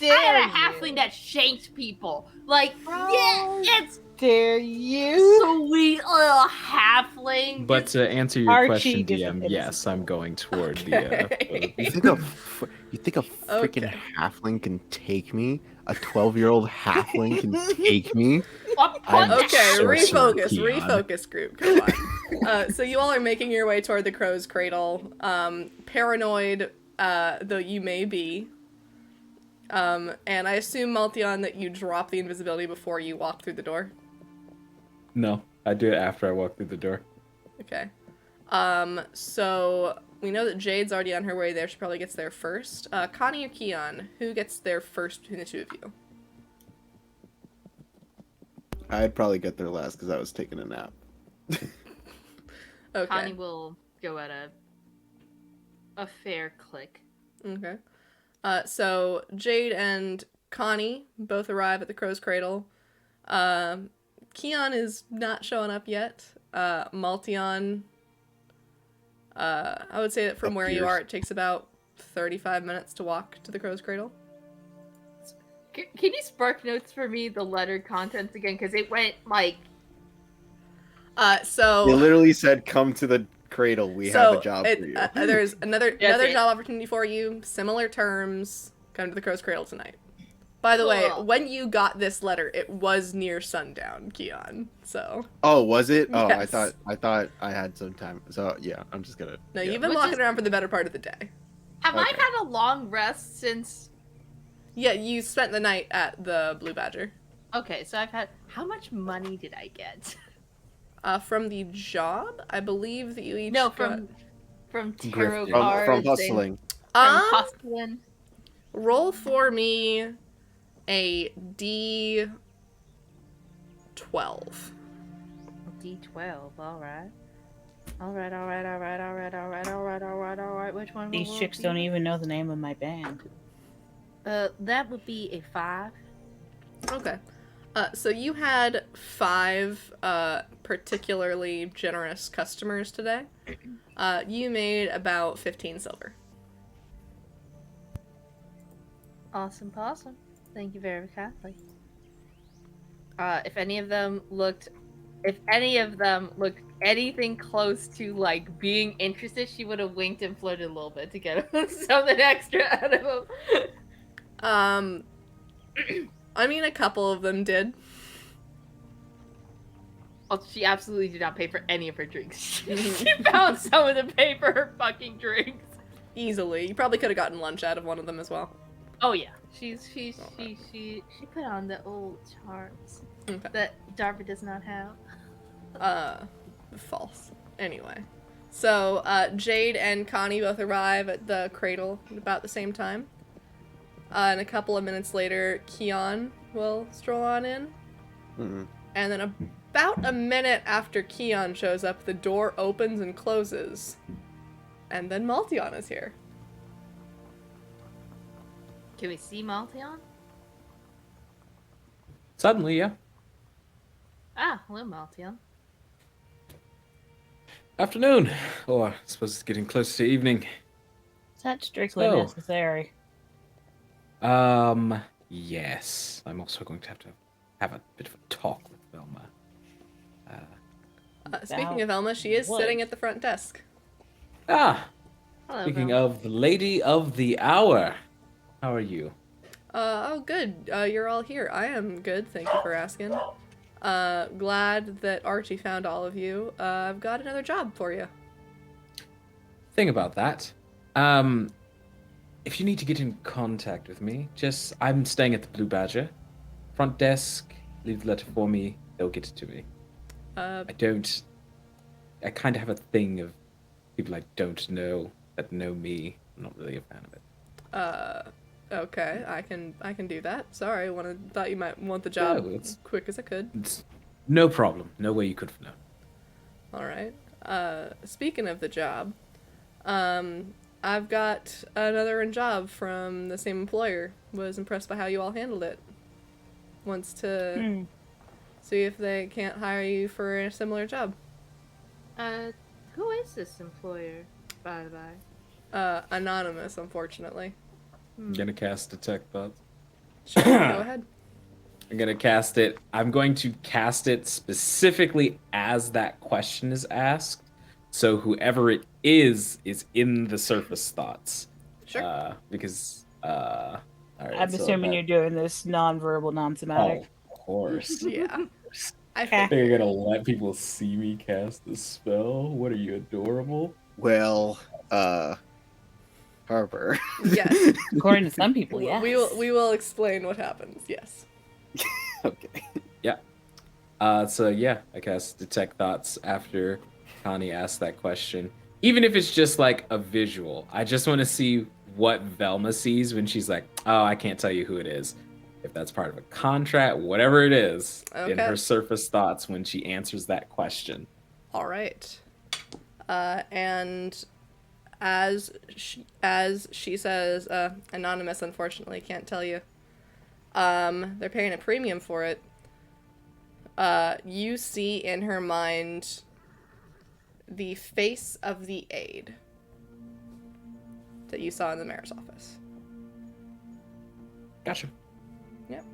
I had a halfling that shanks people. Like, yeah, it's Dare you? sweet little halfling. But to answer your Archie question, DM, doesn't- yes, I'm going toward Okay. You think a freaking Okay. halfling can take me? A 12-year-old halfling can take me? I'm Okay, so refocus, sorry, Keon. group. Come on. So you all are making your way toward the Crow's Cradle. Paranoid, though you may be. And I assume, Maltion, that you drop the invisibility before you walk through the door. No, I do it after I walk through the door. Okay. So we know that Jade's already on her way there. She probably gets there first. Connie or Keon, who gets there first between the two of you? I'd probably get there last because I was taking a nap. Okay. Connie will go at a fair click. Okay. So Jade and Connie both arrive at the Crow's Cradle. Keon is not showing up yet. Maltion, I would say that from where you Appears. are, it takes about 35 minutes to walk to the Crow's Cradle. Can you spark notes for me the letter contents again? Because it went like... So They literally said, come to the cradle. We have a job for you. There's another it. job opportunity for you. Similar terms. Come to the Crow's Cradle tonight. By the way, Cool. when you got this letter, it was near sundown, Keon. So Oh, was it? Oh, Yes. I thought I had some time. So yeah, I'm just gonna. no, yeah. you've been Which walking is- around for the better part of the day. Have I Okay. had a long rest since? Yeah, you spent the night at the Blue Badger. Okay, so I've had. How much money did I get? From the job, I believe that you each No, got... from tarot Grifting. From cards hustling. and from Um, hustling. roll for me a D12. D12. All right. All right. All right. All right. All right. All right. All right. All right. All right. Which one? These will chicks be? don't even know the name of my band. That would be a 5. Okay. So you had 5 particularly generous customers today. You made about 15 silver. Awesome, possum. Thank you very kindly. If any of them looked anything close to like being interested, she would have winked and flirted a little bit to get something extra out of them. I mean, a couple of them did. Oh, she absolutely did not pay for any of her drinks. She found someone to pay for her fucking drinks. Easily. You probably could have gotten lunch out of one of them as well. Oh yeah, she put on the old charms Okay. that Darby does not have. False. Anyway. So, Jade and Connie both arrive at the cradle at about the same time. And a couple of minutes later, Keon will stroll on in. Mm-mm. And then about a minute after Keon shows up, the door opens and closes. And then Maltion is here. Can we see Maltion? Suddenly, yeah. Ah, hello, Maltion. Afternoon. Or I suppose it's getting close to evening. Is that strictly So- necessary? Yes. I'm also going to have a bit of a talk with Velma. Speaking of Elma, she is What? sitting at the front desk. Hello, Speaking of the lady of the hour. How are you? Oh, good. You're all here. I am good. Thank you for asking. Glad that Archie found all of you. I've got another job for you. Thing about that. If you need to get in contact with me, I'm staying at the Blue Badger. Front desk, leave the letter for me, they'll get it to me. I kind of have a thing of people I don't know that know me. I'm not really a fan of it. Okay, I can do that. Sorry, thought you might want the job No, it's- quick as I could. It's no problem. No way you could know. All right. Speaking of the job, I've got another job from the same employer. Was impressed by how you all handled it. Wants to see if they can't hire you for a similar job. Who is this employer, by the by? Anonymous, unfortunately. I'm gonna cast Detect Thoughts. Sure, go ahead. I'm going to cast it specifically as that question is asked. So whoever it is in the surface thoughts. Sure. Because, all right, I'm assuming you're doing this non-verbal, non-somatic. Of course. Yeah. I Okay. think. They're going to let people see me cast the spell? What are you, adorable? Well, Harper. Yes. According to some people, yes. We will explain what happens. Yes. Okay. I cast Detect Thoughts after Connie asked that question. Even if it's just like a visual, I just want to see what Velma sees when she's like, oh, I can't tell you who it is. If that's part of a contract, whatever it is, in Okay. her surface thoughts when she answers that question. All right. And as she says, anonymous, unfortunately, can't tell you. They're paying a premium for it. You see in her mind the face of the aide that you saw in the mayor's office. Gotcha. Yep.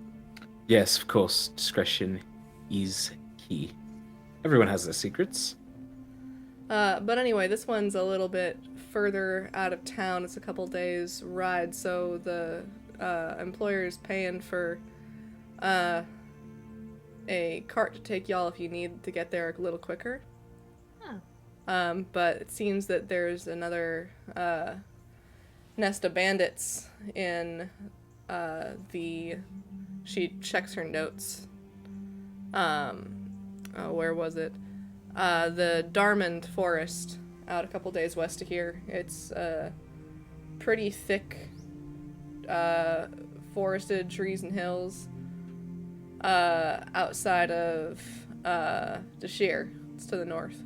Yes, of course. Discretion is key. Everyone has their secrets. But anyway, this one's a little bit further out of town. It's a couple days ride, so the employer's paying for a cart to take y'all if you need to get there a little quicker. Oh. But it seems that there's another nest of bandits in the... She checks her notes. Where was it? The Darmond Forest, out a couple days west of here. It's pretty thick, forested trees and hills. Outside of Dashir. It's to the north.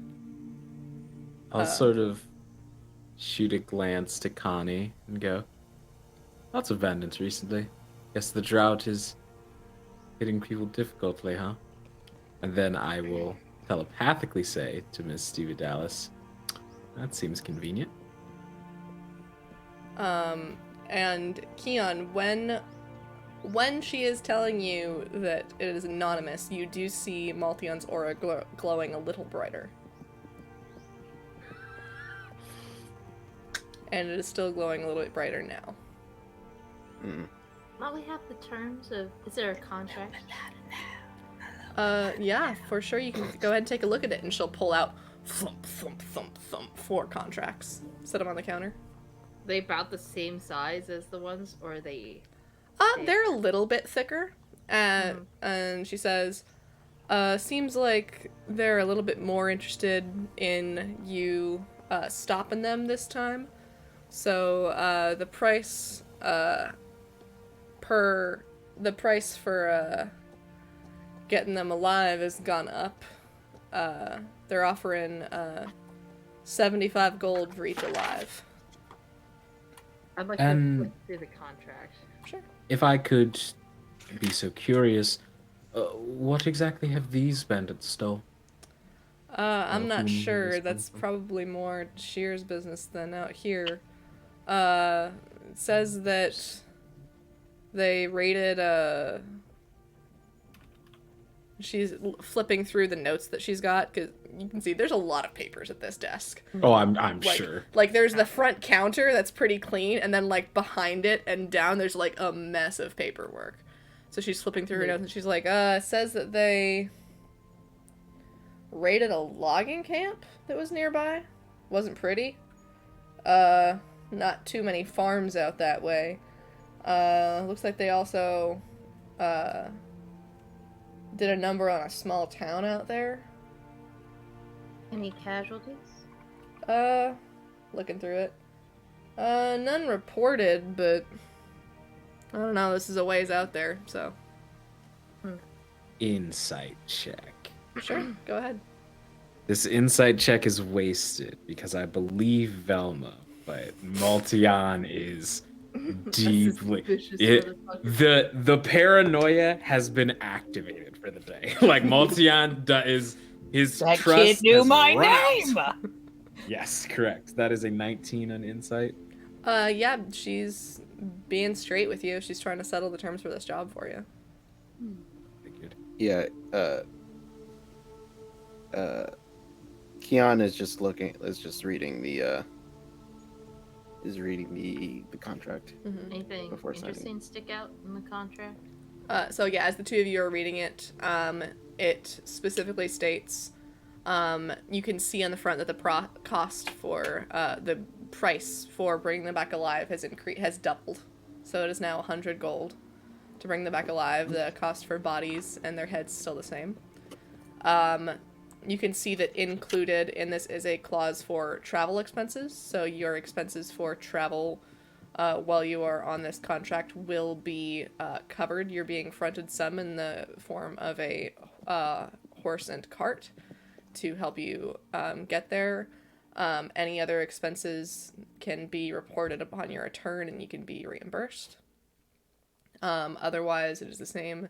I'll sort of shoot a glance to Connie and go, lots of bandits recently. Guess the drought is hitting people difficultly, huh? And then I will telepathically say to Miss Stevie Dallas, that seems convenient. And Keon, when she is telling you that it is anonymous, you do see Maltion's aura glowing a little brighter. And it is still glowing a little bit brighter now. Well, we have the terms of... Is there a contract? Yeah, for sure. You can go ahead and take a look at it, and she'll pull out thump, thump, thump, thump, 4 contracts. Set them on the counter. They about the same size as the ones, or are they... They're a little bit thicker. And she says, seems like they're a little bit more interested in you stopping them this time. So the price for getting them alive has gone up. They're offering 75 gold for each alive. I'd like to flip through the contract. Sure. If I could be so curious, what exactly have these bandits stole? I'm not whom sure. is That's from? probably more Shear's business than out here. It says that they raided She's flipping through the notes that she's got, because you can see there's a lot of papers at this desk. Oh, I'm sure. Like, there's the front counter that's pretty clean, and then, like, behind it and down, there's, like, a mess of paperwork. So she's flipping through her notes, and she's like, it says that they raided a logging camp that was nearby. Wasn't pretty. Not too many farms out that way. Looks like they also, did a number on a small town out there. Any casualties? Looking through it. None reported, but I don't know, this is a ways out there, so. Insight check. Sure, go ahead. This insight check is wasted because I believe Velma, but Maltion is deeply the paranoia has been activated for the day. Like Maltion is his That trust kid knew has my roused. name. Yes, correct. That is a 19 on insight. Yeah, she's being straight with you. She's trying to settle the terms for this job for you. Figured. Yeah, Keon is just reading the contract. Mm-hmm. Anything Before signing. interesting stick out in the contract? So yeah, as the two of you are reading it, it specifically states, you can see on the front that the cost for, the price for bringing them back alive has doubled. So it is now 100 gold to bring them back alive. The cost for bodies and their heads still the same. You can see that included in this is a clause for travel expenses. So your expenses for travel while you are on this contract will be covered. You're being fronted some in the form of a horse and cart to help you get there. Any other expenses can be reported upon your return and you can be reimbursed. Otherwise, it is the same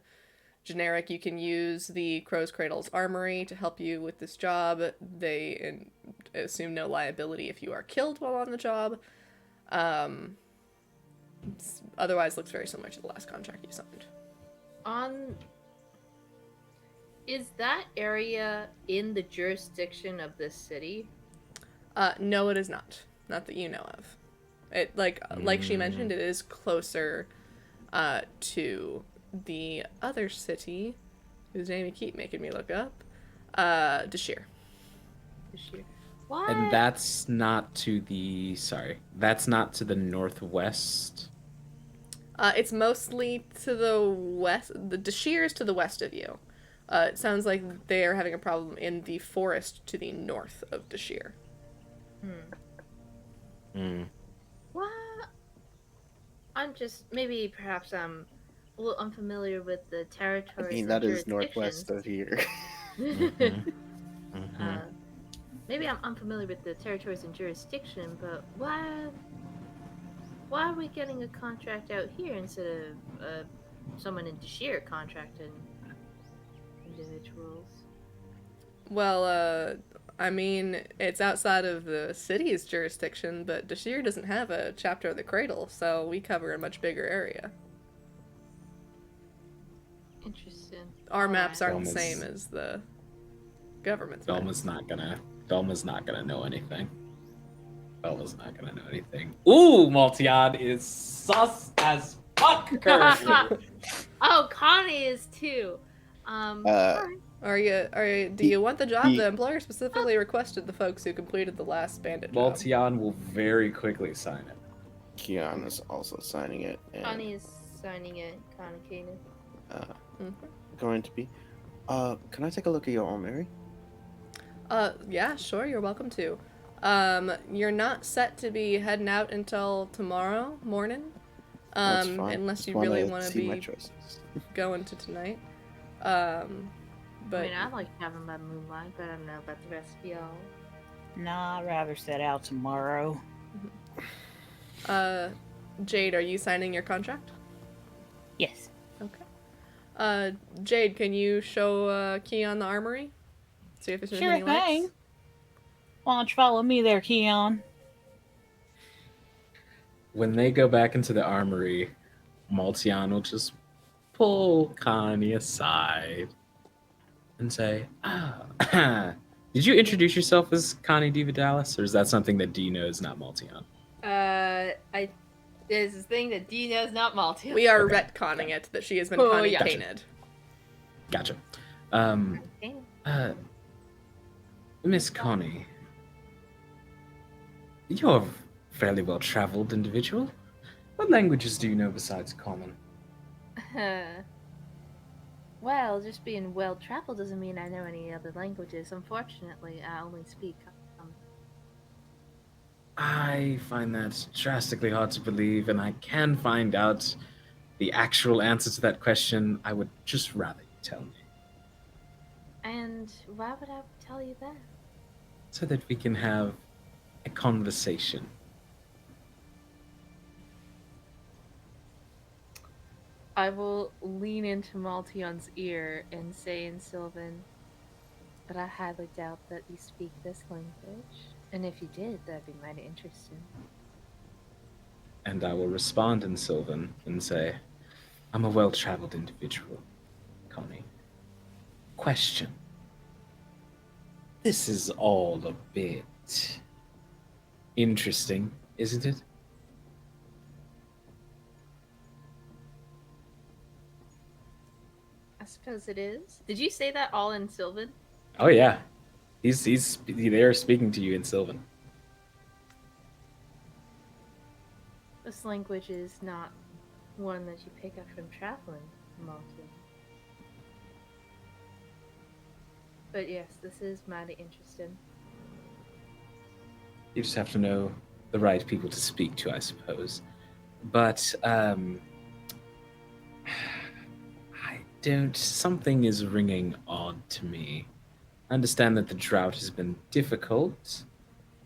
generic. You can use the Crow's Cradle's armory to help you with this job. They assume no liability if you are killed while on the job. Otherwise, looks very similar to the last contract you signed. Is that area in the jurisdiction of this city? No, it is not. Not that you know of. It like she mentioned, it is closer to the other city, whose name you keep making me look up, Dashir. This year. What? And that's not to the northwest. It's mostly to the west. The Dashir is to the west of you. It sounds like they are having a problem in the forest to the north of Dashir. What? Perhaps I'm a little unfamiliar with the I territories mean, and that is jurisdictions. northwest of here. Maybe I'm unfamiliar with the territories and jurisdiction, but why are we getting a contract out here instead of someone in Dashir contracting individuals? Well, I mean, it's outside of the city's jurisdiction, but Dashir doesn't have a chapter of the Cradle, so we cover a much bigger area. Interesting. Our maps aren't the Dalma's- same as the government's maps. Dalma's not gonna know anything. Ooh, Maltion is sus as fuck currently. Oh, Connie is too. Do you want the job? he- The employer specifically requested the folks who completed the last bandit job. Maltion will very quickly sign it. Keon is also signing it. And, Connie is signing it. Connie Kanan. going to be. Can I take a look at your armory? Yeah, sure, you're welcome to. You're not set to be heading out until tomorrow morning. That's fine. Unless Just you really wanna want to see my be choices. going to tonight. I But mean, I like having my moonlight, but I don't know about the rest of y'all. Nah, I'd rather set out tomorrow. Jade, are you signing your contract? Yes. Okay. Jade, can you show Keon the armory? See if there's Sure anything he likes? thing. Why don't you follow me there, Keon? When they go back into the armory, Maltion will just pull Connie aside and say, did you introduce yourself as Connie DiVidalis, or is that something that D knows, not Maltion? There's this thing that Dina is not Malty. We are Okay. retconning it that she has been Oh, Connie yeah. painted. Gotcha. Miss Connie, you're a fairly well-traveled individual. What languages do you know besides Common? Well, just being well traveled doesn't mean I know any other languages. Unfortunately, I only speak Common. I find that drastically hard to believe, and I can find out the actual answer to that question. I would just rather you tell me, And why would I tell you that? so that we can have a conversation. I will lean into Maltion's ear and say in Sylvan, but I highly doubt that you speak this language. And if you did, that'd be mighty interesting. And I will respond in Sylvan and say, I'm a well-traveled individual, Connie. Question. This is all a bit interesting, isn't it? I suppose it is. Did you say that all in Sylvan? Oh yeah. He's there speaking to you in Sylvan. This language is not one that you pick up from traveling, Maltion. But yes, this is mighty interesting. You just have to know the right people to speak to, I suppose. But I don't. Something is ringing odd to me. I understand that the drought has been difficult,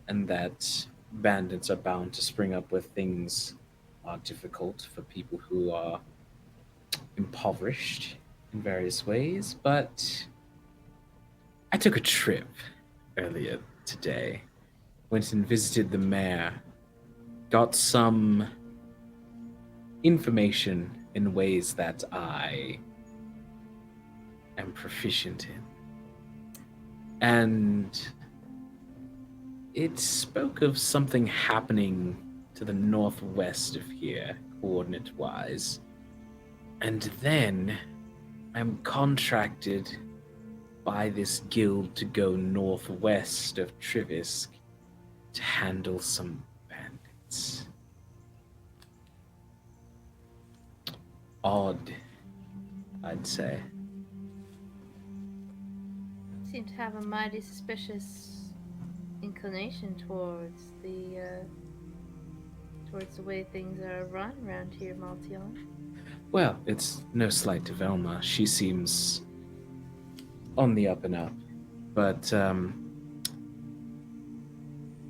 and that bandits are bound to spring up where things are difficult for people who are impoverished in various ways. But I took a trip earlier today. Went and visited the mayor. Got some information in ways that I am proficient in. And it spoke of something happening to the northwest of here, coordinate-wise. And then I'm contracted by this guild to go northwest of Trivisk to handle some bandits. Odd, I'd say. Seem to have a mighty suspicious inclination towards the way things are run around here, Maltion. Well, it's no slight to Velma. She seems on the up and up, but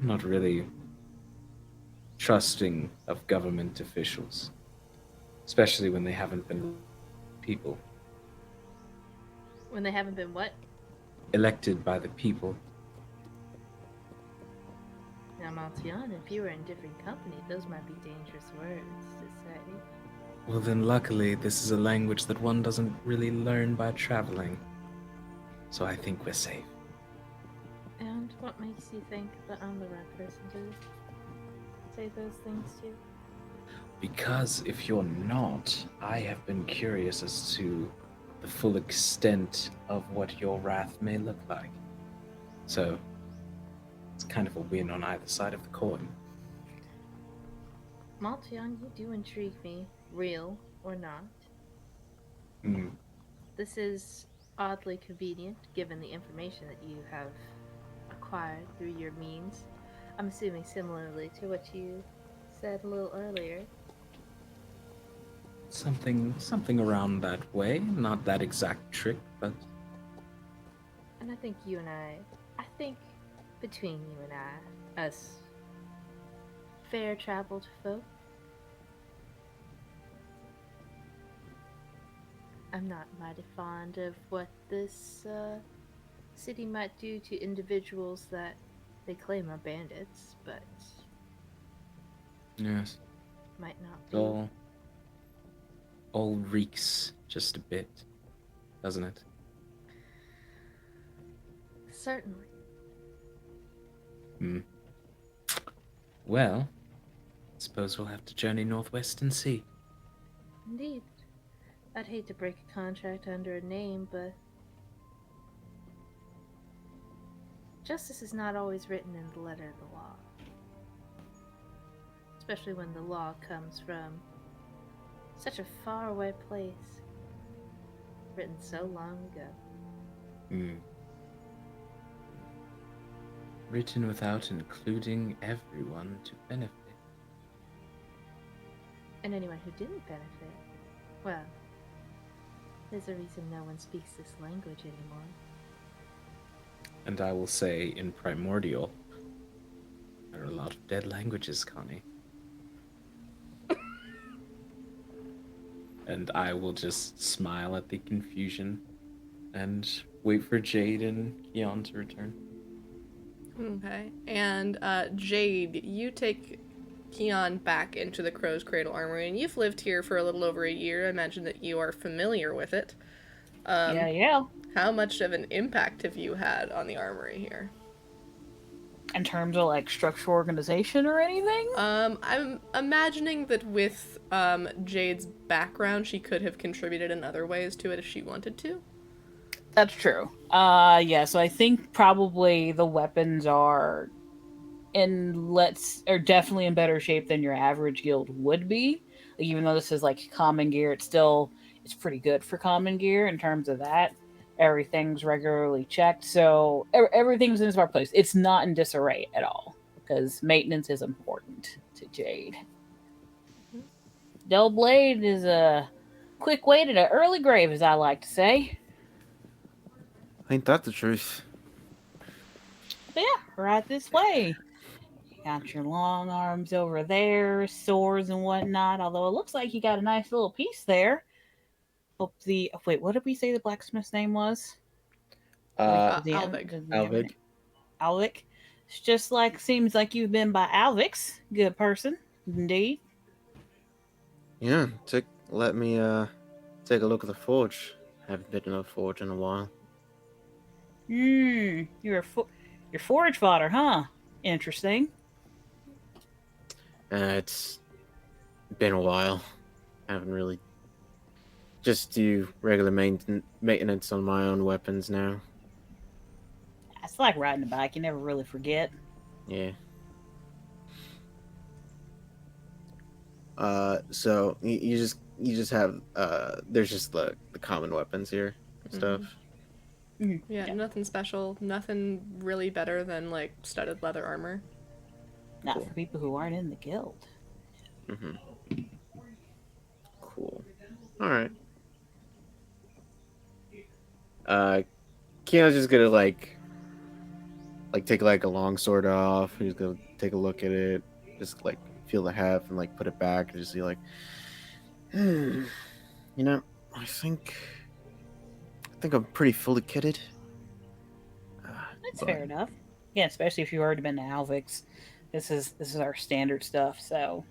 not really trusting of government officials, especially when they haven't been people When they haven't been what? elected by the people. Now, Maltion, if you were in different company, those might be dangerous words to say. Well, then luckily this is a language that one doesn't really learn by traveling, so I think we're safe. And what makes you think that I'm the right person to say those things to? Because if you're not, I have been curious as to the full extent of what your wrath may look like. So, it's kind of a win on either side of the coin. Maltion, you do intrigue me, real or not. Hmm. This is oddly convenient, given the information that you have acquired through your means. I'm assuming similarly to what you said a little earlier. Something around that way. Not that exact trick, but And I think between you and I, us fair traveled folk, I'm not mighty fond of what this city might do to individuals that they claim are bandits, but yes, might not it be. all reeks just a bit, doesn't it? Certainly. Hmm. Well, suppose we'll have to journey northwest and see. Indeed. I'd hate to break a contract under a name, but justice is not always written in the letter of the law. Especially when the law comes from such a faraway place, written so long ago. Hmm. Written without including everyone to benefit. And anyone who didn't benefit, well, there's a reason no one speaks this language anymore. And I will say, in Primordial, there are a lot of dead languages, Connie. And I will just smile at the confusion and wait for Jade and Keon to return. Okay. And Jade, you take Keon back into the Crow's Cradle Armory, and you've lived here for a little over a year. I imagine that you are familiar with it. Yeah. How much of an impact have you had on the armory here? In terms of like structural organization or anything? I'm imagining that with Jade's background, she could have contributed in other ways to it if she wanted to. That's true. Yeah, so I think probably the weapons are definitely in better shape than your average guild would be. Even though this is like common gear, it's pretty good for common gear in terms of that. Everything's regularly checked, so everything's in its proper place. It's not in disarray at all because maintenance is important to Jade. Dull blade is a quick way to an early grave, as I like to say. Ain't that the truth? But yeah, right this way. You got your long arms over there, swords and whatnot. Although it looks like you got a nice little piece there. Wait, what did we say the blacksmith's name was? Alvig. Alvig. Alvik. It's just like seems like you've been by Alvix. Good person, indeed. Yeah, let me take a look at the forge. Haven't been in a forge in a while. You're forage fodder, huh? Interesting. It's been a while. Haven't really. Just do regular maintenance on my own weapons now. It's like riding a bike. You never really forget. Yeah. So you just have there's just the common weapons here and stuff. Yeah, nothing special. Nothing really better than like studded leather armor. Not Cool. for people who aren't in the guild. Mm-hmm. Cool. All right. Keanu's just gonna like take like a long sword off. He's gonna take a look at it, just like feel the heft and like put it back and just see like, you know, I think I'm pretty fully kitted. That's But- fair enough. Yeah, especially if you've already been to Alvix. This is our standard stuff, so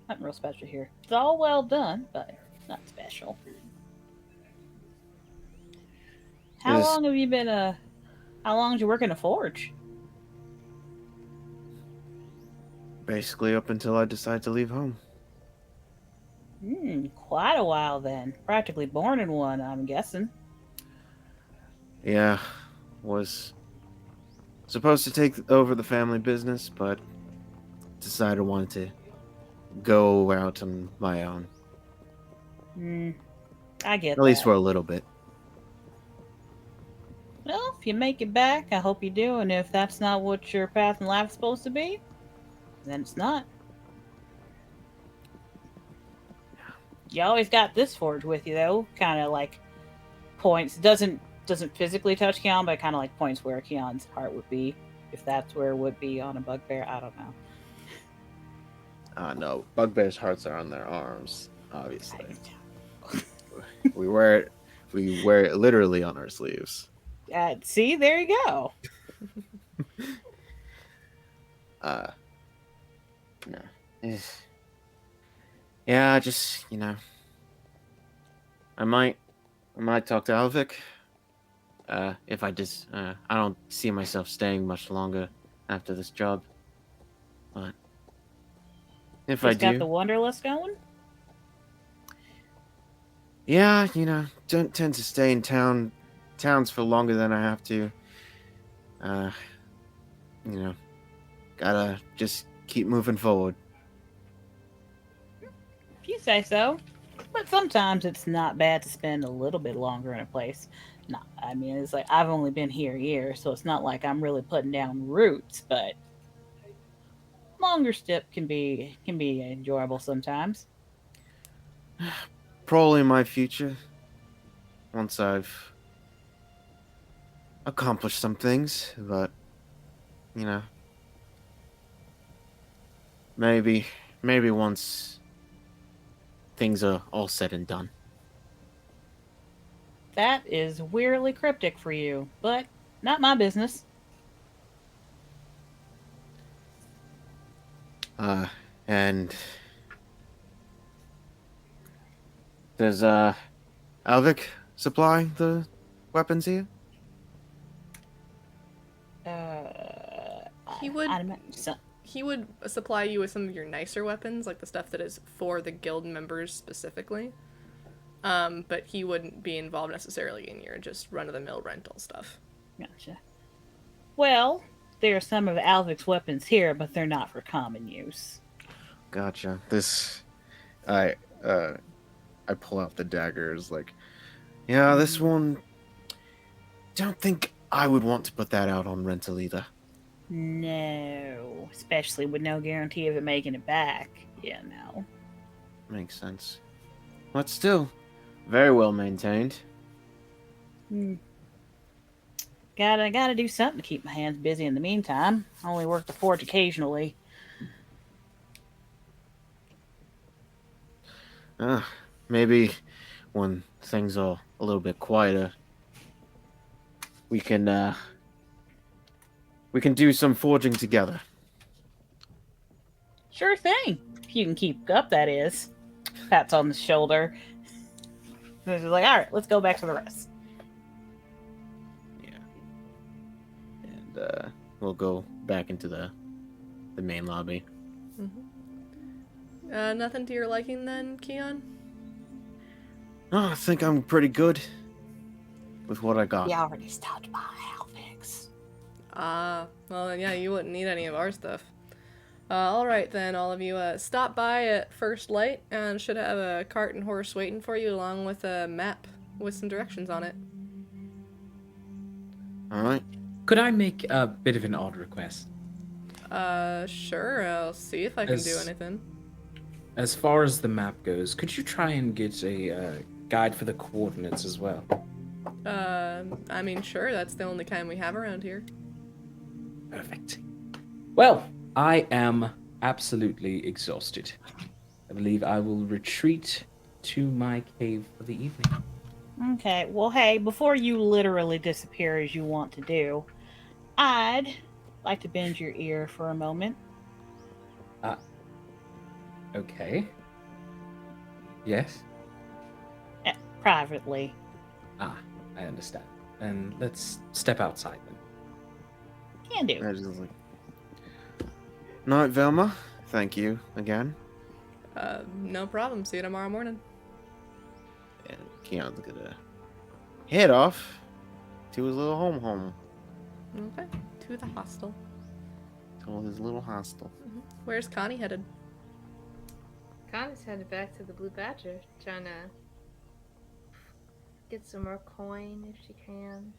nothing real special here. It's all well done, but not special. How Yes. long have you been how long did you work in a forge? Basically, up until I decide to leave home. Quite a while then. Practically born in one, I'm guessing. Yeah, was supposed to take over the family business, but decided I wanted to go out on my own. I get At least that. for a little bit. Well, if you make it back, I hope you do, and if that's not what your path in life is supposed to be, then it's not. You always got this forge with you, though. Kind of like points. Doesn't physically touch Keon, but kind of like points where Keon's heart would be, if that's where it would be on a bugbear. I don't know. No, bugbear's hearts are on their arms, obviously. we wear it literally on our sleeves. See, there you go. No. Yeah, just I might talk to Alvik. If I just I don't see myself staying much longer after this job. But if I Just got do, the Wanderlust going? yeah, don't tend to stay in towns for longer than I have to. Gotta just keep moving forward. If you say so. But sometimes it's not bad to spend a little bit longer in a place. Not, I mean, it's like I've only been here a year, so it's not like I'm really putting down roots, but longer step can be enjoyable sometimes. Probably in my future, once I've accomplished some things, but maybe once things are all said and done. That is weirdly cryptic for you, but not my business. And does Alvik supply the weapons here? He would I don't know. he would supply you with some of your nicer weapons, like the stuff that is for the guild members specifically. But he wouldn't be involved necessarily in your just run-of-the-mill rental stuff. Gotcha. Well, there are some of Alvik's weapons here, but they're not for common use. Gotcha. I pull out the daggers. Like, yeah, this one. Don't think I would want to put that out on rental either. No, especially with no guarantee of it making it back. Yeah, no. Makes sense. But still, very well maintained. Gotta do something to keep my hands busy in the meantime. I only work the forge occasionally. Maybe when things are a little bit quieter, we can do some forging together. Sure thing. If you can keep up, that is. Pats on the shoulder. He's like, all right, let's go back to the rest. Yeah. And we'll go back into the main lobby. Nothing to your liking then, Keon? Oh, I think I'm pretty good with what I got. We already stopped by Alvix. Well then, yeah, you wouldn't need any of our stuff. Alright then, all of you, stop by at first light and should have a cart and horse waiting for you along with a map with some directions on it. All right. Could I make a bit of an odd request? Sure, I'll see if I can do anything. As far as the map goes, could you try and get a guide for the coordinates as well? I mean, sure, that's the only kind we have around here. Perfect. Well, I am absolutely exhausted. I believe I will retreat to my cave for the evening. Okay, well, hey, before you literally disappear as you want to do, I'd like to bend your ear for a moment. Okay. Yes? Privately. I understand. And let's step outside then. Can do. I just like, Night, Velma. Thank you again. No problem. See you tomorrow morning. And Keon's gonna head off to his little home. Okay. To the hostel. To his little hostel. Where's Connie headed? Connie's headed back to the Blue Badger, trying to get some more coin if she can.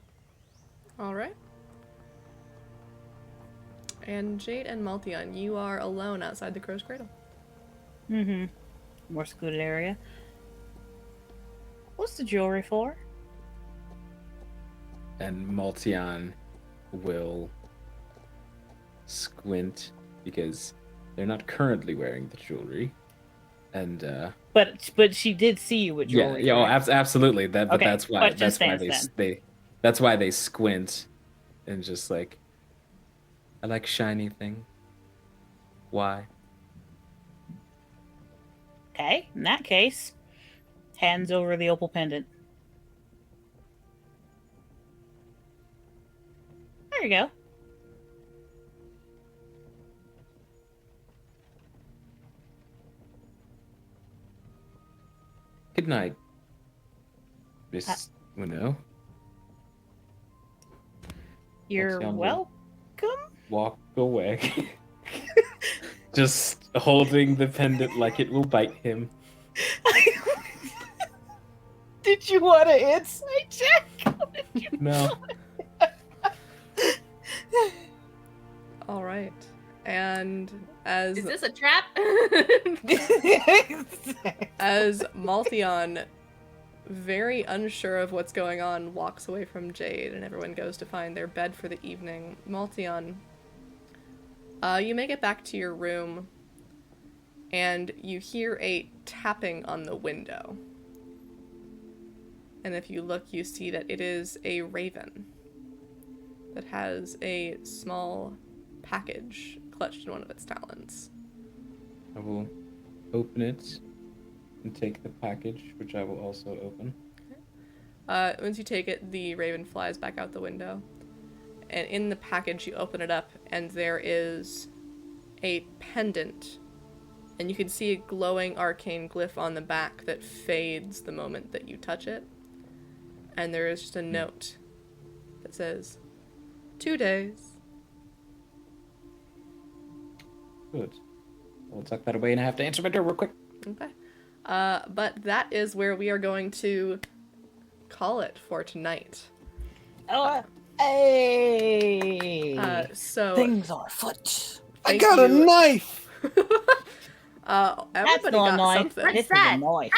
Alright. And Jade and Maltion, you are alone outside the Crow's Cradle. Mm-hmm. More secluded area. What's the jewelry for? And Maltion will squint because they're not currently wearing the jewelry. And But she did see you with jewelry. yeah, correct? absolutely. But Okay, that's why question that's why they squint and just like, I like shiny thing. Why? Okay, in that case, hands over the opal pendant. There you go. Good night, Miss Uno. You're Maltion will welcome. walk away. Just holding the pendant like it will bite him. Did you want an insight check? No. Alright. And as Is this a trap? as Maltion, very unsure of what's going on, walks away from Jade and everyone goes to find their bed for the evening. Maltion, you make it back to your room and you hear a tapping on the window. And if you look, you see that it is a raven that has a small package clutched in one of its talons. I will open it and take the package, which I will also open. Once you take it, the raven flies back out the window. And in the package, you open it up, and there is a pendant. And you can see a glowing arcane glyph on the back that fades the moment that you touch it. And there is just a note that says, 2 days. Good. I'll tuck that away and I have to answer my door real quick. Okay. But that is where we are going to call it for tonight. Hey! So Things are afoot. I thank got a you. knife. Everybody not got a knife. something. This What's is a that? knife. A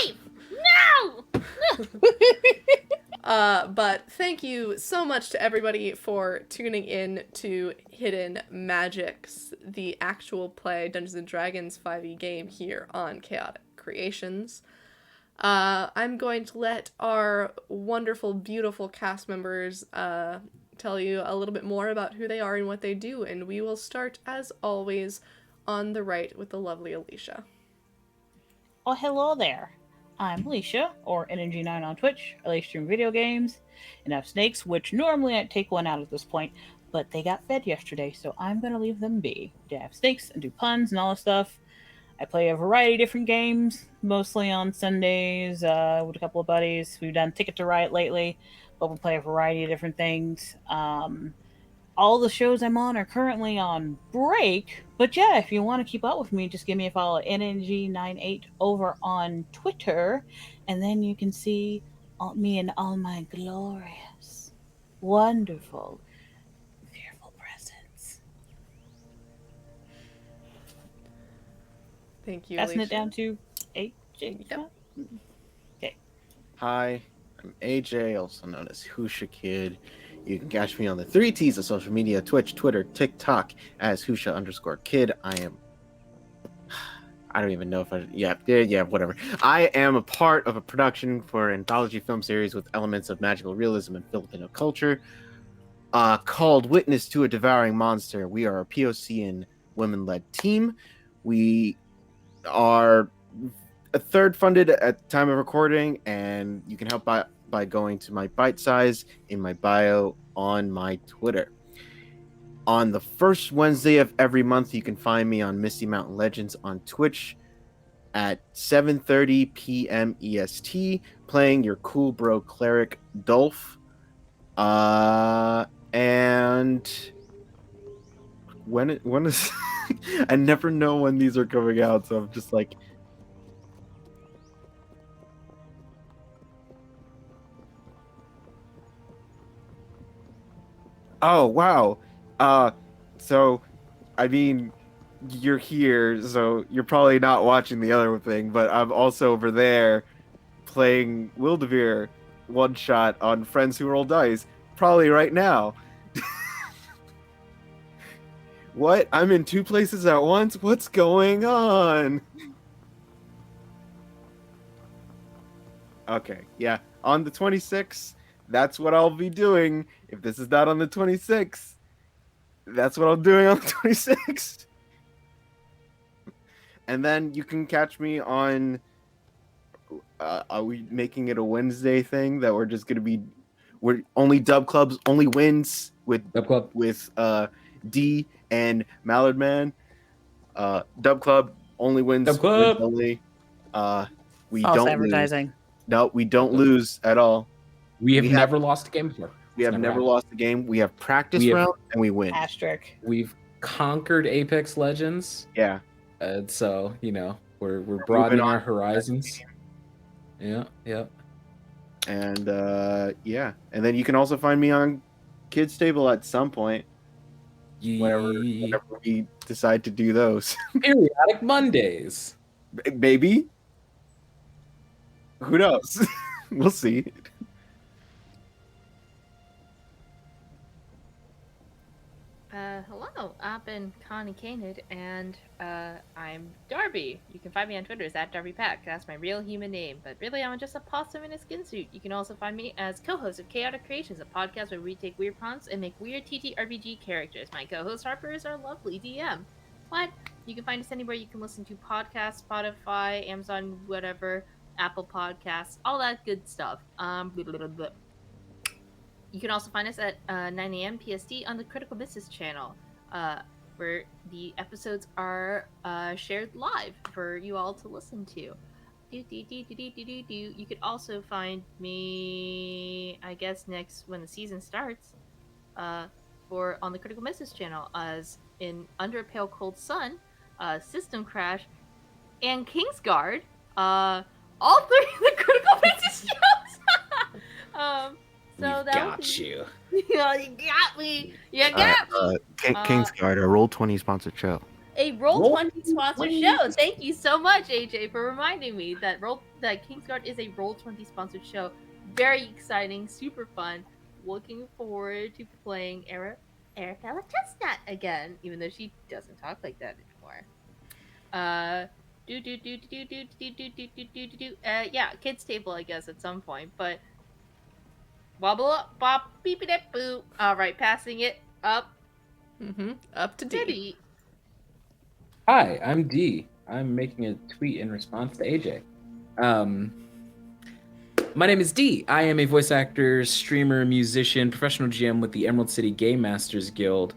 knife! No! But thank you so much to everybody for tuning in to Hidden Magicks, the actual play Dungeons & Dragons 5e game here on Chaotic Creations. I'm going to let our wonderful, beautiful cast members tell you a little bit more about who they are and what they do, and we will start, as always, on the right with the lovely Alicia. Well, hello there. I'm Alicia, or NNG9 on Twitch. I stream video games and have snakes, which normally I'd take one out at this point, but they got fed yesterday, so I'm going to leave them be. They have snakes and do puns and all this stuff. I play a variety of different games, mostly on Sundays with a couple of buddies. We've done Ticket to Riot lately, but we play a variety of different things. all the shows I'm on are currently on break. But yeah, if you want to keep up with me, just give me a follow, NNG98 over on Twitter, and then you can see me in all my glorious, wonderful, fearful presence. Thank you, Passing it Alicia. down to AJ. Yep. Hi, I'm AJ, also known as Husha Kid. You can catch me on the 3Ts of social media, Twitch, Twitter, TikTok, as Husha_Kid. I don't even know if whatever. I am a part of a production for an anthology film series with elements of magical realism and Filipino culture, called Witness to a Devouring Monster. We are a POC and women-led team. We are a third funded at the time of recording, and you can help by going to my bite size in my bio on my Twitter. On the first Wednesday of every month, you can find me on Misty Mountain Legends on Twitch at 7:30 p.m. EST, playing your cool bro cleric Dolph. And when is I never know when these are coming out, so I'm just like, oh wow. So I mean, you're here, so you're probably not watching the other thing, but I'm also over there playing Wildevere one shot on Friends Who Roll Dice, probably right now. What? I'm in two places at once? What's going on? Okay, yeah. On the 26th, that's what I'll be doing. If this is not on the 26th, that's what I'm doing on the 26th. And then you can catch me on... are we making it a Wednesday thing that we're just going to be... We're only dub clubs, only wins with Dub Club. with D and Mallard Man. Dub club only wins. Dub Club. Wins only. We False don't advertising. lose. No, we don't lose at all. We have We never lost a game before. We have It's never happened. lost a game. We have practice We have- round and we win. Asterisk. We've conquered Apex Legends, Yeah. and so we're moving broadening on our to horizons. Yeah. And yeah. And then you can also find me on Kids Table at some point. Whenever we decide to do those. Periodic Mondays. Maybe. Who knows? We'll see. Hello, I've been Connie Canid, and I'm Darby. You can find me on Twitter as @DarbyPack. That's my real human name, but really I'm just a possum in a skin suit. You can also find me as co-host of Chaotic Creations, a podcast where we take weird puns and make weird TTRPG characters. My co-host Harper is our lovely DM. But you can find us anywhere you can listen to podcasts, Spotify, Amazon, whatever, Apple Podcasts, all that good stuff. You can also find us at 9 a.m. PST on the Critical Misses channel, where the episodes are shared live for you all to listen to. You could also find me, I guess, when the season starts, on the Critical Misses channel, as in Under a Pale Cold Sun, System Crash, and Kingsguard. All three of the Critical Misses shows. So that Got you. Yeah, you got me. You got me. Kingsguard, a Roll20 sponsored show. A Roll20 sponsored show. Thank you so much, AJ, for reminding me that Kingsguard is a Roll20 sponsored show. Very exciting, super fun. Looking forward to playing Arabella Chestnut again, even though she doesn't talk like that anymore. Yeah, Kids Table, I guess, at some point, but wobble up, bop, beep it boo. All right, passing it up. Up to D. Diddy. Hi, I'm D. I'm making a tweet in response to AJ. My name is D. I am a voice actor, streamer, musician, professional GM with the Emerald City Game Masters Guild.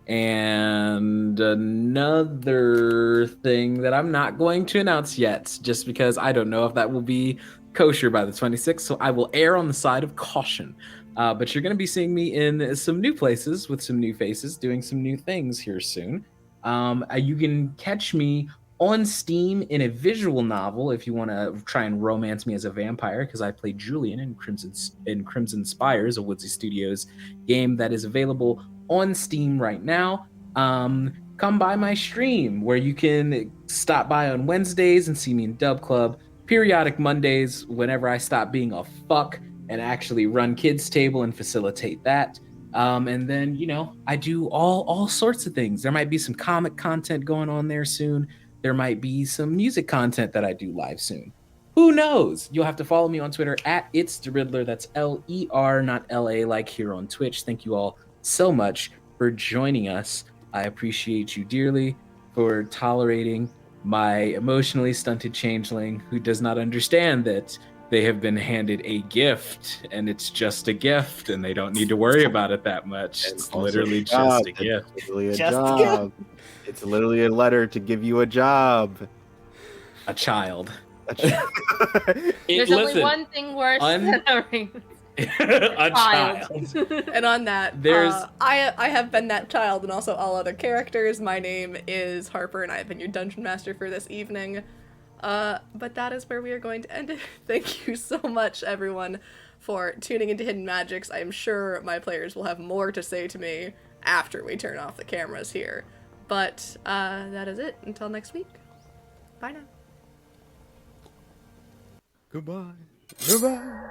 And another thing that I'm not going to announce yet, just because I don't know if that will be kosher by the 26th, so I will err on the side of caution. But you're going to be seeing me in some new places with some new faces, doing some new things here soon. You can catch me on Steam in a visual novel if you want to try and romance me as a vampire, because I play Julian in Crimson Spires, a Woodsy Studios game that is available on Steam right now. Come by my stream where you can stop by on Wednesdays and see me in Dub Club, periodic Mondays whenever I stop being a fuck and actually run kids table and facilitate that. And then, I do all sorts of things. There might be some comic content going on there soon. There might be some music content that I do live soon. Who knows? You'll have to follow me on Twitter at It's the Riddler. That's Ler, not LA, like here on Twitch. Thank you all so much for joining us. I appreciate you dearly for tolerating my emotionally stunted changeling who does not understand that they have been handed a gift and it's just a gift and they don't need to worry about it that much. And It's also literally job. just a gift. It's literally a Just a job. It's literally a letter to give you a job. A child. There's only one thing worse than a ring. A child. And on that, I have been that child and also all other characters. My name is Harper and I have been your dungeon master for this evening. But that is where we are going to end it. Thank you so much, everyone, for tuning into Hidden Magicks. I am sure my players will have more to say to me after we turn off the cameras here. But that is it. Until next week. Bye now. Goodbye. Goodbye.